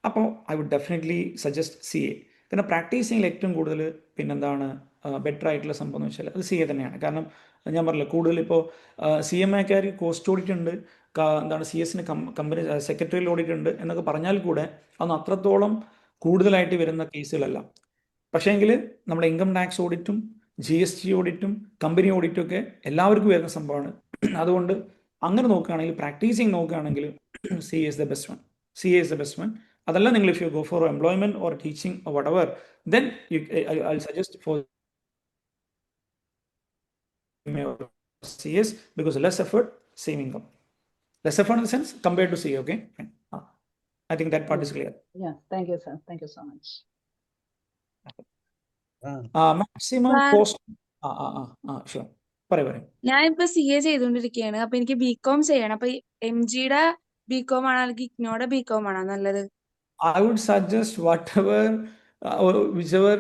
അപ്പോൾ I would definitely suggest CA. കാരണം പ്രാക്ടീസിങ്ങിൽ ഏറ്റവും കൂടുതൽ പിന്നെന്താണ് ബെറ്റർ ആയിട്ടുള്ള സംഭവം എന്ന് വെച്ചാൽ അത് CA തന്നെയാണ്. കാരണം ഞാൻ പറഞ്ഞില്ല, കൂടുതൽ ഇപ്പോൾ CMA-ക്കാർ കോസ്റ്റ് ഓഡിറ്റ് ഉണ്ട്, എന്താണ് CS-ന് കമ്പനി സെക്രട്ടറിയൽ ഓഡിറ്റ് ഉണ്ട് എന്നൊക്കെ പറഞ്ഞാൽ കൂടെ അതൊന്നും അത്രത്തോളം കൂടുതലായിട്ട് വരുന്ന കേസുകളല്ല. പക്ഷേ എങ്കിൽ നമ്മുടെ ഇൻകം ടാക്സ് ഓഡിറ്റും GST ഓഡിറ്റും കമ്പനി ഓഡിറ്റും ഒക്കെ എല്ലാവർക്കും വരുന്ന സംഭവമാണ്. അതുകൊണ്ട് അങ്ങനെ നോക്കുകയാണെങ്കിൽ, പ്രാക്ടീസിങ് നോക്കുകയാണെങ്കിൽ CA is the best one. CA is the best one. അതല്ല, നിങ്ങൾ if you go for employment or teaching or whatever, then I'll suggest for CS because less effort, same income. Less effort in the sense compared to CA. Okay, I think that part is clear. Yeah, thank you, sir. Thank you so much. Maximum cost. Sure, പറയൂ. ഞാൻ ഇപ്പൊ CA ചെയ്തുകൊണ്ടിരിക്കുകയാണ്. അപ്പൊ എനിക്ക് BCom ചെയ്യണം. അപ്പൊ MG-യുടെ BCom ആണോ അല്ലെങ്കിൽ IGNOയുടെ BCom ആണോ നല്ലത്? I would suggest whichever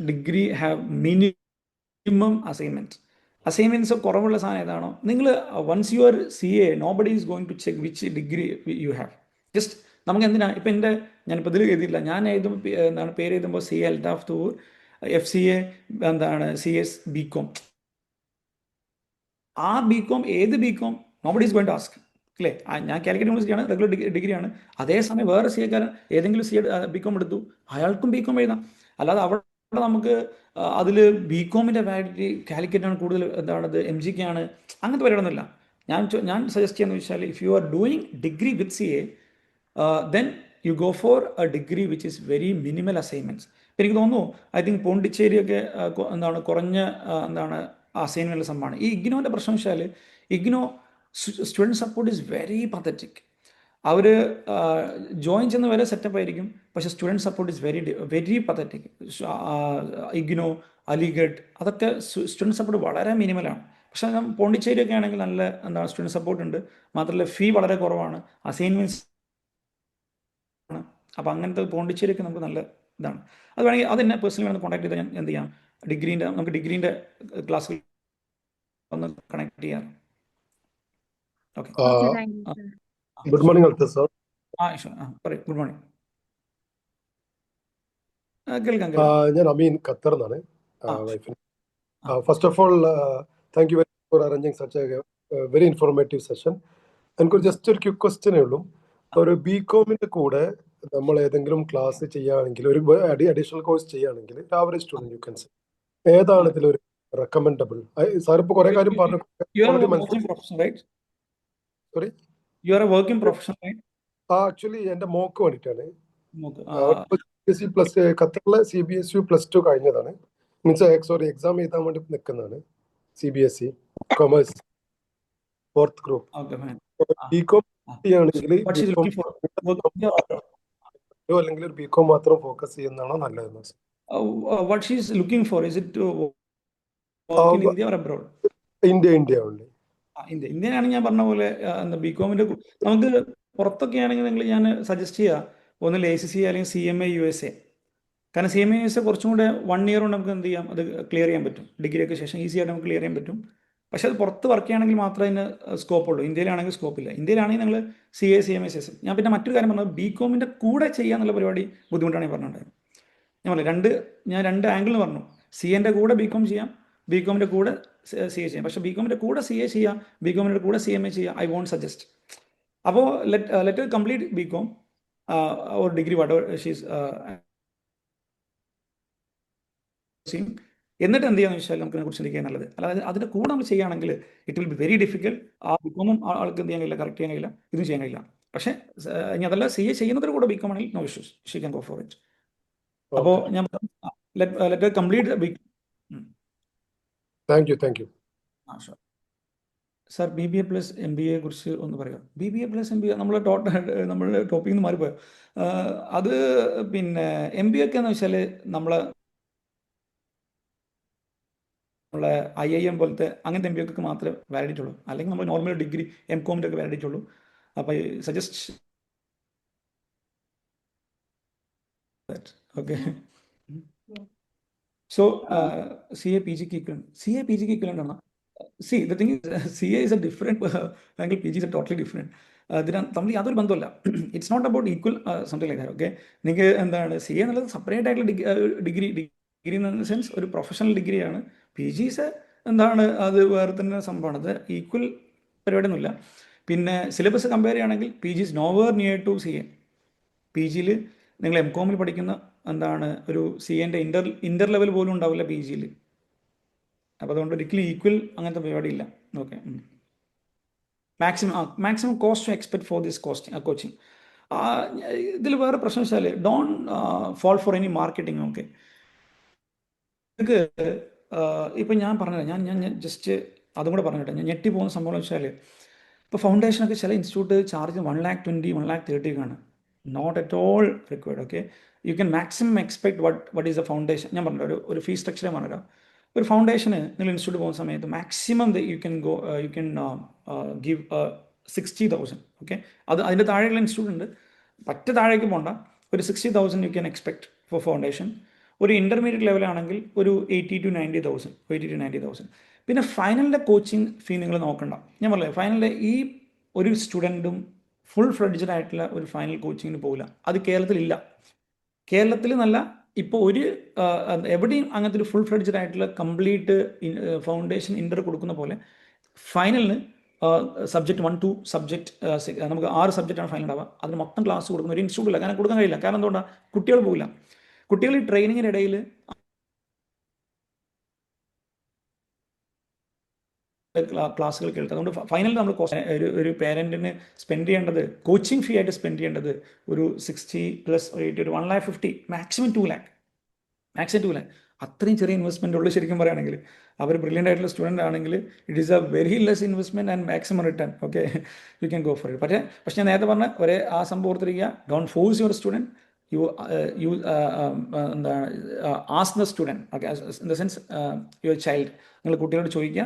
degree have minimum assignment. Assignments കുറവുള്ള സാധനം ഏതാണോ, നിങ്ങൾ once you are CA, nobody is going to check which degree you have. Just നമുക്ക് എന്തിനാ, ഇപ്പം ഞാനിപ്പോൾ ഇതിൽ എഴുതിയില്ല, ഞാൻ എന്താണ് പേര് എഴുതുമ്പോൾ CA Altaf Tour, FCA എന്താണ് CS BCom. ആ BCom ഏത് BCom, nobody is going to ask. അല്ലേ? ഞാൻ കാലിക്കറ്റ് യൂണിവേഴ്സിറ്റിയാണ്, റെഗുലർ ഡിഗ്രിയാണ്. അതേസമയം വേറെ സി എക്കാരൻ ഏതെങ്കിലും ബികോം എടുത്തു, അയാൾക്കും ബികോം എഴുതാം. അല്ലാതെ അവിടെ നമുക്ക് അതിൽ ബികോമിൻ്റെ വാലിഡിറ്റി കാലിക്കറ്റാണ് കൂടുതൽ, എന്താണത് MGK ആണ്, അങ്ങനത്തെ പരിപാടിയൊന്നുമില്ല. ഞാൻ സജസ്റ്റ് ചെയ്യുന്നത് വെച്ചാൽ, if you are doing degree with CA, then you go for A degree which is very minimal assignments. എനിക്ക് തോന്നുന്നു, ഐ തിങ്ക് പോണ്ടിച്ചേരിയൊക്കെ എന്താണ് കുറഞ്ഞ എന്താണ് അസൈൻമെൻറ്റ് സംഭവമാണ്. ഈ ഇഗ്നോൻ്റെ പ്രശ്നം വെച്ചാൽ, IGNOU student support is very pathetic. അവർ ജോയിൻ ചെയ്യുന്ന വരെ സെറ്റപ്പ് ആയിരിക്കും, പക്ഷേ student support is very pathetic. IGNOU, Aligarh, അതൊക്കെ സ്റ്റുഡൻറ് സപ്പോർട്ട് വളരെ മിനിമലാണ്. പക്ഷേ പോണ്ടിച്ചേരിയൊക്കെ ആണെങ്കിൽ നല്ല എന്താണ് സ്റ്റുഡൻറ് സപ്പോർട്ട് ഉണ്ട്. മാത്രമല്ല ഫീ വളരെ കുറവാണ്, അസൈൻമെൻറ്റ്സ് ആണ്. അപ്പോൾ അങ്ങനത്തെ പോണ്ടിച്ചേരിയൊക്കെ നമുക്ക് നല്ല ഇതാണ്. അത് വേണമെങ്കിൽ അത് എന്നെ പേഴ്സണലി വേണമെങ്കിൽ കോൺടാക്ട് ചെയ്താൽ ഞാൻ എന്ത് ചെയ്യാം, നമുക്ക് ഡിഗ്രീൻ്റെ ക്ലാസ്സിൽ ഒന്ന് കണക്ട് ചെയ്യാം. Okay, okay, thank you sir. Good morning അൽത്ത സർ. പറയൂ. Good morning. കേൾക്കാം. ഞാൻ അമീൻ, ഖത്തർ നിന്നാണ്. വൈഫിന് first of all thank you very much for arranging such a very informative session. എനിക്കൊരു ജസ്റ്റ് ഒരു ക്വിക്ക് ക്വസ്റ്റ്യനേ ഉള്ളൂ. ഒരു ബികോമിൻ്റെ കൂടെ നമ്മൾ ഏതെങ്കിലും ക്ലാസ് ചെയ്യുകയാണെങ്കിൽ, ഒരു അഡീഷണൽ കോഴ്സ് ചെയ്യുകയാണെങ്കിൽ, average student you can say, ഏതാണ് ഇതിലൊരു റെക്കമെൻഡബിൾ? സാർ ഇപ്പോൾ കുറേ കാര്യം പറഞ്ഞു. Sorry, you are A working professional, right? Actually എൻ്റെ മോക്ക് വേണ്ടിയിട്ടാണ്. ഖത്തറിലെ CBSE +2 കഴിഞ്ഞതാണ്. സോറി, എക്സാം എഴുതാൻ വേണ്ടി നിൽക്കുന്നതാണ്. CBSE commerce 4th group. BCom ആണെങ്കിൽ അല്ലെങ്കിൽ ഒരു ബികോം മാത്രം ഫോക്കസ് ചെയ്യുന്നതാണോ നല്ലതെന്ന്? What she is looking for, is it to work in India or abroad? India only. ഇന്ത്യയിലാണ് ഞാൻ പറഞ്ഞ പോലെ. ബികോമിൻ്റെ നമുക്ക് പുറത്തൊക്കെ ആണെങ്കിൽ ഞാൻ സജസ്റ്റ് ചെയ്യുക ഒന്നിൽ ACC അല്ലെങ്കിൽ CMA USA. കാരണം CMA USA കുറച്ചും കൂടെ 1 ഇയർ കൊണ്ട് നമുക്ക് എന്ത് ചെയ്യാം, അത് ക്ലിയർ ചെയ്യാൻ പറ്റും. ഡിഗ്രിയൊക്കെ ശേഷം ഈസി ആയിട്ട് നമുക്ക് ക്ലിയർ ചെയ്യാൻ പറ്റും. പക്ഷേ അത് പുറത്ത് വർക്ക് ചെയ്യുകയാണെങ്കിൽ മാത്രമേ അതിന് സ്കോപ്പുള്ളൂ. ഇന്ത്യയിലാണെങ്കിൽ സ്കോപ്പില്ല. ഇന്ത്യയിലാണെങ്കിൽ നിങ്ങൾ CA CMA CSM. ഞാൻ പിന്നെ മറ്റൊരു കാര്യം പറഞ്ഞത്, ബികോമിൻ്റെ കൂടെ ചെയ്യാന്നുള്ള പരിപാടി ബുദ്ധിമുട്ടാണ് ഞാൻ പറഞ്ഞിട്ടുണ്ടായത്. ഞാൻ രണ്ട് ആംഗിൾ പറഞ്ഞു. CAൻ്റെ കൂടെ ബികോം ചെയ്യാം, ബികോമിൻ്റെ കൂടെ CA ചെയ്യാം. പക്ഷേ ബികോമിൻ്റെ കൂടെ CA ചെയ്യാം, ബികോമിൻ്റെ കൂടെ CMA ചെയ്യാം, ഐ വോണ്ട് സജസ്റ്റ്. അപ്പോൾ let complete BCom or degree, whatever she's എന്നിട്ട് എന്ത് ചെയ്യാന്ന് വെച്ചാൽ നമുക്ക് അതിനെക്കുറിച്ച് ചിന്തിക്കാൻ നല്ലത്. അല്ലാതെ അതിൻ്റെ കൂടെ നമ്മൾ ചെയ്യുകയാണെങ്കിൽ it will be very difficult. ആ ബികോമും ആൾക്ക് എന്ത് ചെയ്യാൻ കഴിയില്ല, കറക്റ്റ് ചെയ്യാൻ കഴിയില്ല, ഇതും ചെയ്യാൻ കഴിയില്ല. പക്ഷേ ഇനി അതല്ല, CA ചെയ്യുന്നതിന് കൂടെ ബികോം ആണെങ്കിൽ no issues, she can go for it. അപ്പോൾ ഞാൻ let complete BCom. Thank you. Sure sir. BBA + MBA കുറിച്ച് ഒന്ന് പറയുക. BBA + MBA നമ്മളുടെ ടോപ്പിക്കിൽ നിന്ന് മാറിപ്പോയോ? അത് പിന്നെ MBA ഒക്കെ എന്ന് വെച്ചാൽ നമ്മളെ IIM പോലത്തെ അങ്ങനത്തെ MBA ഒക്കെ മാത്രമേ വാലിഡിറ്റി ഉള്ളൂ. അല്ലെങ്കിൽ നമ്മൾ നോർമൽ ഡിഗ്രി MCOMൻ്റെ ഒക്കെ വാലിഡിറ്റി ഉള്ളൂ. അപ്പോൾ സജസ്റ്റ് ഓക്കെ. സോ CA PGക്ക് ഈക്വലൻ്റ് ആണ്. See, the thing is, CA is a different angle, PG is a totally different. തമ്മിൽ യാതൊരു ബന്ധമല്ല. It's not about equal something like that. Okay, നിങ്ങൾക്ക് എന്താണ് CA എന്നുള്ളത് സെപ്പറേറ്റ് ആയിട്ടുള്ള ഡിഗ്രി എന്ന സെൻസ് ഒരു പ്രൊഫഷണൽ ഡിഗ്രിയാണ്. PG എന്താണ്, അത് വേറെ തന്നെ സംഭവമാണ്. അത് ഈക്വൽ പരിപാടിയൊന്നുമില്ല. പിന്നെ സിലബസ് കമ്പയർ ചെയ്യുകയാണെങ്കിൽ PG is nowhere near to CA. PGയിൽ നിങ്ങൾ MCOMൽ പഠിക്കുന്ന എന്താണ് ഒരു CAൻ്റെ ഇന്റർ ലെവൽ പോലും ഉണ്ടാവില്ല PGയിൽ. അപ്പോൾ അതുകൊണ്ട് ഒരിക്കലും ഈക്വൽ അങ്ങനത്തെ പരിപാടി ഇല്ല. Okay, maximum cost to expect for this coaching. ഇതിൽ വേറെ പ്രശ്നം വെച്ചാൽ don't fall for any marketing. Okay, നിങ്ങൾക്ക് ഇപ്പം ഞാൻ പറഞ്ഞില്ല, ഞാൻ ജസ്റ്റ് അതും കൂടെ പറഞ്ഞിട്ട് ഞാൻ ഞെട്ടി പോകുന്ന സംഭവം വെച്ചാൽ, ഇപ്പോൾ ഫൗണ്ടേഷനൊക്കെ ചില ഇൻസ്റ്റിറ്റ്യൂട്ട് ചാർജ് 1,20,000 1,30,000 ആണ്. Not at all required. Okay, you can maximum expect what is a foundation. ഞാൻ പറഞ്ഞില്ല, ഒരു ഫീസ് സ്ട്രക്ചറേ പറഞ്ഞുതരാം. ഒരു ഫൗണ്ടേഷന് നിങ്ങൾ ഇൻസ്റ്റിറ്റ്യൂട്ട് പോകുന്ന സമയത്ത് maximum you can give 60,000. Okay, അതിൻ്റെ താഴെയുള്ള ഇൻസ്റ്റിറ്റ്യൂട്ട് ഉണ്ട്, പറ്റ് താഴേക്ക് പോകണ്ട. ഒരു 60,000 you can expect four foundation. ഒരു ഇൻ്റർമീഡിയറ്റ് ലെവലാണെങ്കിൽ ഒരു 80,000 to 90,000. പിന്നെ ഫൈനലിൻ്റെ കോച്ചിങ് ഫീ നിങ്ങൾ നോക്കണ്ട. ഞാൻ പറഞ്ഞില്ലേ, ഫൈനലിൻ്റെ ഈ ഒരു സ്റ്റുഡൻറ്റും ഫുൾ ഫ്ലെഡ്ജഡ് ആയിട്ടുള്ള ഒരു ഫൈനൽ കോച്ചിങ്ങിന് പോകില്ല. അത് കേരളത്തിലില്ല. കേരളത്തിൽ നല്ല ഇപ്പോൾ എവിടെയും അങ്ങനത്തെ ഒരു ഫുൾ ഫ്ലെഡ്ജഡ് ആയിട്ടുള്ള കംപ്ലീറ്റ് ഫൗണ്ടേഷൻ ഇൻ്റർ കൊടുക്കുന്ന പോലെ ഫൈനലിന് സബ്ജക്ട് 1 to സബ്ജക്ട് നമുക്ക് 6 സബ്ജക്റ്റാണ് ഫൈനൽ ഉണ്ടാവുക. അതിന് മൊത്തം ക്ലാസ് കൊടുക്കുന്ന ഒരു ഇൻസ്റ്റിറ്റ്യൂട്ടില്ല, കാരണം കൊടുക്കാൻ കഴിയില്ല. കാരണം എന്തുകൊണ്ടാണ്? കുട്ടികൾ പോകില്ല. കുട്ടികൾ ഈ ട്രെയിനിങ്ങിനിടയിൽ ക്ലാസ്സുകൾ കേൾക്കുക. അതുകൊണ്ട് ഫൈനൽ നമ്മൾ ഒരു പേരൻറ്റിന് സ്പെൻഡ് ചെയ്യേണ്ടത്, കോച്ചിങ് ഫീ ആയിട്ട് സ്പെൻഡ് ചെയ്യേണ്ടത് ഒരു 60 + 80 ഒരു 1,50,000, മാക്സിമം 2 lakh, മാക്സിമം 2 lakh. അത്രയും ചെറിയ ഇൻവെസ്റ്റ്മെൻ്റ് ഉള്ളൂ ശരിക്കും പറയുകയാണെങ്കിൽ. അവർ ബ്രില്യൻ്റ് ആയിട്ടുള്ള സ്റ്റുഡൻ്റ് ആണെങ്കിൽ it is A very less investment and maximum return. Okay, you can go for it. പക്ഷേ ഞാൻ നേരത്തെ പറഞ്ഞ ആ സംഭവം ഓർത്തിരിക്കുക, ഡോണ്ട് ഫോഴ്സ് യുവർ സ്റ്റുഡൻറ്റ്, എന്താണ് ask the student. Okay, in the sense your child, നിങ്ങൾ കുട്ടികളോട് ചോദിക്കുക,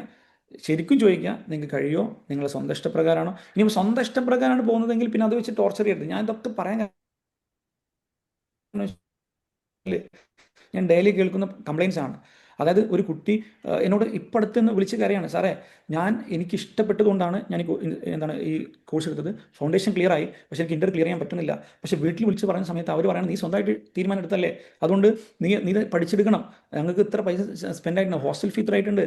ശരിക്കും ചോദിക്കുക, നിങ്ങൾക്ക് കഴിയുമോ, നിങ്ങളുടെ സ്വന്തം ഇഷ്ടപ്രകാരമാണോ. ഇനി സ്വന്തം ഇഷ്ടപ്രകാരമാണ് പോകുന്നതെങ്കിൽ പിന്നെ അത് വെച്ച് ടോർച്ചർ ചെയ്യരുത്. ഞാൻ ഇതൊക്കെ പറയാൻ ഞാൻ ഡെയിലി കേൾക്കുന്ന കംപ്ലയിൻസ് ആണ്. അതായത് ഒരു കുട്ടി എന്നോട് ഇപ്പം അടുത്തുനിന്ന് വിളിച്ച് കരയാണ്, സാറേ എനിക്ക് ഇഷ്ടപ്പെട്ടതുകൊണ്ടാണ് ഞാൻ ഈ കോഴ്സ് എടുത്തത്, ഫൗണ്ടേഷൻ ക്ലിയർ ആയി, പക്ഷേ എനിക്ക് ഇൻ്റർ ക്ലിയർ ചെയ്യാൻ പറ്റുന്നില്ല. പക്ഷേ വീട്ടിൽ വിളിച്ച് പറയുന്ന സമയത്ത് അവർ പറയുന്നത്, നീ സ്വന്തമായിട്ട് തീരുമാനം എടുത്തല്ലേ, അതുകൊണ്ട് നീ പഠിച്ചെടുക്കണം, ഞങ്ങൾക്ക് ഇത്ര പൈസ സ്പെൻഡ് ആയിട്ടുണ്ട്, ഹോസ്റ്റൽ ഫീ ഇത്ര ആയിട്ടുണ്ട്,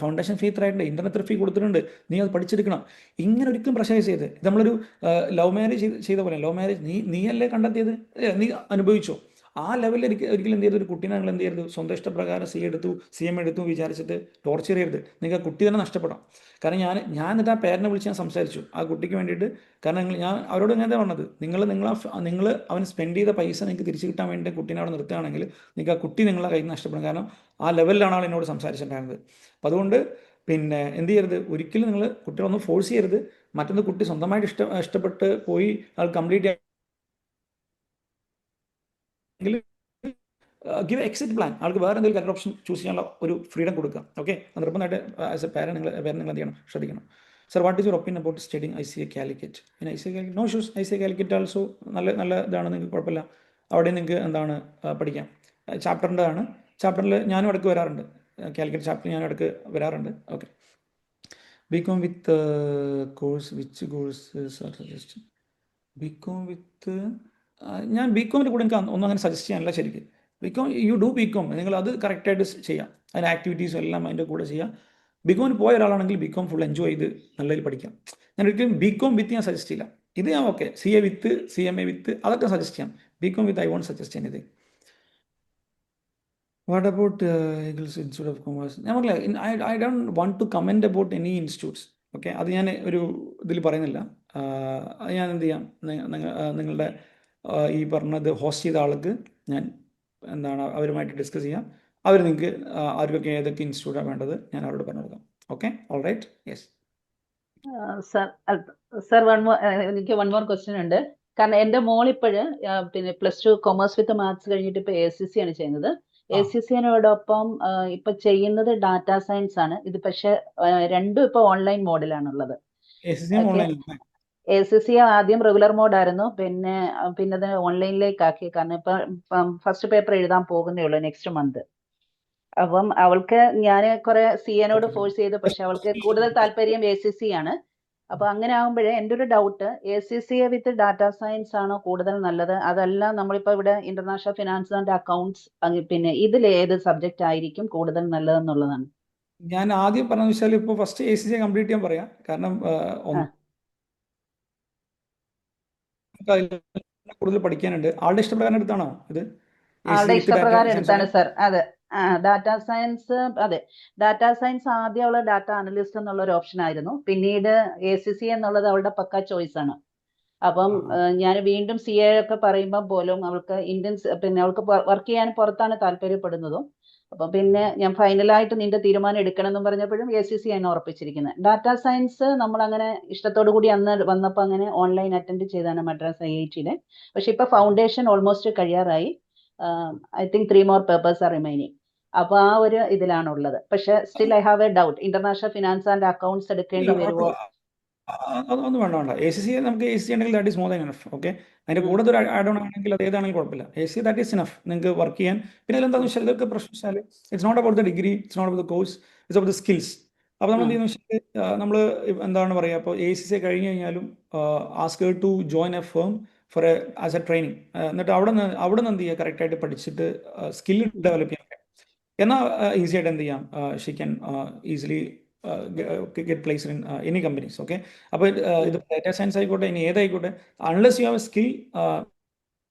ഫൗണ്ടേഷൻ ഫീ ഇത്ര ആയിട്ടുണ്ട്, ഇൻ്റർനെറ്റ് ഫീ കൊടുത്തിട്ടുണ്ട്, നീ അത് പഠിച്ചെടുക്കണം. ഇങ്ങനെ ഒരിക്കലും പ്രഷറൈസ് ചെയ്ത്, നമ്മളൊരു ലവ് മാരേജ് ചെയ്ത പോലെ, ലവ് മാരേജ് നീയല്ലേ കണ്ടെത്തിയത്, നീ അനുഭവിച്ചോ, ആ ലെവലിൽ ഒരിക്കലും എന്ത് ചെയ്തു, ഒരു കുട്ടീനെ നിങ്ങൾ എന്ത് ചെയ്യരുത്, സ്വന്തം ഇഷ്ടപ്രകാരം CM എടുത്തു വിചാരിച്ചിട്ട് ടോർച്ചർ ചെയ്യരുത്. നിങ്ങൾക്ക് ആ കുട്ടി തന്നെ നഷ്ടപ്പെടാം. കാരണം ഞാൻ എന്നിട്ട് ആ പേരനെ വിളിച്ച് ഞാൻ സംസാരിച്ചു ആ കുട്ടിക്ക് വേണ്ടിയിട്ട്. കാരണം ഞാൻ അവരോട് ഇങ്ങനെ പറഞ്ഞത്, നിങ്ങൾ അവൻ സ്പെൻഡ് ചെയ്ത പൈസ നിങ്ങൾക്ക് തിരിച്ചു കിട്ടാൻ വേണ്ടി കുട്ടീനെ അവിടെ നിർത്തുകയാണെങ്കിൽ നിങ്ങൾക്ക് ആ കുട്ടി നിങ്ങളെ കയ്യിൽ നിന്ന് നഷ്ടപ്പെടും. കാരണം ആ ലെവലിലാണ് ആൾ എന്നോട് സംസാരിച്ചിട്ടുണ്ടായിരുന്നത്. അപ്പം അതുകൊണ്ട് പിന്നെ എന്ത് ചെയ്യരുത്, ഒരിക്കലും നിങ്ങൾ കുട്ടികളൊന്നും ഫോഴ്സ് ചെയ്യരുത്. മറ്റൊന്ന് കുട്ടി സ്വന്തമായിട്ട് ഇഷ്ടപ്പെട്ട് പോയി ആൾ കംപ്ലീറ്റ് ഗിവ് എക്സിറ്റ് പ്ലാൻ, ആൾക്ക് വേറെ എന്തെങ്കിലും കരിയർ ഓപ്ഷൻ ചൂസ് ചെയ്യാനുള്ള ഒരു ഫ്രീഡം കൊടുക്കുക. ഓക്കെ, നിർബന്ധമായിട്ട് ആസ് എ പേരന്റ് നിങ്ങൾ എന്ത് ചെയ്യണം, ശ്രദ്ധിക്കണം. Sir, what is your opinion about studying ICA Calicut? ICA Calicut, no issues. ICA Calicut also നല്ല ഇതാണ്, നിങ്ങൾക്ക് കുഴപ്പമില്ല. അവിടെ നിങ്ങൾക്ക് പഠിക്കാം. ചാപ്റ്ററിൻ്റെ ആണ്. ചാപ്റ്ററിൽ ഞാനും ഇടയ്ക്ക് വരാറുണ്ട്, കാലിക്കറ്റ് ചാപ്റ്ററിൽ ഞാനും ഇടയ്ക്ക് വരാറുണ്ട്. Okay, BCom with course, which courses are suggest? BCom വിത്ത് ഞാൻ BComൻ്റെ കൂടെ എനിക്ക് ഒന്നും അങ്ങനെ സജസ്റ്റ് ചെയ്യാനില്ല ശരിക്കും. BCom യു ഡു BCom, നിങ്ങൾ അത് കറക്റ്റായിട്ട് ചെയ്യാം, അതിന് ആക്ടിവിറ്റീസും എല്ലാം അതിൻ്റെ കൂടെ ചെയ്യാം. BComന് പോയ ഒരാളാണെങ്കിൽ BCom ഫുൾ എൻജോയ് ചെയ്ത് നല്ല രീതിയിൽ പഠിക്കാം. ഞാൻ ഒരിക്കലും BCom വിത്ത് ഞാൻ സജസ്റ്റ് ചെയ്യില്ല. ഇത് ഞാൻ okay, CA with CMA with അതൊക്കെ സജസ്റ്റ് ചെയ്യാം. BCom with I won't suggest anything. What about Eagles Institute of Commerce? ഞാൻ പറഞ്ഞില്ല, I don't want to comment about any institutes. Okay, അത് ഞാൻ ഒരു ഇതിൽ പറയുന്നില്ല. ഞാൻ എന്ത് ചെയ്യാം, നിങ്ങളുടെ ഈ പറഞ്ഞത് ഹോസ്റ്റ് ചെയ്ത ആൾക്ക് ഞാൻ അവരുമായിട്ട് ഡിസ്കസ് ചെയ്യാം. അവർ നിങ്ങൾക്ക് ആർക്കൊക്കെ ഏതൊക്കെ ഇൻസ്റ്റിറ്റ്യൂട്ടാണ് വേണ്ടത് ഞാൻ അവരോട് പറഞ്ഞു കൊടുക്കാം. Okay, all right, yes. Sir എനിക്ക് വൺ മോർ ക്വസ്റ്റ്യൻ ഉണ്ട്. കാരണം എൻ്റെ മോൾ ഇപ്പോഴ് പിന്നെ +2 കൊമേഴ്സ് വിത്ത് മാത്സ് കഴിഞ്ഞിട്ട് ഇപ്പോൾ ACC ആണ് ചെയ്യുന്നത്. ACCനോടൊപ്പം ഇപ്പൊ ചെയ്യുന്നത് ഡാറ്റാ സയൻസ് ആണ്. ഇത് പക്ഷെ രണ്ടും ഇപ്പൊ ഓൺലൈൻ മോഡിലാണുള്ളത്. ACC ആദ്യം റെഗുലർ മോഡായിരുന്നു, പിന്നെ അത് ഓൺലൈനിലേക്ക് ആക്കി. കാരണം ഇപ്പം ഫസ്റ്റ് പേപ്പർ എഴുതാൻ പോകുന്നേ ഉള്ളൂ നെക്സ്റ്റ് മന്ത്. അപ്പം അവൾക്ക് ഞാൻ കുറെ CAനോട് ഫോഴ്സ് ചെയ്തു, പക്ഷെ അവൾക്ക് കൂടുതൽ താല്പര്യം ACC ആണ്. അപ്പൊ അങ്ങനെ ആകുമ്പോഴേ എൻ്റെ ഒരു ഡൗട്ട്, ACC വിത്ത് ഡാറ്റാ സയൻസ് ആണോ കൂടുതൽ നല്ലത്, അതല്ല നമ്മളിപ്പോ ഇവിടെ ഇന്റർനാഷണൽ ഫിനാൻസ് ആൻഡ് അക്കൗണ്ട്സ്, പിന്നെ ഇതിൽ ഏത് സബ്ജക്റ്റ് ആയിരിക്കും കൂടുതൽ നല്ലതെന്നുള്ളതാണ്. ഞാൻ ആദ്യം പറഞ്ഞു വെച്ചാൽ ഇപ്പൊ ഫസ്റ്റ് ACC കംപ്ലീറ്റ് ചെയ്യാൻ പറയാം. കാരണം കൂടുതൽ പഠിക്കാനുണ്ട്. ആളുടെ ഇഷ്ടപ്രകാരം എടുത്താണോ ഇത്? ആളുടെ ഇഷ്ടപ്രകാരം എടുത്താണ് സർ. അതെ, ഡാറ്റാ സയൻസ്. അതെ, ഡാറ്റാ സയൻസ് ആദ്യം അവള് ഡാറ്റ അനലിസ്റ്റ് എന്നുള്ള ഒരു ഓപ്ഷൻ ആയിരുന്നു. പിന്നീട് ACC എന്നുള്ളത് അവളുടെ പക്ക ചോയ്സ് ആണ്. അപ്പം ഞാൻ വീണ്ടും CA ഒക്കെ പറയുമ്പോൾ പോലും അവൾക്ക് പിന്നെ അവൾക്ക് വർക്ക് ചെയ്യാൻ പുറത്താണ് താല്പര്യപ്പെടുന്നതും. അപ്പൊ പിന്നെ ഞാൻ ഫൈനലായിട്ട് നിന്റെ തീരുമാനം എടുക്കണം എന്ന് പറഞ്ഞപ്പോഴും ACC ആണ് ഉറപ്പിച്ചിരിക്കുന്നത്. ഡാറ്റാ സയൻസ് നമ്മൾ അങ്ങനെ ഇഷ്ടത്തോടു കൂടി അന്ന് വന്നപ്പോൾ അങ്ങനെ ഓൺലൈൻ അറ്റൻഡ് ചെയ്താണ് മദ്രാസ് IITയിലെ. പക്ഷെ ഇപ്പൊ ഫൗണ്ടേഷൻ ഓൾമോസ്റ്റ് കഴിയാറായി. I think 3 more papers are remaining. അപ്പൊ ആ ഒരു ഇതിലാണുള്ളത്. പക്ഷെ still I have a doubt, international finance and accounts എടുക്കേണ്ടി വരുമോ? അതൊന്നും വേണ്ട. ACC നമുക്ക് ACC ഉണ്ടെങ്കിൽ that is more than enough. Okay, അതിന്റെ കൂടെ ഒരു ആഡ് ഓൺ ആണെങ്കിൽ അത് ഏതാണെങ്കിലും കുഴപ്പമില്ല. ACC ദാറ്റ് ഈസ് ഇനഫ് നിങ്ങൾക്ക് വർക്ക് ചെയ്യാൻ. പിന്നെ എന്താണെന്ന് വെച്ചാൽ ഇതൊക്കെ പ്രശ്നം വെച്ചാൽ it's not about the degree, it's not about the course, it's about the skills. അപ്പോൾ നമ്മൾ എന്ത് ചെയ്യുന്ന വെച്ചാൽ നമ്മൾ എന്താണ് പറയുക, ഇപ്പോൾ ACC കഴിഞ്ഞ് കഴിഞ്ഞാലും ask to join a firm for as a training. എന്നിട്ട് അവിടെ നിന്ന് എന്ത് ചെയ്യുക, കറക്റ്റായിട്ട് പഠിച്ചിട്ട് സ്കിൽ ഡെവലപ്പ് ചെയ്യാൻ. എന്നാൽ ഈസി ആയിട്ട് എന്ത് ചെയ്യാം, she can easily get place in any companies. Okay, അപ്പോൾ ഇത് ഡാറ്റാ സയൻസ് ആയിക്കോട്ടെ, ഇനി ഏതായിക്കോട്ടെ, unless you have a skill,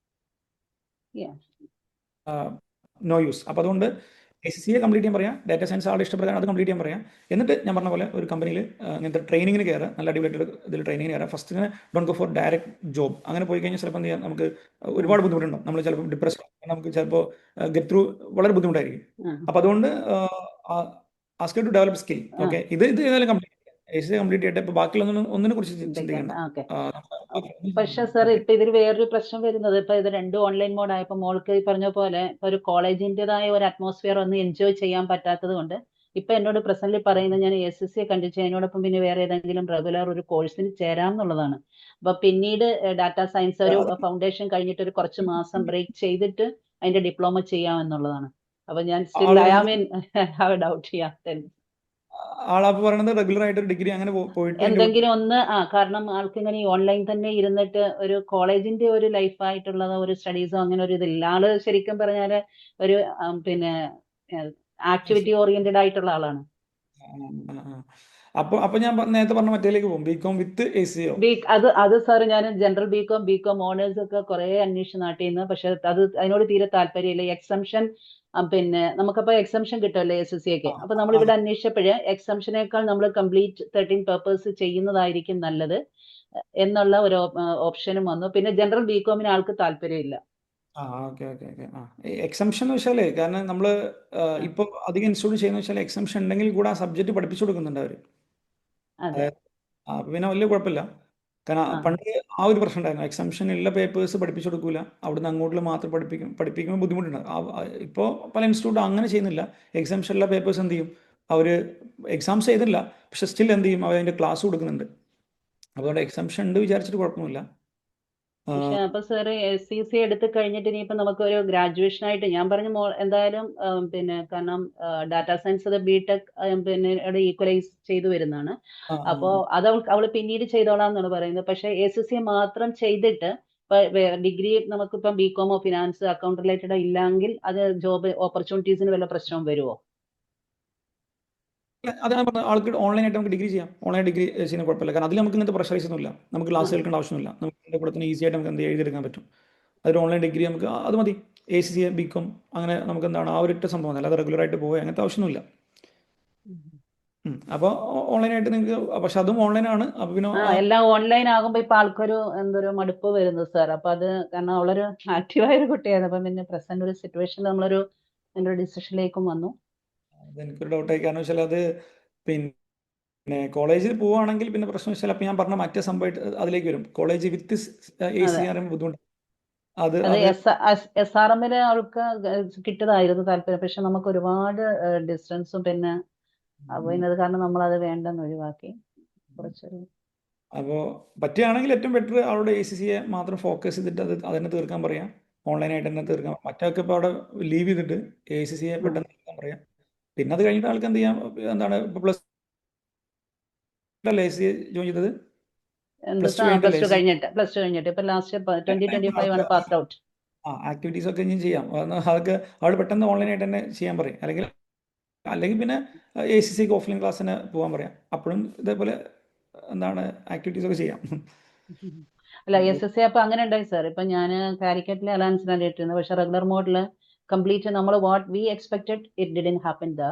Yeah. No use. അപ്പോൾ അതുകൊണ്ട് ACCA കംപ്ലീറ്റ് ചെയ്യാൻ പറയാം, ഡാറ്റാ സയൻസ് ആളുടെ ഇഷ്ടപ്രകാരം അത് കംപ്ലീറ്റ് ചെയ്യാൻ പറയാം. എന്നിട്ട് ഞാൻ പറഞ്ഞ പോലെ ഒരു കമ്പനിയിൽ ഇങ്ങനത്തെ ട്രെയിനിങ്ങിന് കയറുക, നല്ല അടിപൊളിയായിട്ട് ഇതിൽ ട്രെയിനിങ്ങിന് കയറുക. ഫസ്റ്റ് ഇങ്ങനെ don't go four direct job. അങ്ങനെ പോയി കഴിഞ്ഞാൽ ചിലപ്പോൾ എന്ത് ചെയ്യാം, നമുക്ക് ഒരുപാട് ബുദ്ധിമുട്ടുണ്ടാവും. നമ്മൾ ചിലപ്പോൾ ഡിപ്രസ്, നമുക്ക് ചിലപ്പോൾ ഗെറ്റ് ത്രൂ വളരെ ബുദ്ധിമുട്ടായിരിക്കും. അപ്പോൾ അതുകൊണ്ട് ask to develop skill. Okay, ഇത് ഏതായാലും കംപ്ലീറ്റ് ACCA കംപ്ലീറ്റ് ചെയ്യട്ടെ. ഇപ്പോൾ ബാക്കിയുള്ള ഒന്നിനെ കുറിച്ച് ചിന്തിക്കേണ്ട. ഓക്കെ. പക്ഷെ സാർ ഇപ്പൊ ഇതിൽ വേറൊരു പ്രശ്നം വരുന്നത്, ഇപ്പൊ ഇത് രണ്ടും ഓൺലൈൻ മോഡ് ആയപ്പോ മോൾക്ക് ഈ പറഞ്ഞ പോലെ ഒരു കോളേജിന്റേതായ ഒരു അറ്റ്മോസ്ഫിയർ ഒന്ന് എൻജോയ് ചെയ്യാൻ പറ്റാത്തത് കൊണ്ട് ഇപ്പൊ എന്നോട് പ്രസന്റ്ലി പറയുന്നത് ഞാൻ ACCA കണ്ടിട്ട് അതിനോടൊപ്പം പിന്നെ വേറെ ഏതെങ്കിലും റെഗുലർ ഒരു കോഴ്സിന് ചേരാം എന്നുള്ളതാണ്. അപ്പൊ പിന്നീട് ഡാറ്റാ സയൻസ് ഒരു ഫൗണ്ടേഷൻ കഴിഞ്ഞിട്ട് ഒരു കുറച്ച് മാസം ബ്രേക്ക് ചെയ്തിട്ട് അതിന്റെ ഡിപ്ലോമ ചെയ്യാം എന്നുള്ളതാണ്. അപ്പൊ ഞാൻ still I am in have a doubt. ആളാപ്പ് പറയണത് റെഗുലർ ആയിട്ട് ഒരു ഡിഗ്രി അങ്ങനെ പോയിട്ട് എന്തെങ്കിലും ഒന്ന് കാരണം ആൾക്ക് ഇങ്ങനെ ഈ ഓൺലൈൻ തന്നെ ഇരുന്നിട്ട് ഒരു കോളേജിന്റെ ഒരു ലൈഫായിട്ടുള്ളതോ ഒരു സ്റ്റഡീസോ അങ്ങനെ ഒരു ഇതില്ല. ആള് ശരിക്കും പറഞ്ഞാല് ഒരു പിന്നെ ആക്ടിവിറ്റി ഓറിയന്റഡ് ആയിട്ടുള്ള ആളാണ്. അപ്പൊ ഞാൻ നേരത്തെ പറഞ്ഞ മറ്റേലേക്ക് പോകും, ബികോം വിത്ത് ACCA. അത് സാർ ഞാൻ ജനറൽ ബികോം ഓണേഴ്സ് ഒക്കെ കുറെ അന്വേഷിച്ച് നാട്ടിൽ നിന്ന്, പക്ഷെ അതിനോട് തീരെ താല്പര്യമില്ല. എക്സംഷൻ പിന്നെ നമുക്കപ്പോ എക്സംഷൻ കിട്ടുമല്ലോ ACCA. അപ്പൊ നമ്മൾ ഇവിടെ അന്വേഷിച്ചപ്പോഴേ എക്സംഷനേക്കാൾ നമ്മൾ കംപ്ലീറ്റ് 13 പേപ്പേഴ്സ് ചെയ്യുന്നതായിരിക്കും നല്ലത് എന്നുള്ള ഒരു ഓപ്ഷനും വന്നു. പിന്നെ ജനറൽ ബികോമിന് ആൾക്ക് താല്പര്യമില്ല. എക്സംഷൻ എന്ന് വെച്ചാലേ, കാരണം നമ്മൾ ഇപ്പൊ അധികം ഇൻസ്റ്റിറ്റ്യൂട്ട് ചെയ്യുന്ന വെച്ചാൽ എക്സംഷൻ ഉണ്ടെങ്കിൽ കൂടെ ആ സബ്ജക്ട് പഠിപ്പിച്ചു കൊടുക്കുന്നുണ്ട് അവര്. പിന്നെ വലിയ കുഴപ്പമില്ല. കാരണം പണ്ട് ആ ഒരു പ്രശ്നം ഉണ്ടായിരുന്നു, എക്സംഷൻ ഉള്ള പേപ്പേഴ്സ് പഠിപ്പിച്ചു കൊടുക്കൂല, അവിടുന്ന് അങ്ങോട്ടുള്ള മാത്രം പഠിപ്പിക്കുമ്പോൾ ബുദ്ധിമുട്ടുണ്ട്. ഇപ്പോൾ പല ഇൻസ്റ്റിറ്റ്യൂട്ടും അങ്ങനെ ചെയ്യുന്നില്ല. എക്സംഷൻ ഉള്ള പേപ്പേഴ്സ് എന്ത് ചെയ്യും, അവർ എക്സാംസ് ചെയ്തില്ല, പക്ഷെ സ്റ്റിൽ എന്ത് ചെയ്യും, അവർ അതിന്റെ ക്ലാസ് കൊടുക്കുന്നുണ്ട്. അതുകൊണ്ട് എക്സംഷൻ ഉണ്ട് വിചാരിച്ചിട്ട് കുഴപ്പമില്ല. പക്ഷെ അപ്പൊ സാറ് SCC എടുത്ത് കഴിഞ്ഞിട്ട് ഇനിയിപ്പോ നമുക്ക് ഒരു ഗ്രാജുവേഷൻ ആയിട്ട് ഞാൻ പറഞ്ഞ എന്തായാലും പിന്നെ കാരണം ഡാറ്റാ സയൻസ് അത് BTech പിന്നെ ഈക്വലൈസ് ചെയ്തു വരുന്നതാണ്. അപ്പോ അത് അവള് പിന്നീട് ചെയ്തോളാം എന്നാണ് പറയുന്നത്. പക്ഷെ ACCA മാത്രം ചെയ്തിട്ട് ഡിഗ്രി നമുക്കിപ്പം ബികോമോ ഫിനാൻസ് അക്കൗണ്ട് റിലേറ്റഡോ ഇല്ലെങ്കിൽ അത് ജോബ് ഓപ്പർച്യൂണിറ്റീസിന് വല്ല പ്രശ്നവും വരുമോ? അതാണ് പറഞ്ഞത്, ആൾക്ക് ഓൺലൈനായിട്ട് നമുക്ക് ഡിഗ്രി ചെയ്യാം. ഓൺലൈൻ ഡിഗ്രി ചെയ്യുന്ന കുഴപ്പമില്ല, കാരണം അതിൽ നമുക്ക് ഇങ്ങനത്തെ പ്രഷറൈസ് ഒന്നുമില്ല. നമുക്ക് ക്ലാസ് കേൾക്കേണ്ട ആവശ്യമില്ല. നമുക്ക് ഇതിൻ്റെ കൂടെ തന്നെ ഈസി ആയിട്ട് നമുക്ക് എന്ത് എഴുതിയെടുക്കാൻ പറ്റും. അതൊരു ഓൺലൈൻ ഡിഗ്രി നമുക്ക് അത് മതി. ACCA ബികോം അങ്ങനെ നമുക്ക് എന്താണ് ആ ഒരിട്ട സംഭവം, അല്ലാതെ റെഗുലറായിട്ട് പോവുക അങ്ങനത്തെ ആവശ്യമൊന്നുമില്ല. അപ്പോൾ ഓൺലൈനായിട്ട് നിങ്ങൾക്ക്, പക്ഷെ അതും ഓൺലൈനാണ്. അപ്പോൾ പിന്നെ എല്ലാം ഓൺലൈൻ ആകുമ്പോ ഇപ്പൊ ആൾക്കൊരു എന്തൊരു മടുപ്പ് വരുന്നു സാർ. അപ്പൊ അത് കാരണം അവളൊരു ആക്റ്റീവായ ഒരു കുട്ടിയായിരുന്നു. അപ്പൊ പിന്നെ പ്രസന്റ് ഒരു സിറ്റുവേഷനിൽ നമ്മളൊരു ഡിസിഷനിലേക്കും വന്നു. അതെനിക്കൊരു ഡൗട്ടായി, കാരണം വെച്ചാൽ അത് പിന്നെ കോളേജിൽ പോവുകയാണെങ്കിൽ പിന്നെ പ്രശ്നം വെച്ചാൽ അപ്പം ഞാൻ പറഞ്ഞ മറ്റേ സംഭവമായിട്ട് അതിലേക്ക് വരും. കോളേജ് വിത്ത് ACCA ബുദ്ധിമുട്ട്. അത് SRM അവൾക്ക് കിട്ടിയതായിരുന്നു താല്പര്യം, പക്ഷെ നമുക്ക് ഒരുപാട് ഡിസ്റ്റൻസും പിന്നെ അത് കാരണം നമ്മൾ അത് വേണ്ടെന്ന് ഒഴിവാക്കി. കുറച്ചൊരു അപ്പോൾ പറ്റുകയാണെങ്കിൽ ഏറ്റവും ബെറ്റർ അവളുടെ ACCA മാത്രം ഫോക്കസ് ചെയ്തിട്ട് അതിനെ തീർക്കാൻ പറയാം, ഓൺലൈനായിട്ട് തന്നെ തീർക്കാൻ. മറ്റൊക്കെ ഇപ്പോൾ അവിടെ ലീവ് ചെയ്തിട്ട് ACCA പെട്ടെന്ന് തീർക്കാൻ പറയാം. പിന്നെ അത് കഴിഞ്ഞിട്ട് ആൾക്ക് എന്ത് ചെയ്യാം, എന്താണ് ഇപ്പോൾ പ്ലസ് ACCA ജോയിൻ ചെയ്തത് പ്ലസ് ടു കഴിഞ്ഞിട്ട് ഇപ്പൊ ലാസ്റ്റ് 2025 ആണ് പാസ്ഡ് ഔട്ട്. ആക്ടിവിറ്റീസ് ഒക്കെ ഇനി ചെയ്യാം. അതൊക്കെ അവൾ പെട്ടെന്ന് ഓൺലൈനായിട്ട് തന്നെ ചെയ്യാൻ പറയും. അല്ലെങ്കിൽ പിന്നെ ACCക്ക് ഓഫ്ലൈൻ ക്ലാസ്സിന് പോകാൻ പറയാം. അപ്പോഴും ഇതേപോലെ എന്താണ് ആക്ടിവിറ്റീസ് ഒക്കെ ചെയ്യാം. അല്ല SSA അപ്പൊ അങ്ങനെ ഉണ്ടായി സാർ. ഇപ്പൊ ഞാൻ കാലിക്കറ്റിലെ അലയൻസിലാണ് ഇട്ടിരുന്നത്, പക്ഷെ റെഗുലർ മോഡിൽ കംപ്ലീറ്റ് നമ്മൾ what we expected it didn't happen the.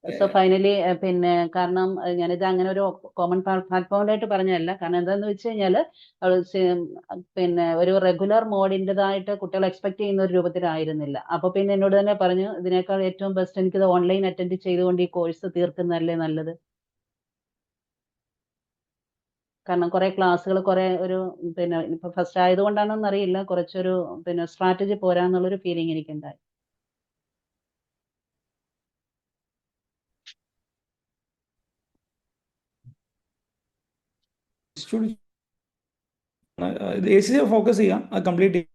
So finally പിന്നെ കാരണം ഞാനിത് അങ്ങനെ ഒരു കോമൺ പ്ലാറ്റ്ഫോമിലായിട്ട് പറഞ്ഞതല്ല. കാരണം എന്താണെന്ന് വെച്ച് കഴിഞ്ഞാൽ പിന്നെ ഒരു റെഗുലർ മോഡിൻ്റെതായിട്ട് കുട്ടികൾ എക്സ്പെക്ട് ചെയ്യുന്ന ഒരു രൂപത്തിലായിരുന്നില്ല. അപ്പൊ പിന്നെ എന്നോട് തന്നെ പറഞ്ഞു, ഇതിനേക്കാൾ ഏറ്റവും ബെസ്റ്റ് എനിക്കിത് ഓൺലൈൻ അറ്റൻഡ് ചെയ്തുകൊണ്ട് ഈ കോഴ്സ് തീർക്കുന്നതല്ലേ നല്ലത്. കാരണം കുറെ ക്ലാസ്സുകൾ കുറെ ഒരു പിന്നെ ഇപ്പൊ ഫസ്റ്റ് ആയതുകൊണ്ടാണെന്ന് അറിയില്ല, കുറച്ചൊരു പിന്നെ സ്ട്രാറ്റജി പോരാന്നുള്ളൊരു ഫീലിംഗ് എനിക്കുണ്ടായി. ACCA ഫോക്കസ് ചെയ്യാം, അത് കംപ്ലീറ്റ് ചെയ്യാം.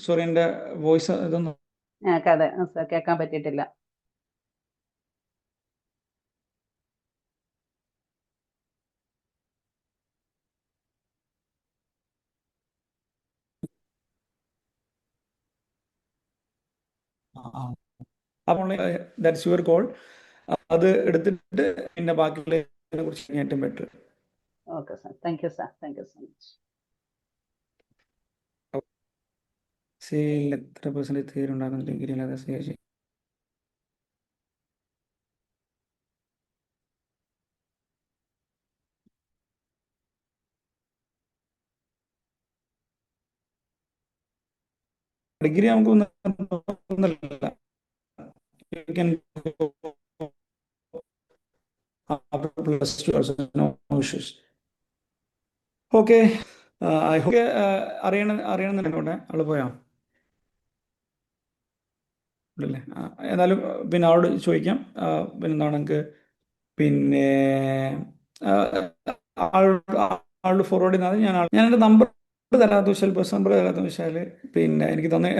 സോറി, എൻ്റെ വോയിസ് ഇതൊന്നും കേൾക്കാൻ പറ്റിയിട്ടില്ല. അപ്പോൾ ദാറ്റ്സ് യുവർ കോൾ. അത് എടുത്തിട്ട് പിന്നെ ബാക്കിയുള്ളതിനെ കുറിച്ച് ഏറ്റവും better. Okay, sir. Thank you, sir. Thank you so much. Sale എത്ര പെർസെൻറ്റേജ് തീരെ ഉണ്ടാകുന്ന ഡിഗ്രി അല്ലാതെ CAG? ഡിഗ്രി നമുക്ക് ഒന്നല്ല. You can go after +2 also, no issues. Okay. I hope അറിയണമെന്നുണ്ടോട്ടെ ആള് പോയോ ഇല്ലല്ലേ? എന്നാലും പിന്നെ ആളോട് ചോദിക്കാം. പിന്നെ എന്താണ് നമുക്ക് പിന്നെ ആളോട് ഫോർവേഡ് ചെയ്യുന്നത് ഞാൻ എൻ്റെ നമ്പർ തരാത്ത വെച്ചാൽ ബസ് നമ്പർ തരാത്ത വെച്ചാൽ പിന്നെ എനിക്ക് തന്നെ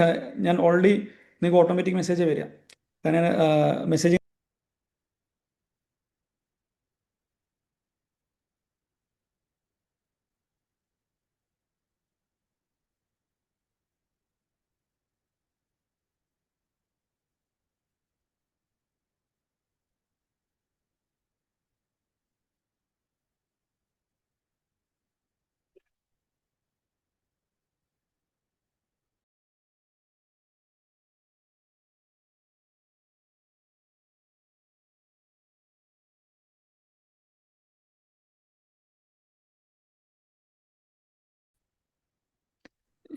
ഞാൻ ഓൾറെഡി നിങ്ങൾക്ക് ഓട്ടോമാറ്റിക് മെസ്സേജ് വരിക. കാരണം മെസ്സേജ്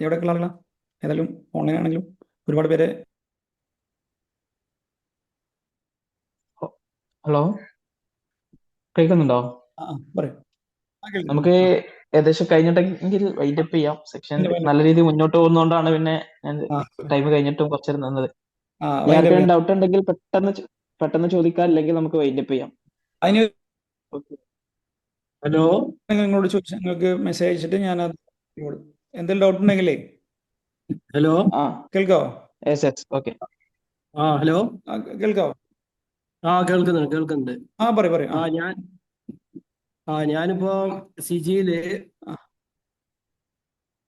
എവിടെയൊക്കെയുള്ള ആളുകളാണ്? ഏതായാലും ഓൺലൈൻ ആണെങ്കിലും ഒരുപാട് പേര്. ഹലോ, കേൾക്കുന്നുണ്ടോ? പറയും. നമുക്ക് ഏകദേശം കഴിഞ്ഞിട്ടെങ്കിൽ വൈൻഡപ്പ് ചെയ്യാം. സെക്ഷൻ നല്ല രീതിയിൽ മുന്നോട്ട് പോകുന്നതുകൊണ്ടാണ് പിന്നെ ഞാൻ ടൈം കഴിഞ്ഞിട്ടും കുറച്ചേരം നിന്നത്. ആർക്കെങ്കിലും ഡൗട്ട് ഉണ്ടെങ്കിൽ പെട്ടെന്ന് ചോദിക്കാം, അല്ലെങ്കിൽ നമുക്ക് വൈൻഡപ്പ് ചെയ്യാം. അതിന് ഹലോ, നിങ്ങളോട് ചോദിച്ചാൽ നിങ്ങൾക്ക് മെസ്സേജ് അയച്ചിട്ട് ഞാൻ എന്തെങ്കിലും ഡൗട്ട് ഉണ്ടെങ്കിലേ. ഹലോ, കേൾക്കാവോ? ഓക്കെ. ഹലോ, കേൾക്കാവോ? കേൾക്കുന്നുണ്ട്. പറയും. ഞാനിപ്പോ സിജിയില്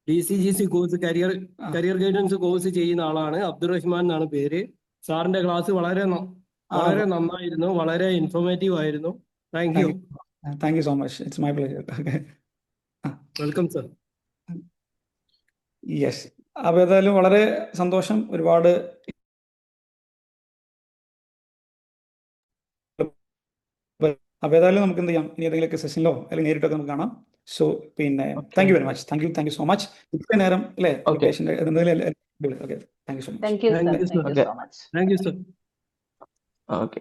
DCGC course career guidance course ചെയ്യുന്ന ആളാണ്. അബ്ദുറഹ്മാൻ എന്നാണ് പേര്. സാറിന്റെ ക്ലാസ് വളരെ നന്നായിരുന്നു, വളരെ ഇൻഫോർമേറ്റീവ് ആയിരുന്നു. Thank you so much. It's my pleasure. Welcome sir. Yes. അപ്പോൾ ഏതായാലും വളരെ സന്തോഷം. ഒരുപാട് അപ്പോൾ ഏതായാലും നമുക്ക് എന്ത് ചെയ്യാം, ഇനി ഏതെങ്കിലുമൊക്കെ സെഷനിലോ അല്ലെങ്കിൽ നേരിട്ടൊക്കെ നമുക്ക് കാണാം. സോ പിന്നെ thank you very much. Thank you so much. ഇത്ര നേരം അല്ലേ പേഷ്യൻ്റ് എന്തെങ്കിലും. Okay, thank you so much. Thank you, sir. Thank you so much. Thank you, sir. Okay.